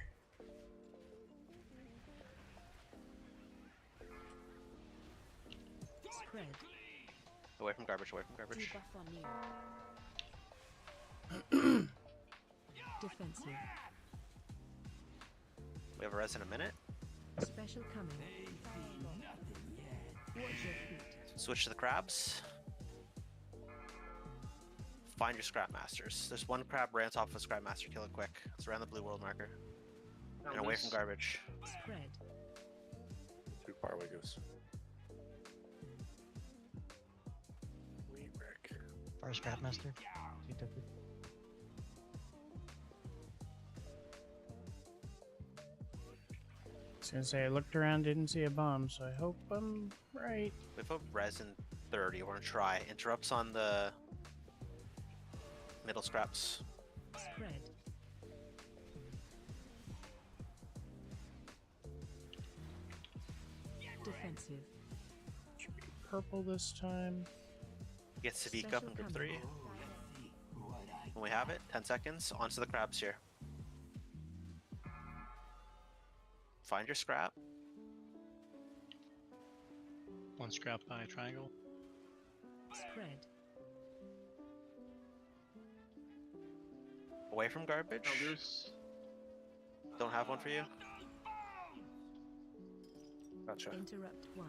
Spread. Away from garbage, away from garbage. Debuff on you. Defensive. We have a res in a minute. Special coming. Watch your feet. Switch to the crabs. Find your scrap masters. There's one crab ran off of a scrap master. Kill it quick. It's around the blue world marker. And away from garbage. Spread. Too far away, goes. Wheat Rick. Fire scrap master. I was gonna say I looked around, didn't see a bomb, so I hope I'm right. We have a res in 30. We're gonna try. Interrupts on the middle scraps. Spread. Defensive. Should be purple this time. Get Sadiq up in group 3. When we have it, 10 seconds. Onto the crabs here. Find your scrap. One scrap by triangle. Spread. Away from garbage. Don't have one for you. Gotcha. Interrupt 1.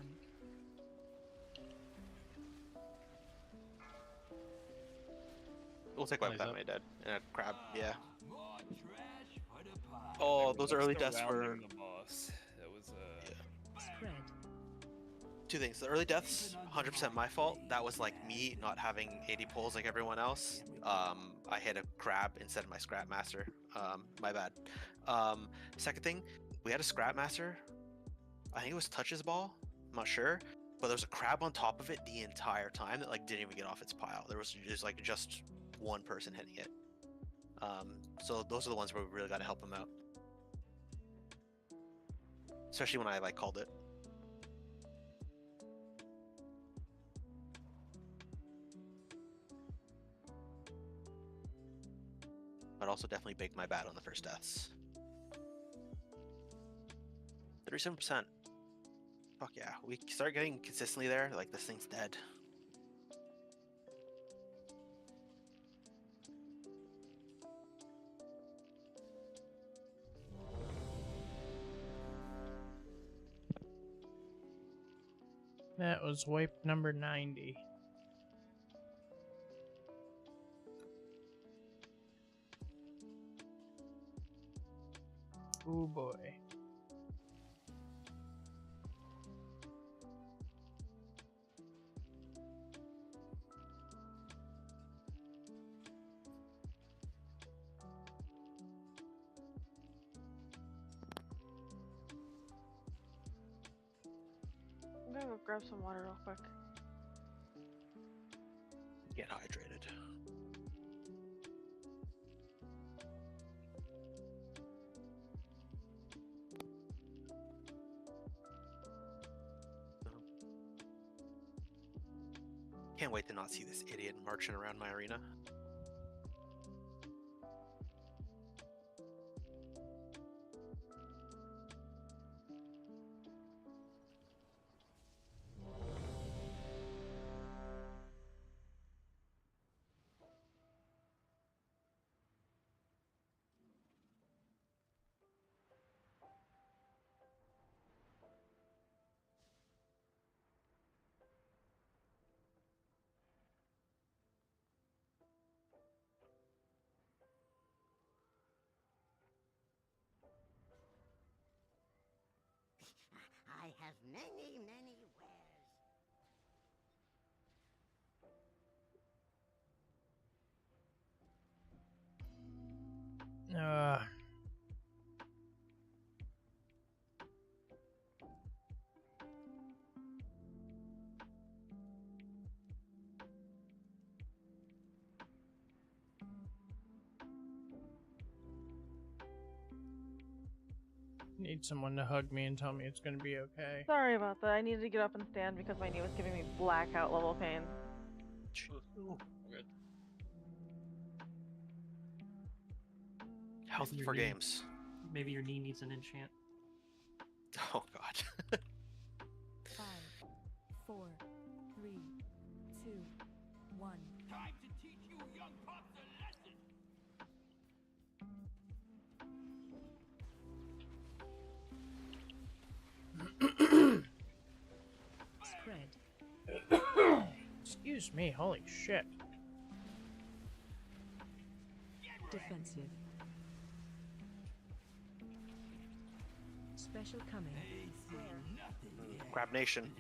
We'll take one Eyes without up. my dead. And a crab, yeah. More trash for the pot. Oh, those early deaths were Surrounding the boss. That was Spread. 2 things. The early deaths, 100% my fault. That was like me not having 80 pulls like everyone else. I hit a crab instead of my scrap master. My bad. Second thing, we had a scrap master. I think it was Touch's ball. I'm not sure. but there was a crab on top of it the entire time that like didn't even get off its pile. There was just like just one person hitting it. So those are the ones where we really got to help them out, especially when I like called it. But also definitely baked my bad on the first deaths. 37%. Fuck yeah, we start getting consistently there. Like this thing's dead. That was wipe number 90. Oh boy. I'm gonna go grab some water real quick. Get hydrated. Can't wait to not see this idiot marching around my arena. I have many, many wares. Need someone to hug me and tell me it's gonna be okay. Sorry about that. I needed to get up and stand because my knee was giving me blackout level pain. Good. Health Maybe your for knee- games. Maybe your knee needs an enchant. Oh god. 5, 4, 3, 2, 1. Time to teach you young pups a lesson. Spread. Excuse me, holy shit. Defensive. Special coming. Crab Nation.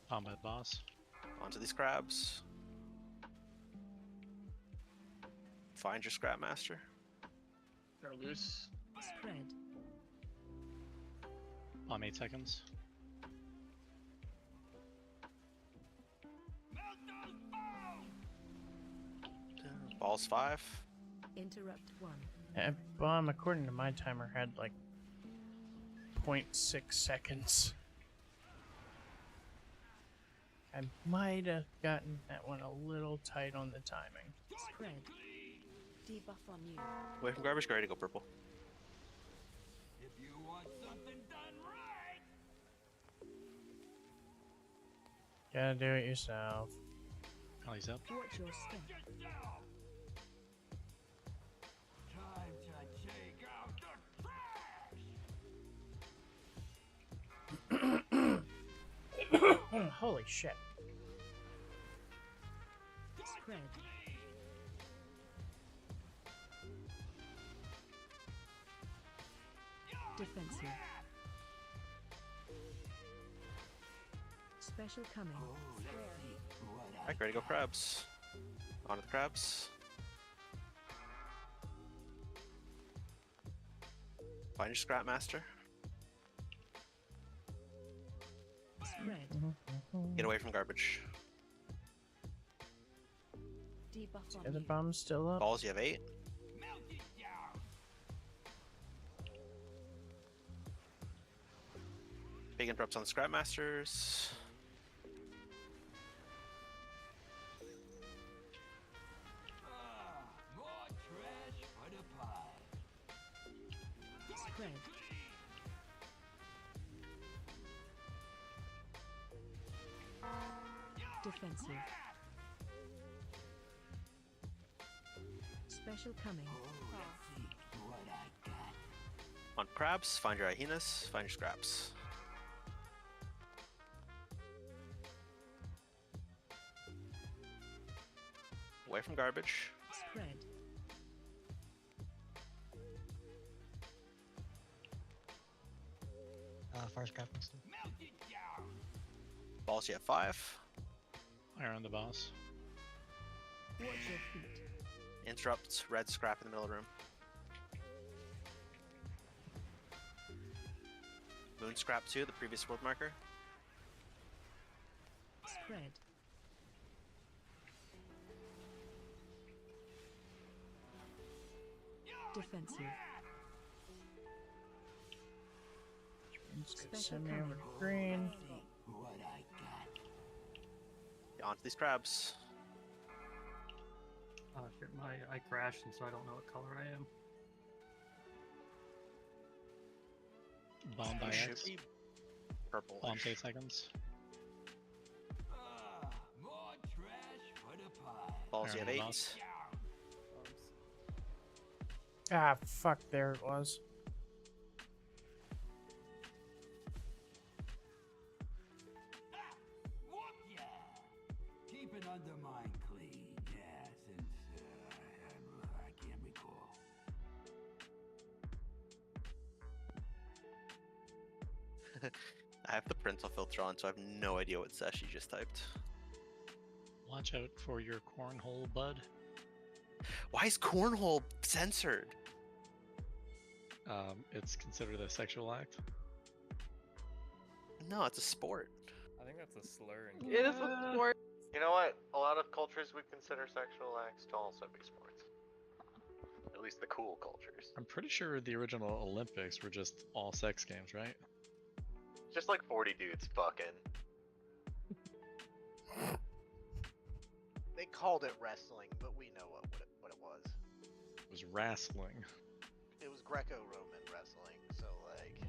Combat boss. Onto these crabs. Find your scrap master. They're loose. Spread. On 8 seconds. Balls 5. Interrupt 1. That bomb, according to my timer, had like 0.6 seconds. I might have gotten that one a little tight on the timing. Spread. Debuff on you. Away from garbage, ready to go purple. If you want something done right, Gotta do it yourself. Oh, he's up. Watch your step. time to take out the trash. Holy shit. Spread. Defensive. Special coming. Alright, ready to go crabs. Onto the crabs. Find your scrap master. Get away from garbage. Debuff on Are the you. bombs still up? Balls, you have 8. Big interrupts on the Scrap Masters. More trash for the pile. Spread. Defensive. Special coming. What I got. On crabs, find your hyenas, find your scraps. Away from garbage. Spread. Fire scrap next time. Balls, you have 5. Fire on the boss. Watch your feet. Interrupt, red scrap in the middle of the room. Moon scrap 2, the previous world marker. Spread. Defensive. Special Send me coming. over to green. What I got. Get onto these crabs. Oh shit, I crashed, and so I don't know what color I am. Bomb by You should X. be purple. Bomb 8 seconds. More trash for the pile. Balls, you have Fire on 8. the boss. Ah, fuck, there it was. Whoop ya! Keep it under mine clean. Yeah, since I can't recall. I have the parental filter on, so I have no idea what Sashi just typed. Watch out for your cornhole, bud. Why is cornhole censored? It's considered a sexual act. No, it's a sport. I think that's a slur. In It is a sport. You know what? A lot of cultures would consider sexual acts to also be sports. At least the cool cultures. I'm pretty sure the original Olympics were just all sex games, right? Just like 40 dudes fucking. They called it wrestling, but we know what it was. It was wrestling. It was Greco-Roman wrestling, so like.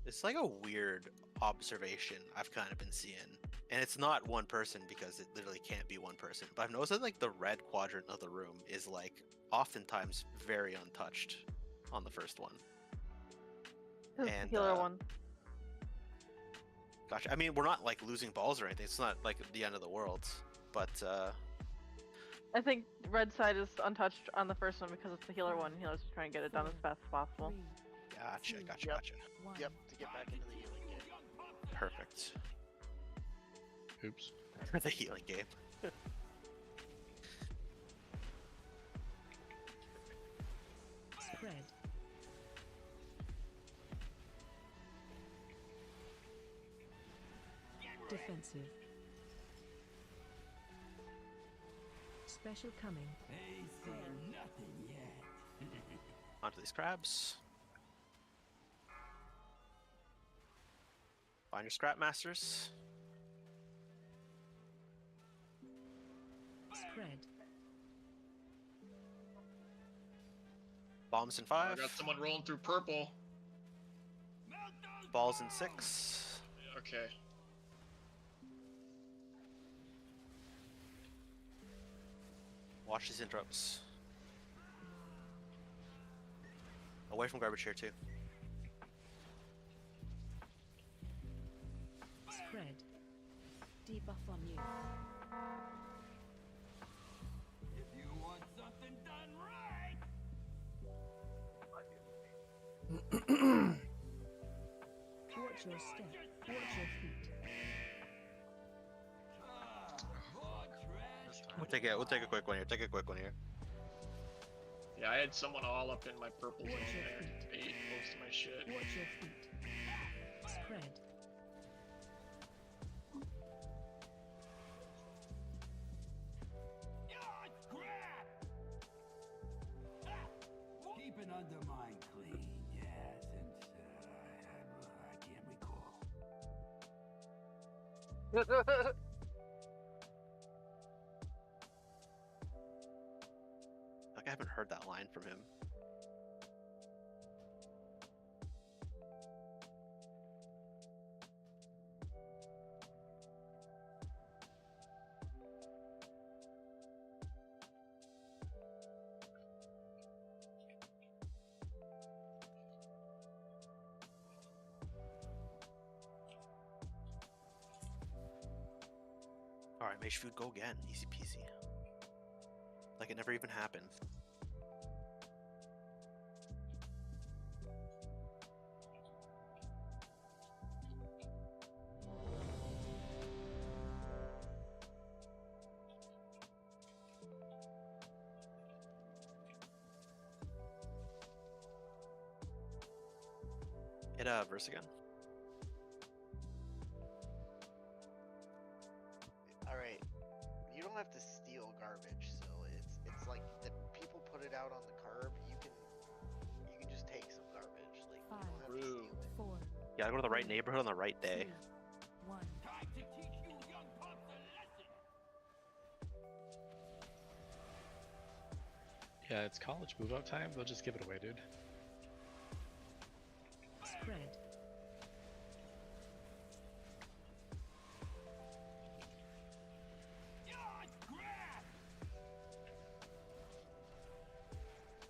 It's like a weird observation I've kind of been seeing. And it's not one person because it literally can't be one person. But I've noticed that like the red quadrant of the room is like oftentimes very untouched on the first one. This is And, the healer one. Gotcha. I mean, we're not like losing balls or anything. It's not like the end of the world. But I think red side is untouched on the first one because it's the healer one. Healer's just trying to get it done as fast as possible. gotcha. Yep, to get back into the healing game. Perfect. Oops. The healing game. Spread. Defensive. Special coming. They seen nothing yet. Onto these crabs. Find your scrap masters. Spread. Bombs in I 5. got someone rolling through purple. Balls in 6. Okay. Watch these interrupts. Away from garbage here too. Spread. Debuff on you. If you want something done right. Watch your step. Watch your feet. We'll take a quick one here. Take a quick one here. Yeah, I had someone all up in my purple zone there. They ate most of my shit. Watch your feet. Spread. Keep an undermine clean, yeah, since I can't recall. Like I haven't heard that line from him. Alright, mage food, go again. Easy peasy. Like it never even happened. Hit verse again. Alright. You don't have to steal garbage, so it's like the people put it out on the curb, you can just take some garbage. Like you don't have to steal it. 4. You gotta go to the right neighborhood on the right day. 1. Time to teach you young pups a lesson. Yeah, it's college move out time. They'll just give it away, dude. Spread.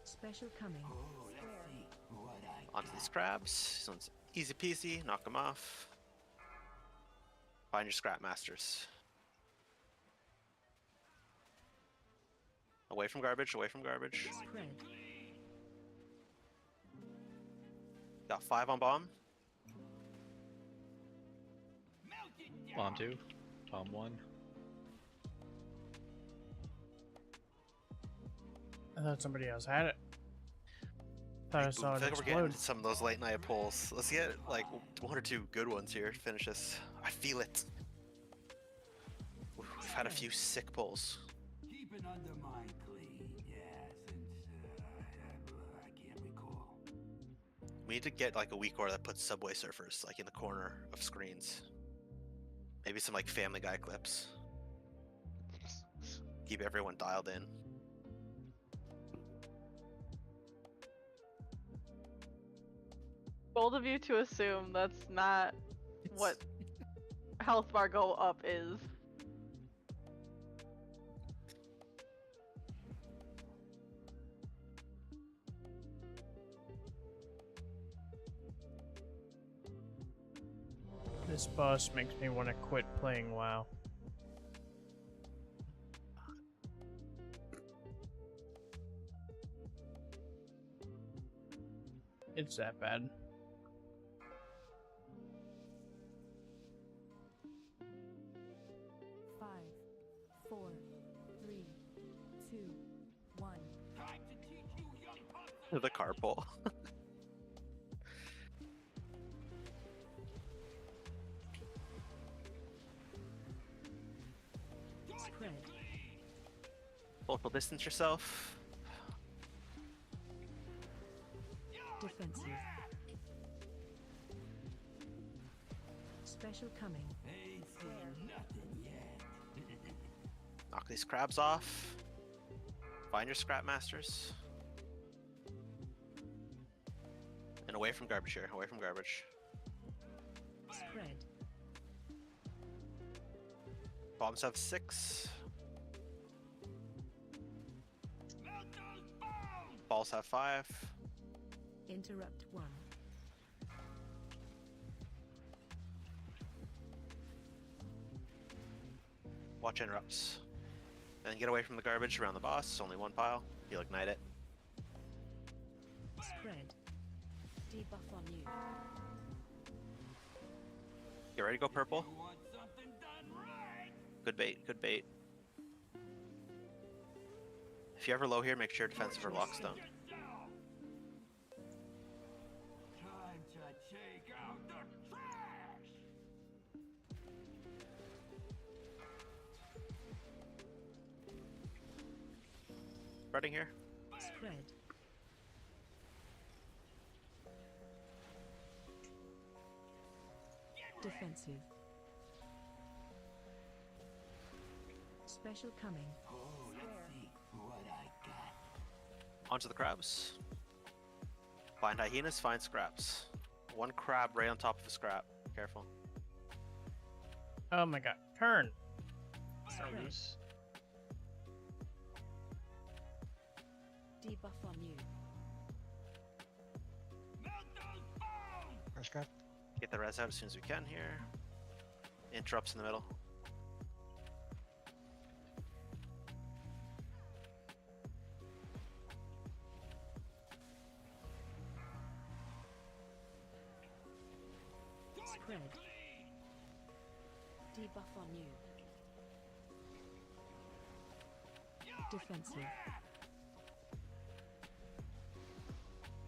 Special coming. Oh, let's see what I Onto these crabs. This one's easy peasy. Knock them off. Find your scrap masters. Away from garbage. Away from garbage. Spread. Got 5 on bomb. Bomb 2. Bomb 1. I thought somebody else had it. Thought I saw I it feel like we're explode. getting some of those late night pulls. Let's get like 1 or 2 good ones here to finish this. I feel it. We've had a few sick pulls. keep an undermine clean, yeah, since I can't recall. We need to get like a week order that puts Subway Surfers like in the corner of screens. Maybe some like Family Guy clips. Keep everyone dialed in. Bold of you to assume that's not what health bar go up is. This boss makes me want to quit playing WoW. It's that bad. Five, 4, 3, 2, 1. Time to teach you young pups. The car pull. Spread. Social distance yourself. Defensive. Special coming. Ain't seen nothing yet. Knock these crabs off. Find your scrap masters. And away from garbage here. Away from garbage. Spread. Bombs have 6. Balls have 5. Interrupt 1. Watch interrupts. And get away from the garbage around the boss. It's only 1 pile. He'll ignite it. Spread. Debuff on you. Get ready to go purple. You want something done right? Good bait. Good bait. If you ever low here, make sure defensive or lockstone. Time to take out the trash. Spreading here. Spread. Defensive. Special coming. Oh, let's see what I got. Onto the crabs. Find hyenas, find scraps. One crab right on top of a scrap. Careful. Oh my god. Turn. Loose. Debuff on you. First grab. Get the res out as soon as we can here. Interrupts in the middle. Spread. Debuff on you. Defensive.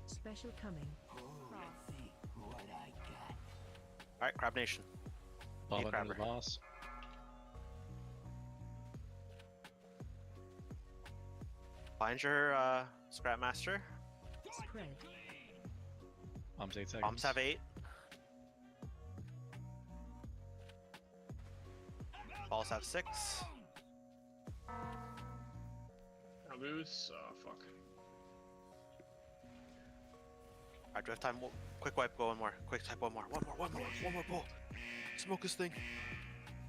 Special coming. Oh, let's see what I got. Alright, Crab Nation. Bob Need a under the crabber. boss. Find your Scrap Master. Spread. Bombs 8 seconds. Bombs have 8. Balls have 6. Loose. Fuck. Alright, do we have time? Quick wipe, go one more. Quick type, one more. One more pull. Smoke this thing.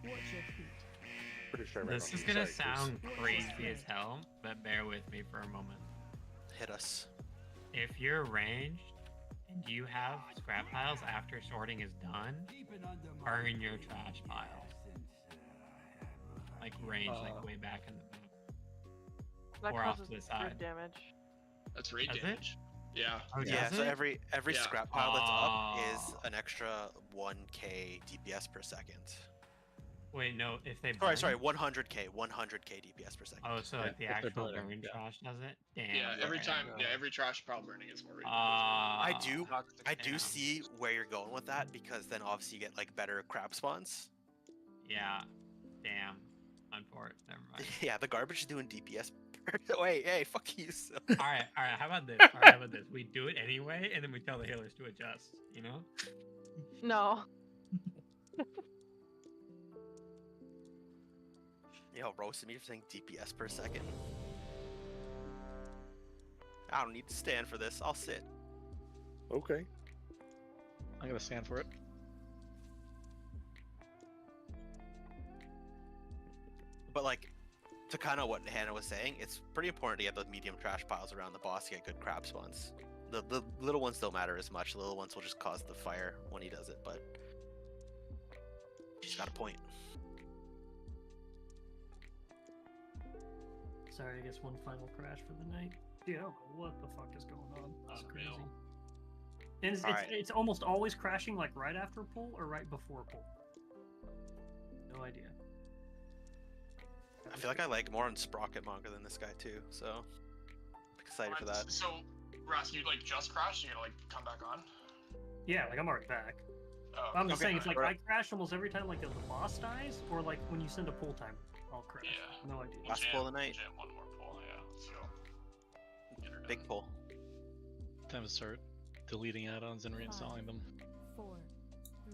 Watch your feet. Pretty sure. This is gonna sound crazy as hell, but bear with me for a moment. Hit us. If you're ranged and you have scrap piles after sorting is done, burn your trash piles. Like range, like way back in the back. That or off causes to the side. crit damage. That's raid Does it? damage. Yeah. Oh, Yeah, does so it? every Yeah. scrap pile that's up is Oh. an extra 1k DPS per second. Wait, no, if they burn? Sorry, 100k DPS per second. Oh, so like the if they're actual burning, burn yeah. trash does it? Damn. Yeah, every okay. time, every trash pile burning is more raid damage. I do Damn. see where you're going with that, because then obviously you get like better crab spawns. Yeah. Damn. Unport. Never mind. Yeah, the garbage is doing DPS. Wait, hey, fuck you. So. Alright, how about this? Alright, how about this? We do it anyway, and then we tell the healers to adjust, you know? No. Yo, roasted me for saying DPS per second. I don't need to stand for this. I'll sit. Okay. I'm gonna stand for it. But like, to kind of what Hannah was saying, it's pretty important to get those medium trash piles around the boss to get good crab spawns. The little ones don't matter as much. The little ones will just cause the fire when he does it, but she's got a point. Sorry, I guess one final crash for the night. Dude, I don't know what the fuck is going on. It's crazy. And it's almost always crashing like right after pull or right before pull. No idea. I feel like I like more on Sprocket manga than this guy too, so I'm excited for that. So, Ross, you like just crashed? You gotta like come back on? Yeah, like I'm already back. Oh, I'm just okay. saying, it's like I crash almost every time like the boss dies, or like when you send a pull timer, I'll crash. Yeah. No idea. Last pull of the night. Jam one more pull, yeah. Let's go. Get her done. Big pull. Time to start deleting add-ons and reinstalling them. 4,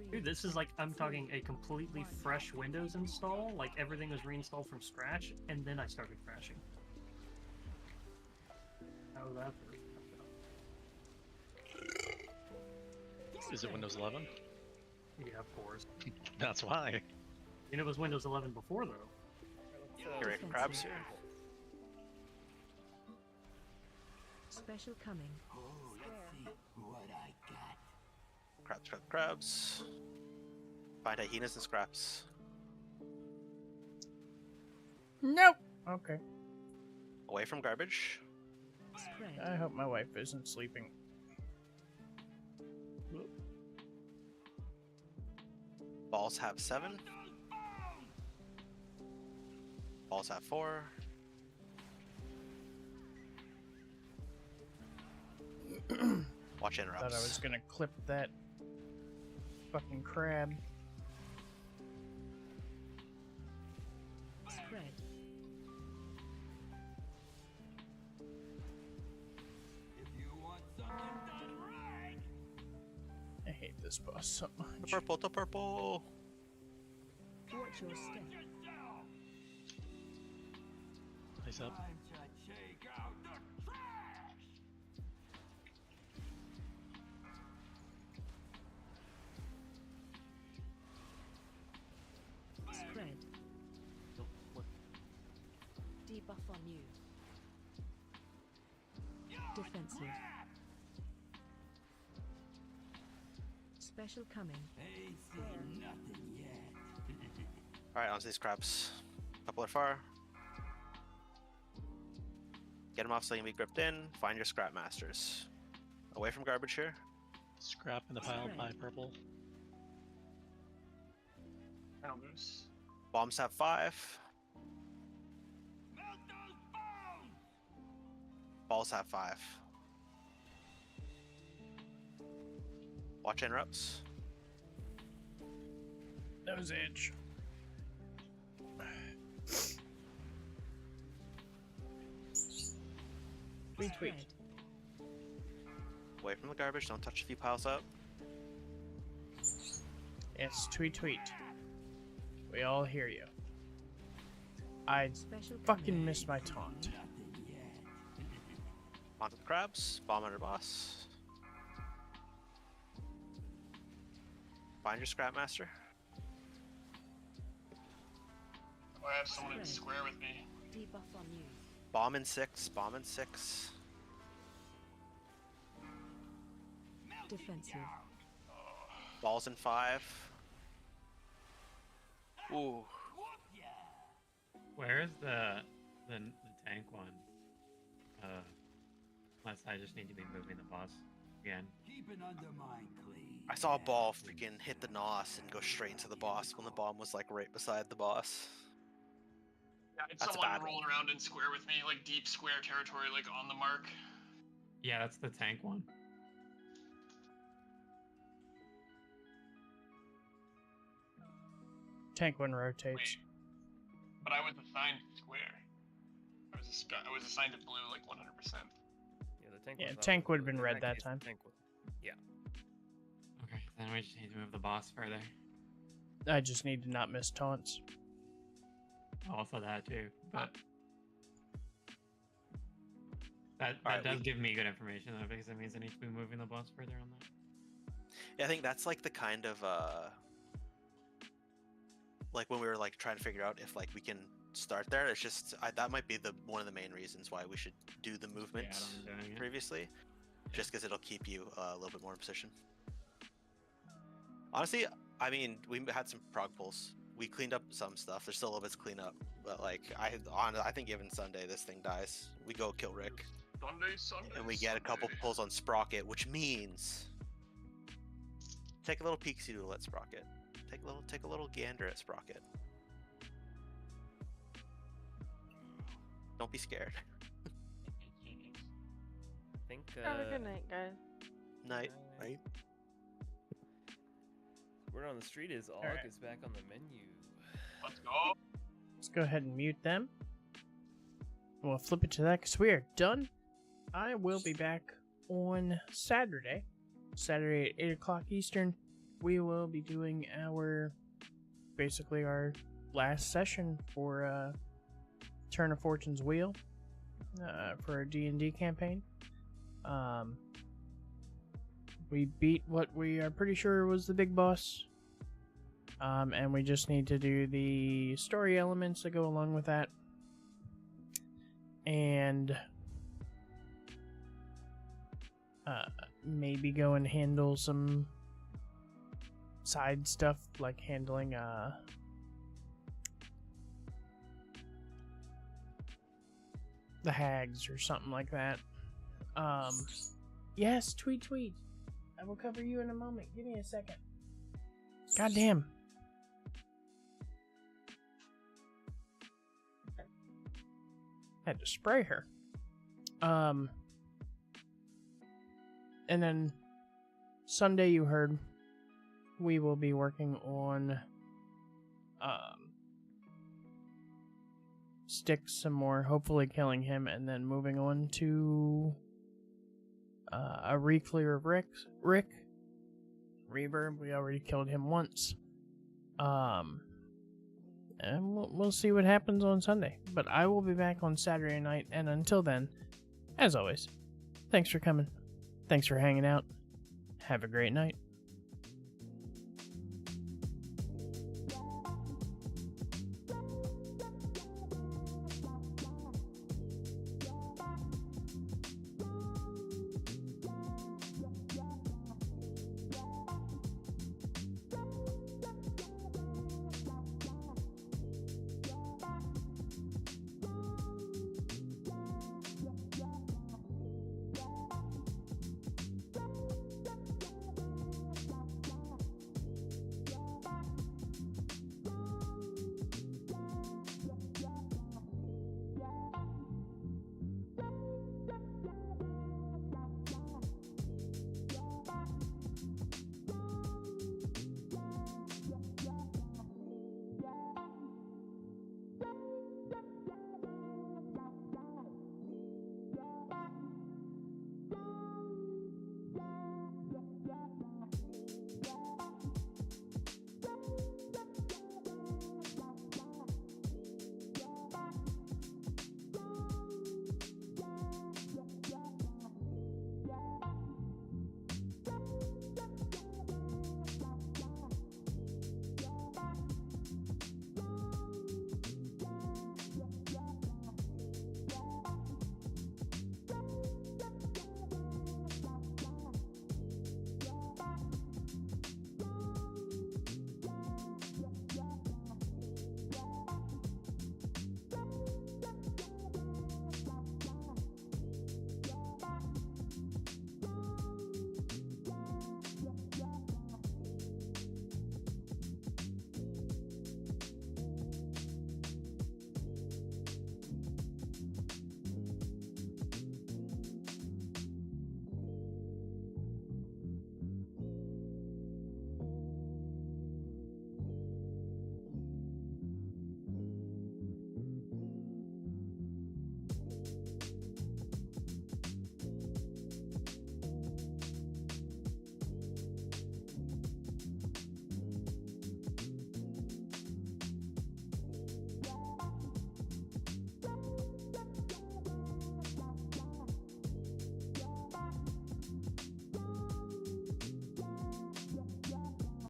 3. Dude, this is like, I'm talking a completely fresh Windows install, like everything was reinstalled from scratch, and then I started crashing. How was that for? Is it Windows 11? Yeah, of course. That's why. And it was Windows 11 before, though. Get ready for crabs here. Special coming. Oh, let's see what I got. Crabs. Find hyenas and scraps. Nope. Okay. Away from garbage. Spread. I hope my wife isn't sleeping. Balls have 7. Balls have 4. Watch interrupts. Thought I was gonna clip that fucking crab. Spread. If you want something done right, I hate this boss so much. The purple, the purple. Watch your step. Nice up. time to take out the trash. Spread. Debuff on you. Defensive. Special coming. Ain't seen nothing yet. Alright, onto these crabs. Couple are far. Get them off so you can be gripped in. Find your scrap masters. Away from garbage here. Scrap in the pile by purple. Counters. Bombs have 5. Melt those bones. Balls have 5. Watch interrupts. Nose edge. Tweet. Away from the garbage. Don't touch a few piles up. Yes, tweet. We all hear you. I Special fucking missed my taunt. Onto the crabs. Bomb under boss. Find your scrap master. I have someone in square with me. Debuff on you. Bomb in 6. Bomb in 6. Defensive. Balls in 5. Ooh. Where is the tank one? Unless I just need to be moving the boss again. Keep an undermine clean. I saw a ball freaking hit the NOS and go straight into the boss when the bomb was like right beside the boss. Yeah, it's That's a someone bad rolling around in square with me, like deep square territory, like on the mark. Yeah, that's the tank one. Tank one rotates. But I was assigned square. I was assigned to blue like 100%. Yeah, the tank. Yeah, was not tank blue. would have been In red that that case, time. the tank was- Yeah. Okay, then we just need to move the boss further. I just need to not miss taunts. Also that too, but that Alright, does give me good information though, because that means I need to be moving the boss further on that. Yeah, I think that's like the kind of like when we were like trying to figure out if like we can start there. It's just that might be the one of the main reasons why we should do the movements previously, just because it'll keep you a little bit more in position. Honestly, I mean, we had some prog pulls. We cleaned up some stuff. There's still a little bit to clean up, but like I think even Sunday this thing dies. We go kill Rick, Sunday, and we get a couple pulls on Sprocket, which means take a little peeksy doodle at Sprocket. Take a little gander at Sprocket. Don't be scared. I think. Have a good night, guys. Night. Right. Word on the street is Aug Alright. is back on the menu. Let's go. Let's go ahead and mute them. We'll flip it to that because we are done. I will be back on Saturday. Saturday at 8 o'clock Eastern. We will be doing basically our last session for Turn of Fortune's Wheel for our D&D campaign. We beat what we are pretty sure was the big boss. And we just need to do the story elements that go along with that. And maybe go and handle some side stuff like handling the hags or something like that. Yes, tweet. I will cover you in a moment. Give me a second. Goddamn. Had to spray her. And And then Sunday, you heard, we will be working on Styx some more, hopefully killing him, and then moving on to a re-clear of Rick. Reverb, we already killed him once. And we'll see what happens on Sunday. But I will be back on Saturday night, and until then, as always, thanks for coming. Thanks for hanging out. Have a great night.